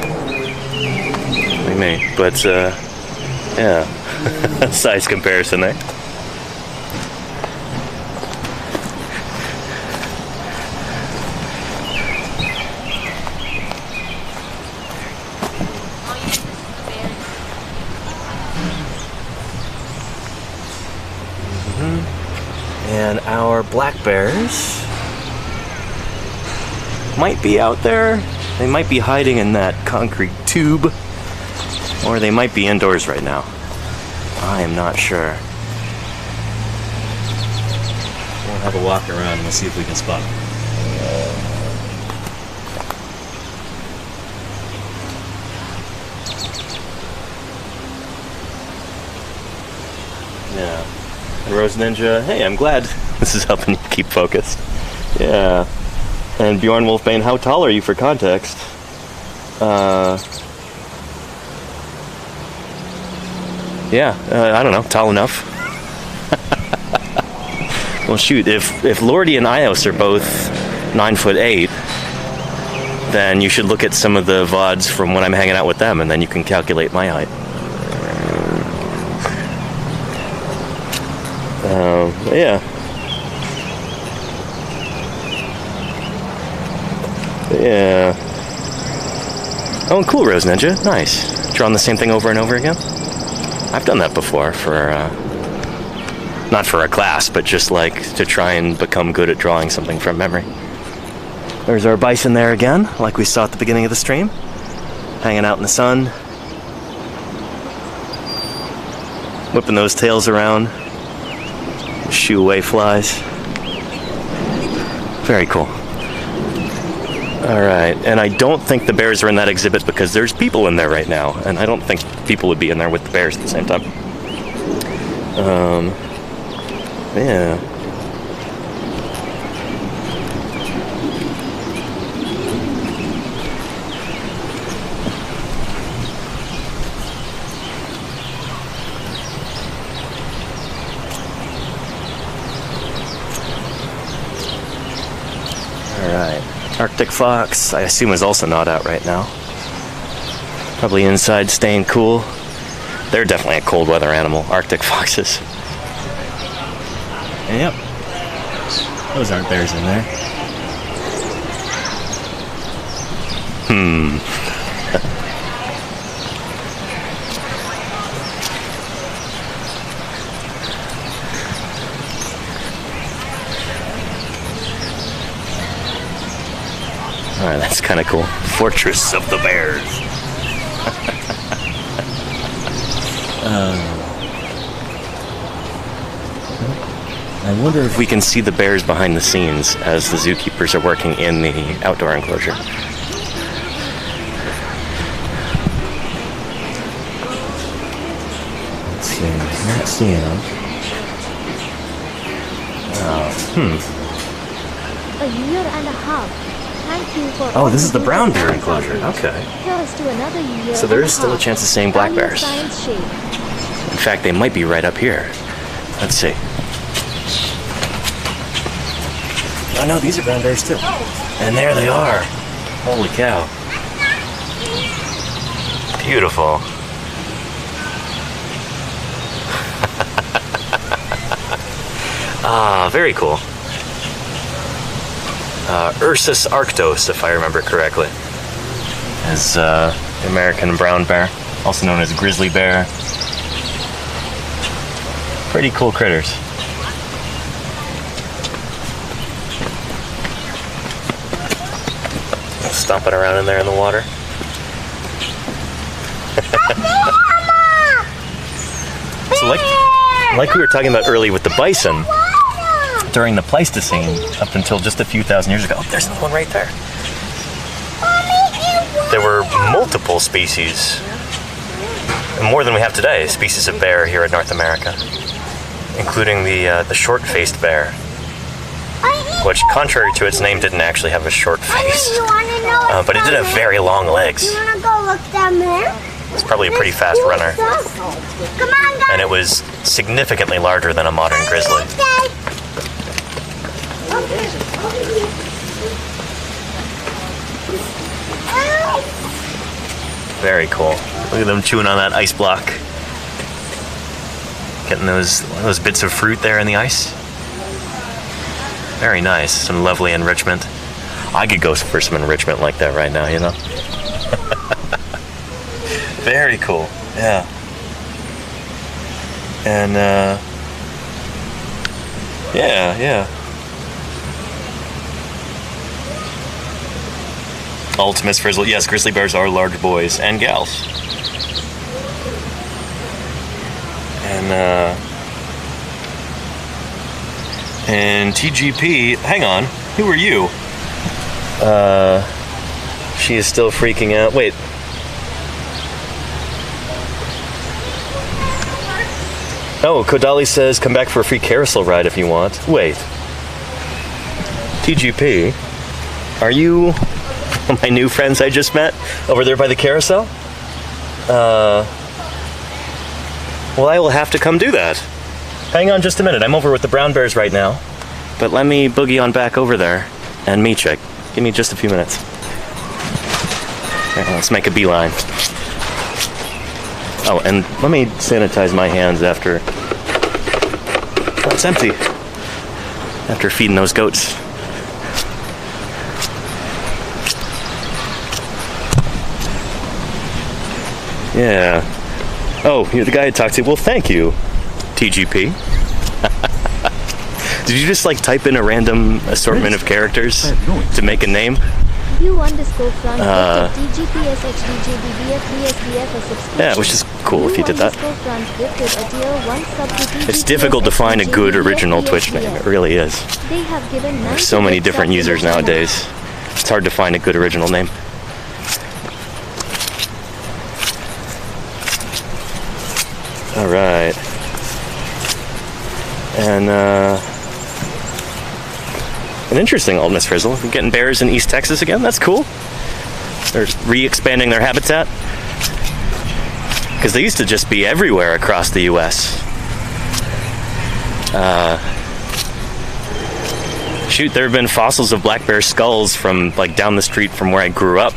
Like me. But, yeah. Size comparison there. And our black bears might be out there. They might be hiding in that concrete tube, or they might be indoors right now. I am not sure. We'll have a walk around and we'll see if we can spot them. Yeah. And Rose Ninja, hey, I'm glad this is helping you keep focused. Yeah. And Bjorn Wolfbane, how tall are you for context? Yeah, I don't know, tall enough. Well, shoot, if Lordy and Ios are both 9'8", then you should look at some of the VODs from when I'm hanging out with them, and then you can calculate my height. Yeah. Yeah. Oh, cool, Rose Ninja. Nice. Drawing the same thing over and over again? I've done that before for, not for a class, but just like to try and become good at drawing something from memory. There's our bison there again, like we saw at the beginning of the stream. Hanging out in the sun. Whipping those tails around. Shoo away flies. Very cool. Alright, and I don't think the bears are in that exhibit because there's people in there right now, and I don't think people would be in there with the bears at the same time. Yeah. Alright. Arctic fox, I assume, is also not out right now. Probably inside staying cool. They're definitely a cold weather animal, Arctic foxes. Yep. Those aren't bears in there. Alright, that's kind of cool. Fortress of the Bears. I wonder if we can see the bears behind the scenes as the zookeepers are working in the outdoor enclosure. Let's see. I'm not seeing them. A year and a half. Thank you for Oh, this is the brown bear enclosure. Okay. Here's to another year. So there is still a chance of seeing black bears. In fact, they might be right up here. Let's see. Oh no, these are brown bears too. And there they are. Holy cow. Beautiful. Ah, very cool. Ursus arctos, if I remember correctly, is the American brown bear, also known as grizzly bear. Pretty cool critters. Stomping around in there in the water. So like we were talking about earlier with the bison, during the Pleistocene, up until just a few thousand years ago, there's another one right there. There were multiple species, and more than we have today, species of bear here in North America, including the short-faced bear, which, contrary to its name, didn't actually have a short face, but it did have very long legs. You wanna go look down there? It's probably a pretty fast runner, Come on, guys. and it was significantly larger than a modern grizzly. Very cool. Look at them chewing on that ice block. Getting those bits of fruit there in the ice. Very nice. Some lovely enrichment. I could go for some enrichment like that right now, you know? Very cool. Yeah. And, yeah. Ultimus Frizzle. Yes, grizzly bears are large boys and gals. And TGP, hang on, who are you? She is still freaking out. Wait. Oh, Kodali says come back for a free carousel ride if you want. Wait. TGP, are you my new friends I just met over there by the carousel? Well, I will have to come do that. Hang on just a minute. I'm over with the brown bears right now. But let me boogie on back over there and meet you. Give me just a few minutes. Right, let's make a beeline. Oh, and let me sanitize my hands after... Oh, it's empty. After feeding those goats. Yeah. Oh, you're the guy I talked to. Well, thank you, TGP. Did you just like type in a random assortment of characters to make a name? Yeah, which is cool if you did that. It's difficult to find a good original Twitch name. It really is. There's so many different users nowadays. It's hard to find a good original name. All right. And an interesting old Miss Frizzle. We're getting bears in East Texas again. That's cool. They're re-expanding their habitat. Because they used to just be everywhere across the U.S. Shoot, there have been fossils of black bear skulls from like down the street from where I grew up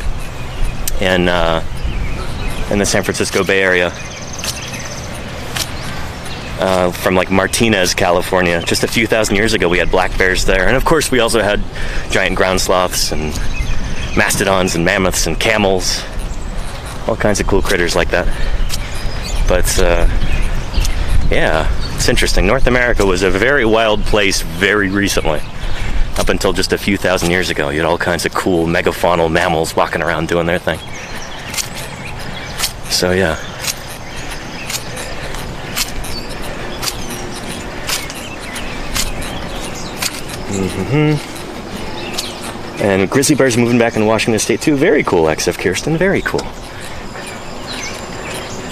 in the San Francisco Bay Area. from like Martinez, California. Just a few thousand years ago, we had black bears there. And of course, we also had giant ground sloths and mastodons and mammoths and camels. All kinds of cool critters like that. But, yeah, it's interesting. North America was a very wild place very recently. Up until just a few thousand years ago, you had all kinds of cool megafaunal mammals walking around doing their thing. So, yeah. And grizzly bears moving back in Washington State too. Very cool, XF Kirsten. Very cool.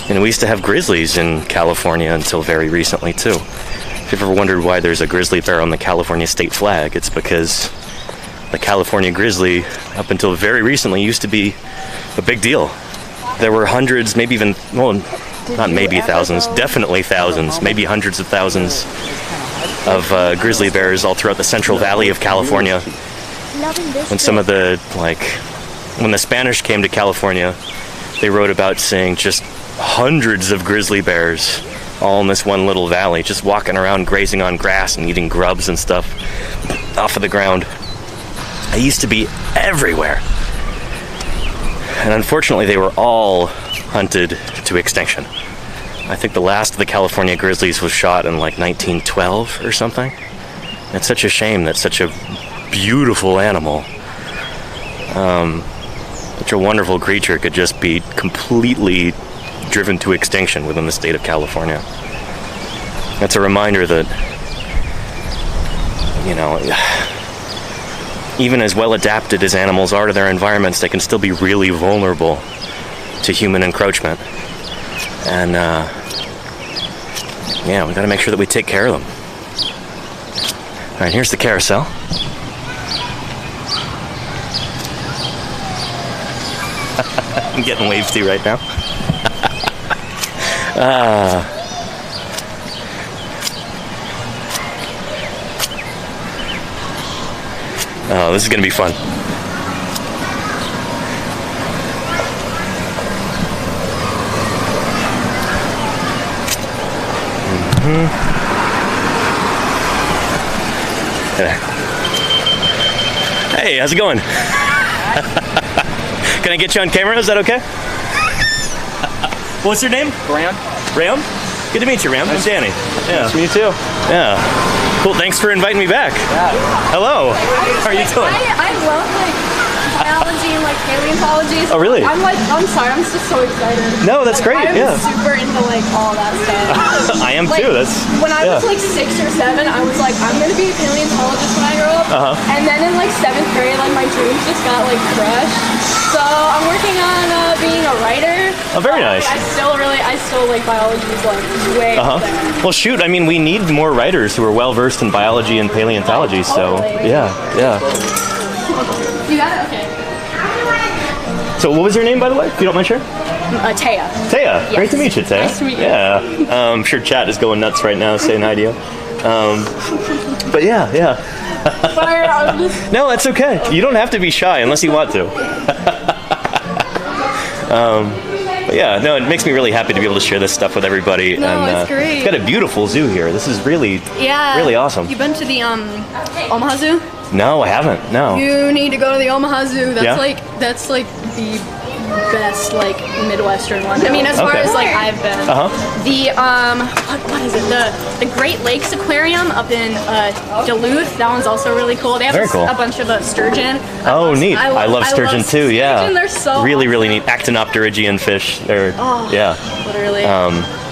And we used to have grizzlies in California until very recently too. If you've ever wondered why there's a grizzly bear on the California state flag, it's because the California grizzly, up until very recently, used to be a big deal. There were hundreds, maybe even, well, not maybe thousands, definitely thousands, maybe hundreds of thousands of grizzly bears all throughout the Central Valley of California. When some of the, like, when the Spanish came to California, they wrote about seeing just hundreds of grizzly bears all in this one little valley, just walking around grazing on grass and eating grubs and stuff off of the ground. They used to be everywhere. And unfortunately, they were all hunted to extinction. I think the last of the California grizzlies was shot in like 1912 or something. It's such a shame that such a beautiful animal, such a wonderful creature could just be completely driven to extinction within the state of California. That's a reminder that, you know, even as well adapted as animals are to their environments, they can still be really vulnerable to human encroachment. And, yeah, we gotta make sure that we take care of them. Alright, here's the carousel. I'm getting waved to right now. Oh, this is gonna be fun. Hey, how's it going? Can I get you on camera? Is that okay? What's your name? Ram? Ram? Good to meet you, Ram. I'm Danny. Yeah. Nice to meet you too. Yeah. Cool. Thanks for inviting me back. Yeah. Hello. How are you doing? I love like biology and like paleontology. Oh, really? I'm sorry, I'm just so excited. No, that's great. I'm Yeah. super into like all that stuff. I am Like, too. That's when I was like 6 or 7, I was like, I'm gonna be a paleontologist when I grow up. And then in like 7th grade, like my dreams just got like crushed. So I'm working on being a writer. Oh, very nice. I still like biology is like way up there. Well, shoot. I mean, we need more writers who are well versed in biology and paleontology. So Totally. yeah. You got it? Okay. So what was your name, by the way? If you don't mind sharing. Taya. Taya. Yes. Great to meet you, Taya. Nice to meet you. Yeah. I'm sure chat is going nuts right now saying hi to you. But yeah. Sorry, I was just... No, that's okay. You don't have to be shy unless you want to. But yeah, no, it makes me really happy to be able to share this stuff with everybody. No, and, it's great. We've got a beautiful zoo here. This is really awesome. You been to the Omaha Zoo? No, I haven't. No. You need to go to the Omaha Zoo. That's Yeah? that's like the best like Midwestern one. I mean, as far Okay. as like I've been. The what is it? The Great Lakes Aquarium up in Duluth. That one's also really cool. They have Very cool. a bunch of sturgeon. Oh, neat. I love sturgeon too. Yeah. Sturgeon, they're so really neat. Actinopterygian fish. They're literally.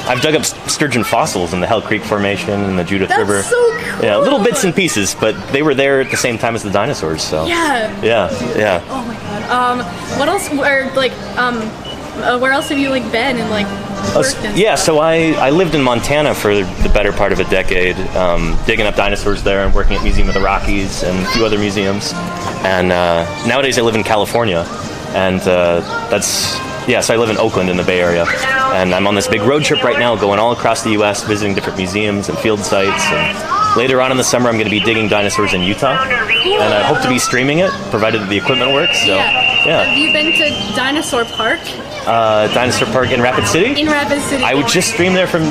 I've dug up sturgeon fossils in the Hell Creek Formation and the Judith That's River. so cool. Yeah, little bits and pieces, but they were there at the same time as the dinosaurs. So Yeah. yeah. Oh my god. What else? Where else have you like been and like worked and Yeah, stuff? so I lived in Montana for the better part of a decade, digging up dinosaurs there and working at Museum of the Rockies and a few other museums. And nowadays I live in California, and so I live in Oakland in the Bay Area. And I'm on this big road trip right now, going all across the U.S., visiting different museums and field sites. And later on in the summer, I'm going to be digging dinosaurs in Utah. And I hope to be streaming it, provided that the equipment works. So, yeah. Have you been to Dinosaur Park? Dinosaur Park in Rapid City? In Rapid City. I would just stream from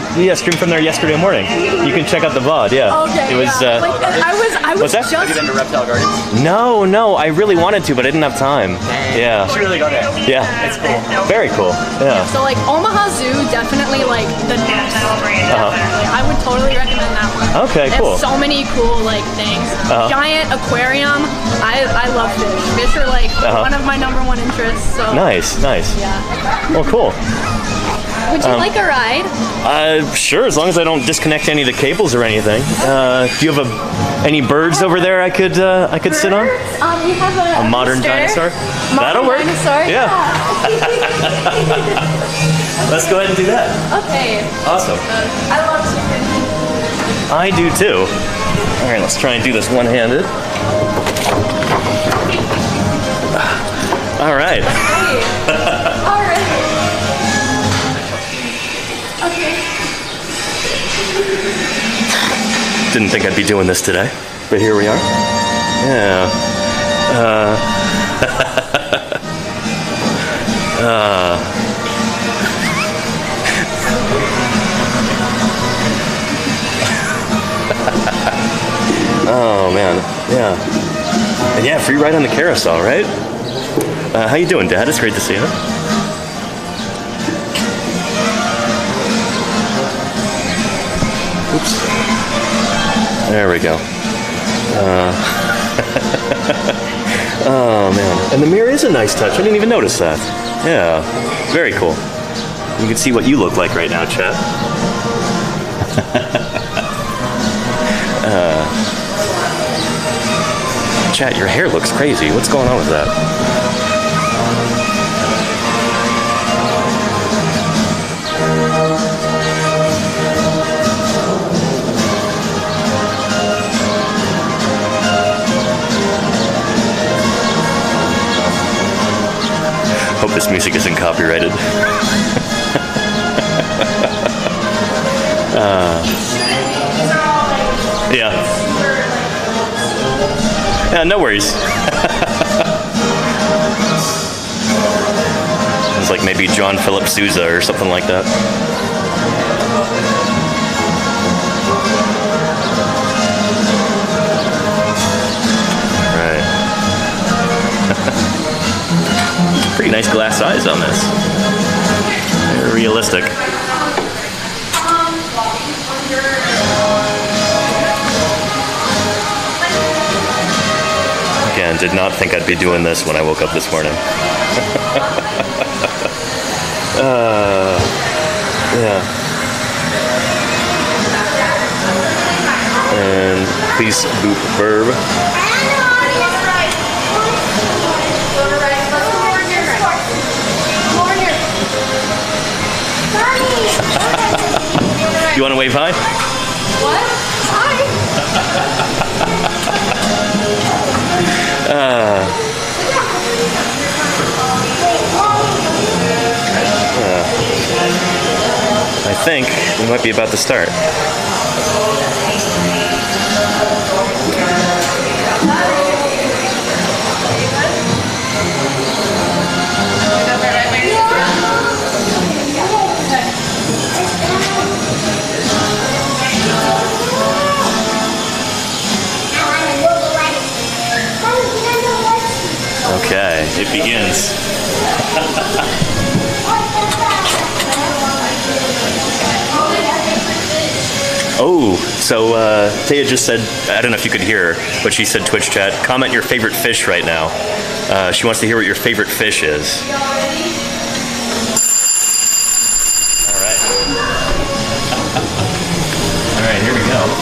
there yesterday morning. You can check out the VOD, yeah. Okay, it was, I was what's that? just... Have you been to Reptile Gardens? No, I really wanted to, but I didn't have time. Yeah. You should really go there. Yeah. It's cool. Very cool, yeah. So like Omaha Zoo, definitely like the next. Definitely. I would totally recommend that one. Okay, They cool. have so many cool like things. Giant aquarium. I love fish. Fish are like one of my number one interests. So Nice. yeah. Well, cool. Would you like a ride? Sure, as long as I don't disconnect any of the cables or anything. Do you have any birds over there I could sit on? We have A modern dinosaur? That'll work. Dinosaur? Yeah. Let's go ahead and do that. Okay. Awesome. I love chicken. I do too. All right, let's try and do this one-handed. All right. All right. Okay. Didn't think I'd be doing this today, but here we are. Yeah. Oh man, yeah. And yeah, free ride on the carousel, right? How you doing, Dad? It's great to see you. Oops. There we go. Oh man. And the mirror is a nice touch. I didn't even notice that. Yeah. Very cool. You can see what you look like right now, Chet. Chat, your hair looks crazy. What's going on with that? Hope this music isn't copyrighted. Yeah. Yeah, no worries. It's like maybe John Philip Sousa or something like that. Right. Pretty nice glass eyes on this. Very realistic. Again, did not think I'd be doing this when I woke up this morning. Yeah. And please boop verb. You want to wave hi? What? Hi. I think we might be about to start. Okay, it begins. Oh, so Taya just said, I don't know if you could hear her, but she said Twitch chat, comment your favorite fish right now. She wants to hear what your favorite fish is. All right. All right, here we go.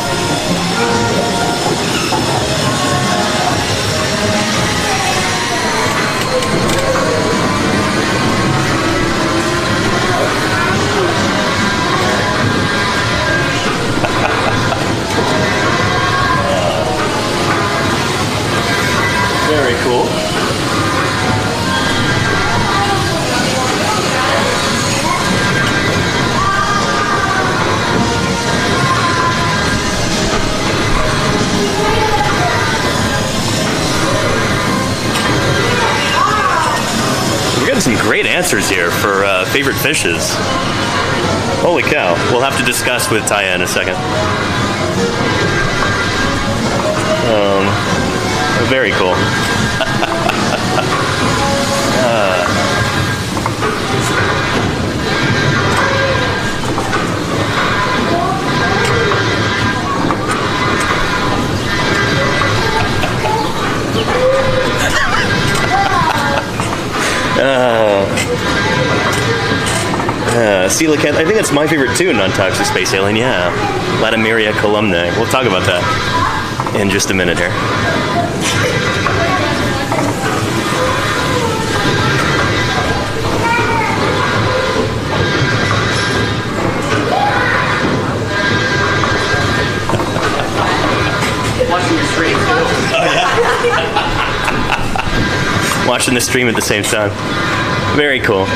Very cool. getting some great answers here for favorite fishes. Holy cow. We'll have to discuss with Taya in a second. Very cool. Coelacanth, I think that's my favorite too, non-toxic space alien, yeah. Latimeria columnae. We'll talk about that in just a minute here. Watching your stream too. Watching the stream at the same time. Very cool.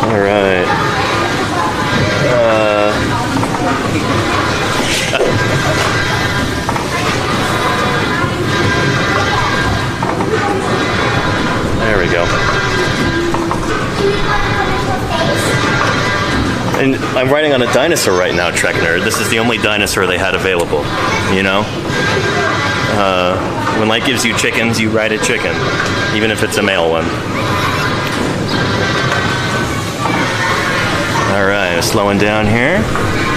All right. There we go. And I'm riding on a dinosaur right now, Trek Nerd. This is the only dinosaur they had available, you know? When life gives you chickens, you ride a chicken, even if it's a male one. All right, slowing down here.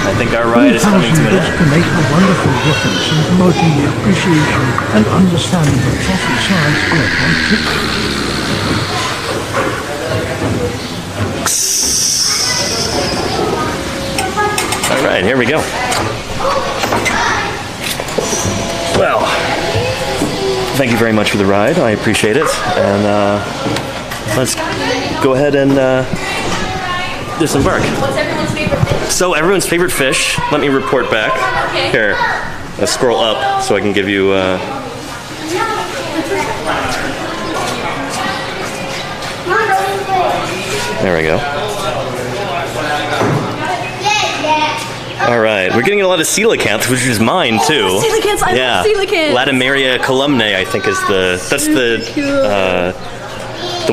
I think our ride is coming to an end. To make a wonderful difference in promoting the appreciation and understanding of fossil science work on trips. All right, here we go. Well, thank you very much for the ride. I appreciate it. And let's go ahead and disembark. What's everyone's favorite fish? So everyone's favorite fish. Let me report back. Okay. Here, let's scroll up so I can give you. There we go. All right, we're getting a lot of coelacanth, which is mine too. Oh, coelacanths, I love coelacanths. Latimeria columnae, I think, is the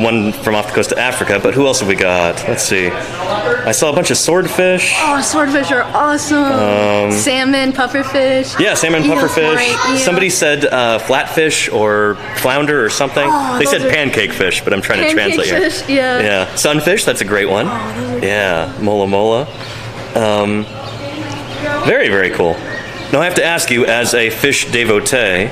one from off the coast of Africa. But who else have we got? Let's see. I saw a bunch of swordfish. Oh, swordfish are awesome. Salmon, pufferfish. Yeah, salmon, pufferfish. Right, yeah. Somebody said flatfish or flounder or something. Oh, they said those are- pancake fish, but I'm trying to Pancake translate fish, here. yeah. Yeah, sunfish. That's a great one. Yeah, mola mola. Very, very cool. Now I have to ask you, as a fish devotee,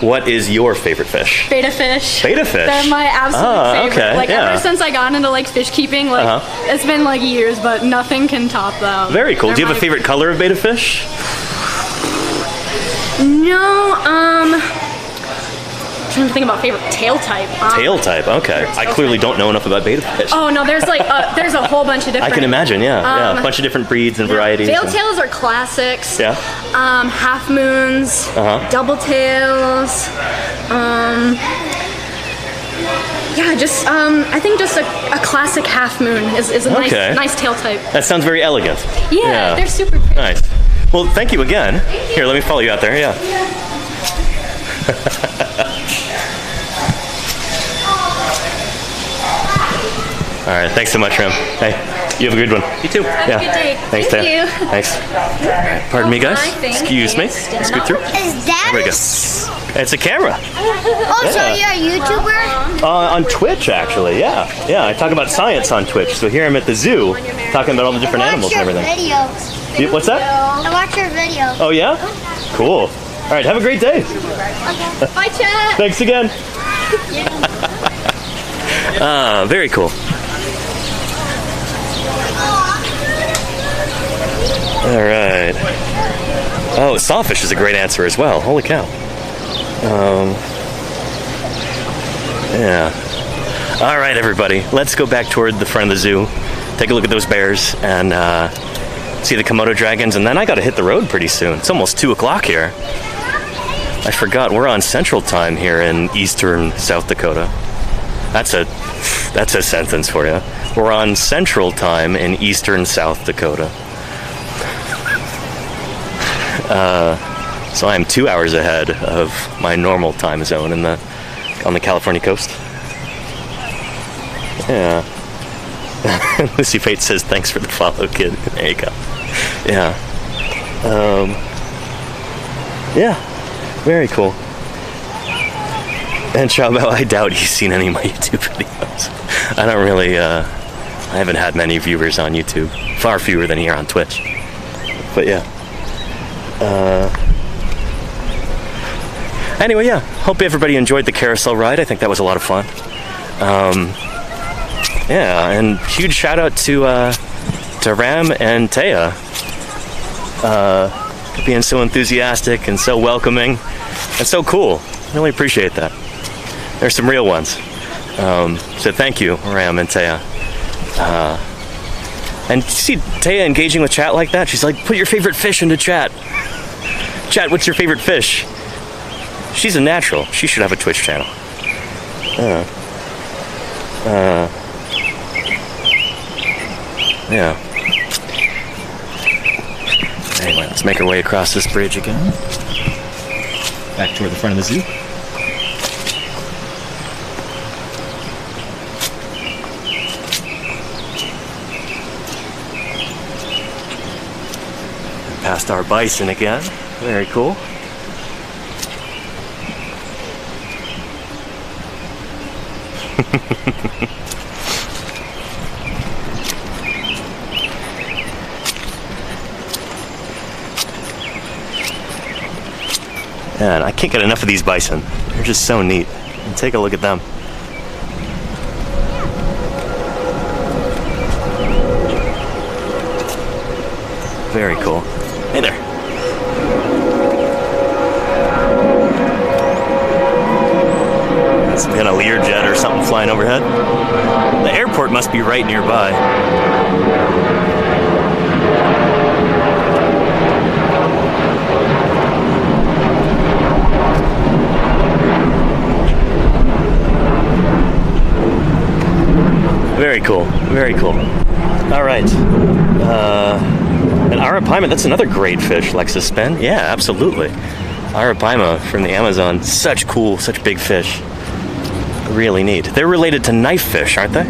what is your favorite fish? Beta fish. Beta fish? They're my absolute favorite. Okay, Like yeah. ever since I got into like fish keeping, like it's been like years, but nothing can top them. Very cool. They're Do you have a my- favorite color of beta fish? No, I'm trying to think about favorite tail type. Tail type, okay. I clearly don't know enough about beta fish. Oh no, there's like there's a whole bunch of different. I can imagine, yeah. A bunch of different breeds and varieties. Veil and- tails are classics. Yeah. Half moons. Double tails. Yeah, just I think just a classic half moon is a Okay. nice tail type. That sounds very elegant. Yeah, they're super pretty. Nice. Well, thank you again. Here, let me follow you out there, yeah. All right, thanks so much, Ram. Hey, you have a good one. You too. Have a good day. Thanks, Thank Taya. you. Thanks. All right, pardon me, guys. Excuse me. Let's go through. Is that There we go. It's a camera. Oh, so you're a YouTuber? On Twitch, actually, yeah. Yeah, I talk about science on Twitch. So here I'm at the zoo, talking about all the different animals and everything. Videos. What's that? I watch your videos. Oh, yeah? Cool. All right, have a great day. Bye, chat. Thanks again. Very cool. All right. Oh, sawfish is a great answer as well. Holy cow. Yeah. All right, everybody. Let's go back toward the front of the zoo. Take a look at those bears and see the Komodo dragons. And then I got to hit the road pretty soon. It's almost 2 o'clock here. I forgot we're on Central Time here in eastern South Dakota. That's a sentence for you. We're on Central Time in eastern South Dakota. So I am 2 hours ahead of my normal time zone on the California coast. Yeah. Lucy Fate says, thanks for the follow, kid. There you go. Yeah. Yeah. Very cool. And Chabo, I doubt he's seen any of my YouTube videos. I don't really, I haven't had many viewers on YouTube. Far fewer than here on Twitch. But yeah. Anyway, yeah. Hope everybody enjoyed the carousel ride. I think that was a lot of fun. Yeah, and huge shout out to Ram and Taya. Being so enthusiastic and so welcoming and so cool. Really appreciate that. There's some real ones. So thank you, Ram and Taya. And you see Taya engaging with chat like that? She's like, put your favorite fish into chat. Chat, what's your favorite fish? She's a natural. She should have a Twitch channel. Yeah. Anyway, let's make our way across this bridge again. Back toward the front of the zoo. Past our bison again. Very cool. Man, I can't get enough of these bison. They're just so neat. And take a look at them. Very cool. Hey there. That's been a Learjet or something flying overhead. The airport must be right nearby. Very cool. Very cool. All right. And Arapaima, that's another great fish, Lexus Spen. Yeah, absolutely. Arapaima from the Amazon. Such cool, such big fish. Really neat. They're related to knife fish, aren't they?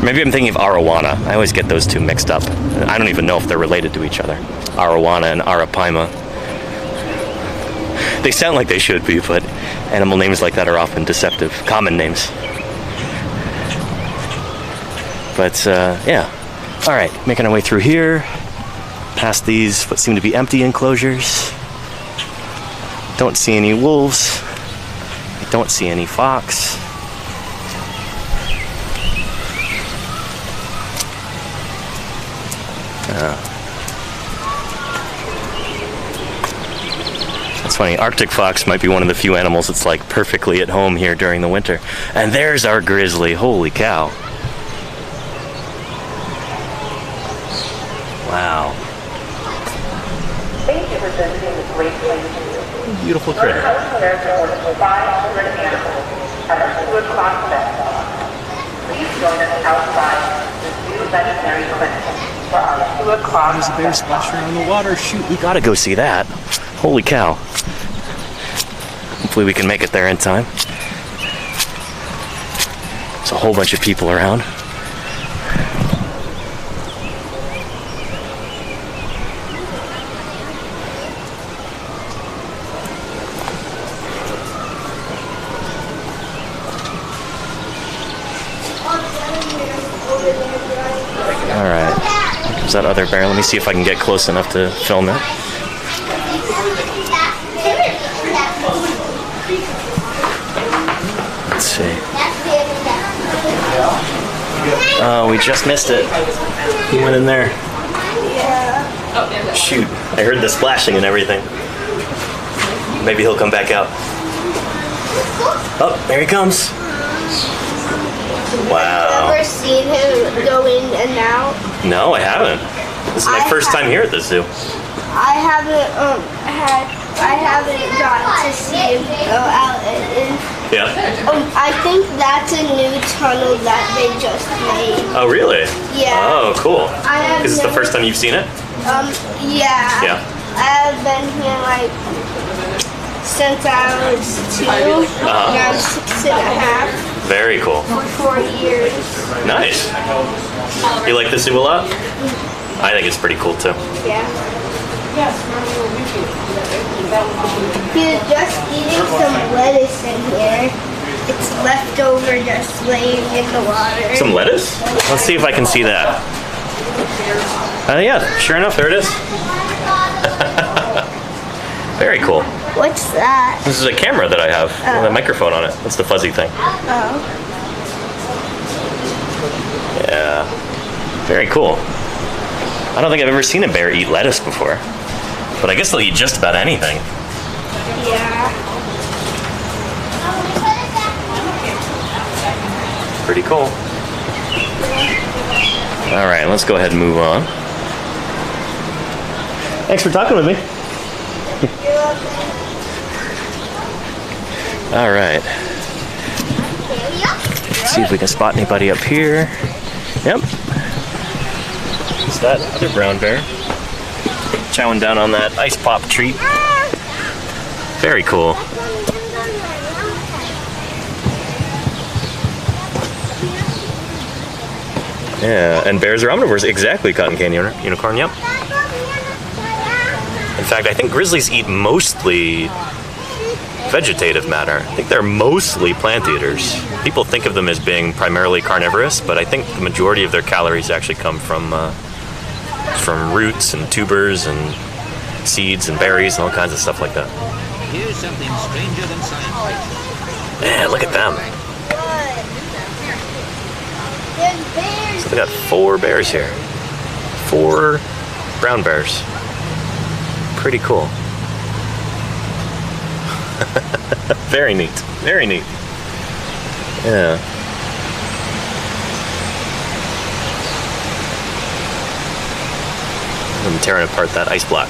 Maybe I'm thinking of arowana. I always get those two mixed up. I don't even know if they're related to each other. Arowana and Arapaima. They sound like they should be, but animal names like that are often deceptive. Common names. But, yeah. All right, making our way through here. Past these, what seem to be empty enclosures. Don't see any wolves. I don't see any fox. That's funny. Arctic fox might be one of the few animals that's like perfectly at home here during the winter. And there's our grizzly. Holy cow. Wow. Thank you for visiting the Great Lakes. Beautiful critter. There's more than 500 animals at our 2 o'clock festival. Please join us outside the Zoo Veterinary Clinic for our 2 o'clock. There's a bear splashing around the water. Shoot, we gotta go see that. Holy cow. Hopefully we can make it there in time. There's a whole bunch of people around. Alright, there's that other bear. Let me see if I can get close enough to film it. Let's see. Oh, we just missed it. He went in there. Shoot, I heard the splashing and everything. Maybe he'll come back out. Oh, there he comes. Wow. Ever seen him go in and out? No, I haven't. This is my first time here at the zoo. I haven't gotten to see him go out and in. Yeah. I think that's a new tunnel that they just made. Oh, really? Yeah. Oh, cool. I have Is this the first time you've seen it? Yeah. Yeah. I've been here like since I was 2, and I was 6.5 Very cool. for 4 years. Nice. You like the zoo a lot? I think it's pretty cool too. Yeah. He was just eating some lettuce in here. It's leftover just laying in the water. Some lettuce? Let's see if I can see that. Yeah, sure enough, there it is. Very cool. What's that? This is a camera that I have with a microphone on it. That's the fuzzy thing. Oh. Yeah. Very cool. I don't think I've ever seen a bear eat lettuce before. But I guess they'll eat just about anything. Yeah. Pretty cool. All right, let's go ahead and move on. Thanks for talking with me. All right. Let's see if we can spot anybody up here. Yep. It's that other brown bear. Chowing down on that ice pop treat. Very cool. Yeah, and bears are omnivores. Exactly, cotton candy unicorn, yep. In fact, I think grizzlies eat mostly vegetative matter. I think they're mostly plant eaters. People think of them as being primarily carnivorous, but I think the majority of their calories actually come from roots and tubers and seeds and berries and all kinds of stuff like that. Here's something stranger than science fiction. Man, look at them. There's bears. So they got 4 bears here. 4 brown bears. Pretty cool. Very neat. Very neat. Yeah. I'm tearing apart that ice block.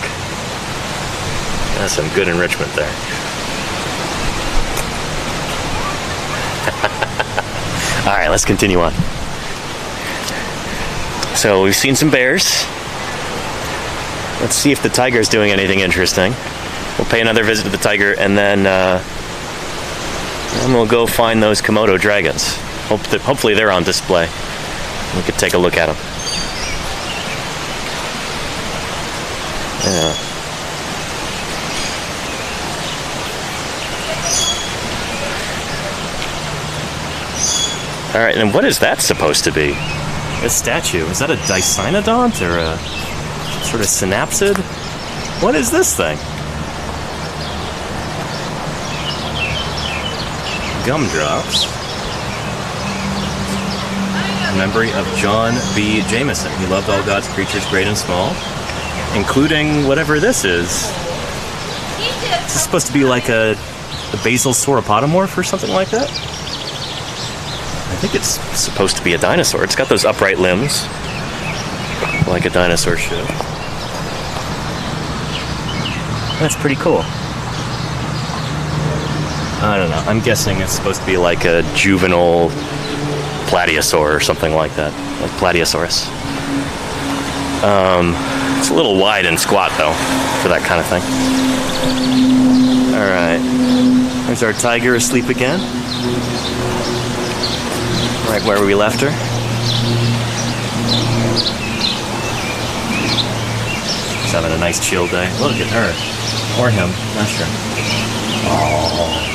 That's some good enrichment there. All right, let's continue on. So we've seen some bears. Let's see if the tiger's doing anything interesting. We'll pay another visit to the tiger, and then we'll go find those Komodo dragons. Hopefully they're on display. We could take a look at them. Yeah. All right, and what is that supposed to be? A statue? Is that a Dicynodont or a sort of synapsid? What is this thing? Gumdrops. In memory of John B. Jameson. He loved all God's creatures, great and small, including whatever this is. Is this supposed to be like a basal sauropodomorph or something like that? I think it's supposed to be a dinosaur. It's got those upright limbs, like a dinosaur should. That's pretty cool. I don't know. I'm guessing it's supposed to be like a juvenile plateosaur or something like that, like Plateosaurus. It's a little wide and squat though for that kind of thing. All right, there's our tiger asleep again, right where we left her. She's having a nice chill day. Look at her, or him, not sure. Oh.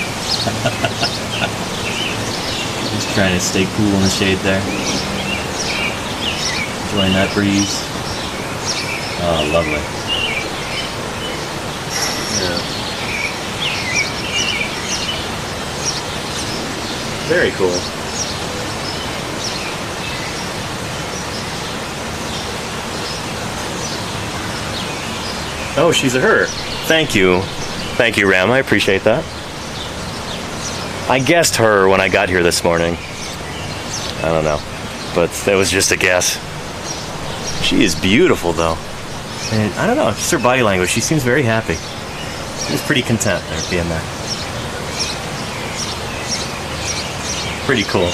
Just trying to stay cool in the shade there. Enjoying that breeze. Oh, lovely. Yeah. Very cool. Oh, she's a her. Thank you. Thank you, Ram. I appreciate that. I guessed her when I got here this morning. I don't know, but that was just a guess. She is beautiful, though. And I don't know, just her body language. She seems very happy. She's pretty content there being there. Pretty cool.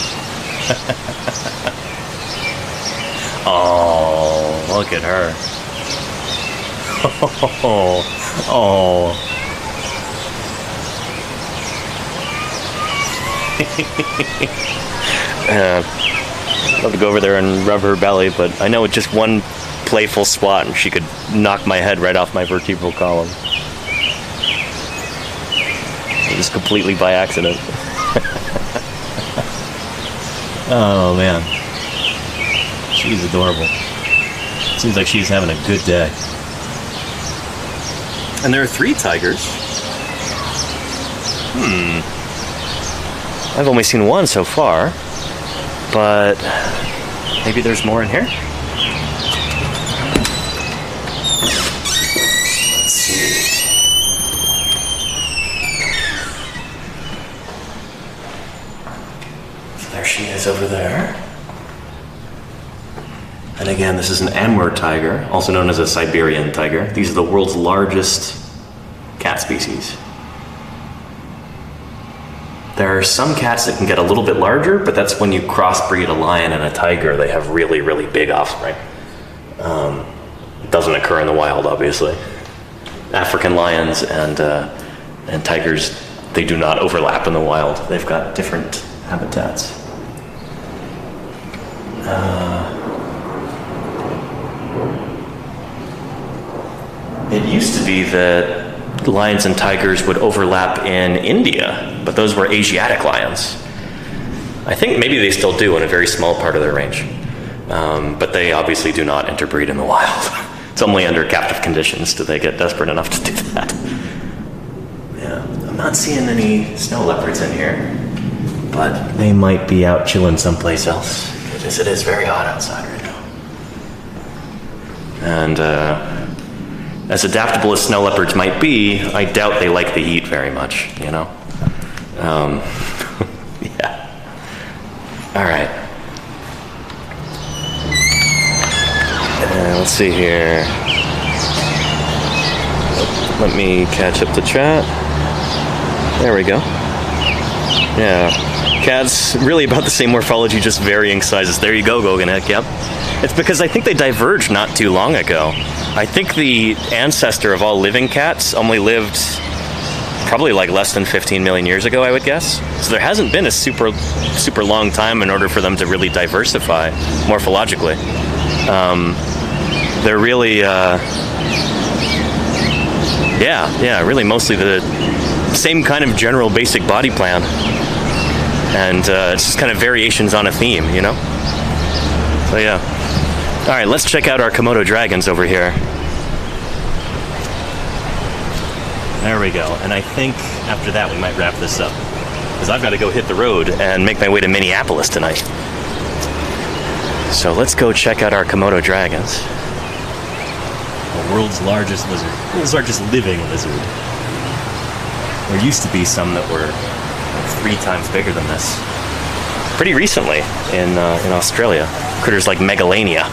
Oh, look at her. Oh. I'd love to go over there and rub her belly, but I know with just one playful swat and she could knock my head right off my vertebral column. Just completely by accident. Oh man, she's adorable. Seems like she's having a good day. And there are 3 tigers. I've only seen 1 so far, but maybe there's more in here? Let's see. So there she is over there. And again, this is an Amur tiger, also known as a Siberian tiger. These are the world's largest cat species. There are some cats that can get a little bit larger, but that's when you crossbreed a lion and a tiger. They have really, really big offspring. It doesn't occur in the wild, obviously. African lions and tigers, they do not overlap in the wild. They've got different habitats. It used to be that lions and tigers would overlap in India, but those were Asiatic lions. I think maybe they still do in a very small part of their range, but they obviously do not interbreed in the wild. It's only under captive conditions do they get desperate enough to do that. Yeah, I'm not seeing any snow leopards in here, but they might be out chilling someplace else, because it is very hot outside right now. And as adaptable as snow leopards might be, I doubt they like the heat very much, you know? Yeah. All right. Let's see here. Let me catch up the chat. There we go. Yeah. Cats, really about the same morphology, just varying sizes. There you go, Goganek, yep. It's because I think they diverged not too long ago. I think the ancestor of all living cats only lived probably like less than 15 million years ago, I would guess. So there hasn't been a super long time in order for them to really diversify morphologically. They're really, really mostly the same kind of general basic body plan. And it's just kind of variations on a theme, you know? So yeah. All right, let's check out our Komodo dragons over here. There we go. And I think after that we might wrap this up, because I've got to go hit the road and make my way to Minneapolis tonight. So let's go check out our Komodo dragons. The world's largest lizard. World's largest living lizard. There used to be some that were 3 times bigger than this. Pretty recently in Australia. Critters like Megalania.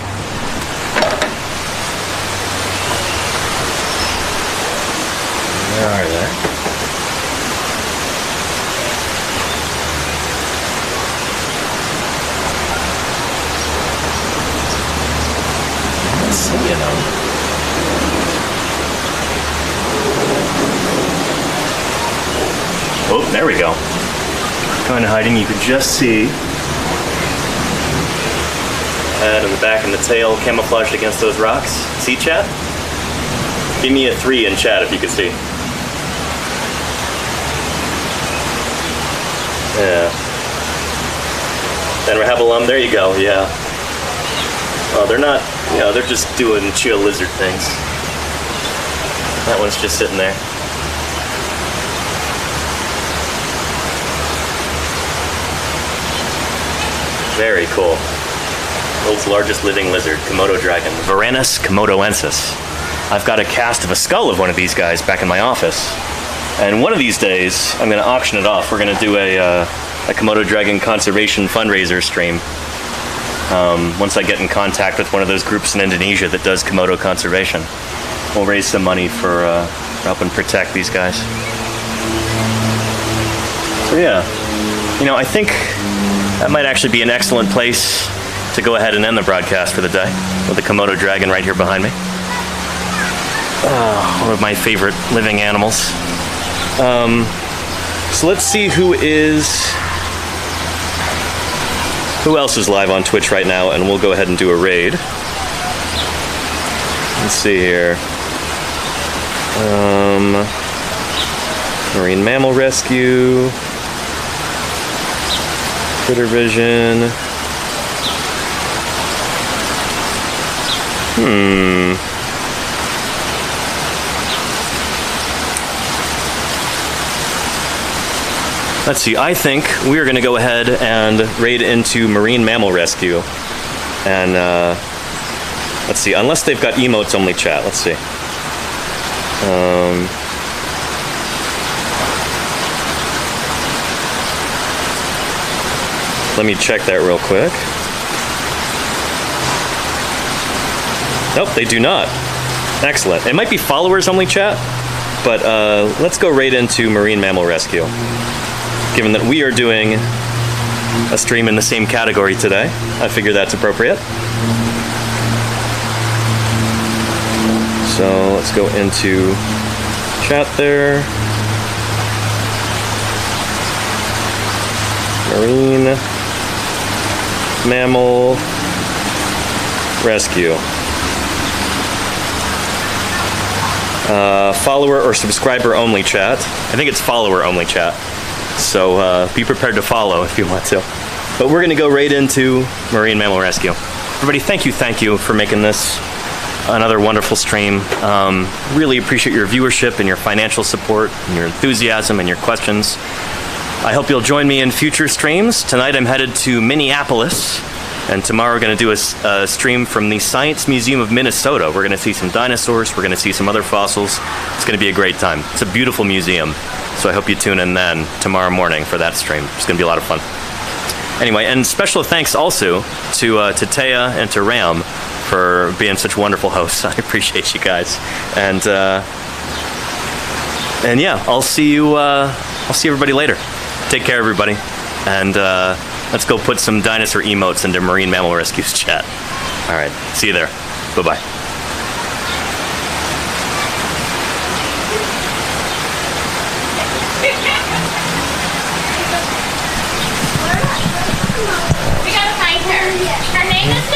Where are they? Let's see, you know. Oh, there we go. Kind of hiding, you could just see head and the back and the tail camouflaged against those rocks. See, chat? Give me a 3 in chat if you can see. Yeah. And Rehabalum, there you go, yeah. Oh, they're not, you know, they're just doing chill lizard things. That one's just sitting there. Very cool. World's largest living lizard, Komodo dragon, Varanus komodoensis. I've got a cast of a skull of one of these guys back in my office. And one of these days, I'm going to auction it off. We're going to do a Komodo dragon conservation fundraiser stream. Once I get in contact with one of those groups in Indonesia that does Komodo conservation. We'll raise some money for helping protect these guys. So yeah, you know, I think that might actually be an excellent place to go ahead and end the broadcast for the day with the Komodo dragon right here behind me. One of my favorite living animals. So let's see who else is live on Twitch right now, and we'll go ahead and do a raid. Let's see here. Marine Mammal Rescue, Critter Vision. Let's see, I think we are going to go ahead and raid into Marine Mammal Rescue. And, let's see, unless they've got emotes only chat, let's see. Let me check that real quick. Nope, they do not. Excellent. It might be followers only chat, but let's go right into Marine Mammal Rescue. Given that we are doing a stream in the same category today, I figure that's appropriate. So let's go into chat there. Marine Mammal Rescue. Follower or subscriber only chat. I think it's follower only chat. So be prepared to follow if you want to. But we're going to go right into Marine Mammal Rescue. Everybody, thank you for making this another wonderful stream. Really appreciate your viewership and your financial support and your enthusiasm and your questions. I hope you'll join me in future streams. Tonight I'm headed to Minneapolis, and tomorrow we're going to do a stream from the Science Museum of Minnesota. We're going to see some dinosaurs, we're going to see some other fossils. It's going to be a great time. It's a beautiful museum, so I hope you tune in then tomorrow morning for that stream. It's going to be a lot of fun. Anyway, and special thanks also to Taya and to Ram for being such wonderful hosts. I appreciate you guys. And yeah, I'll see everybody later. Take care, everybody. And let's go put some dinosaur emotes into Marine Mammal Rescue's chat. All right, see you there. Bye-bye. We gotta find her. Her name is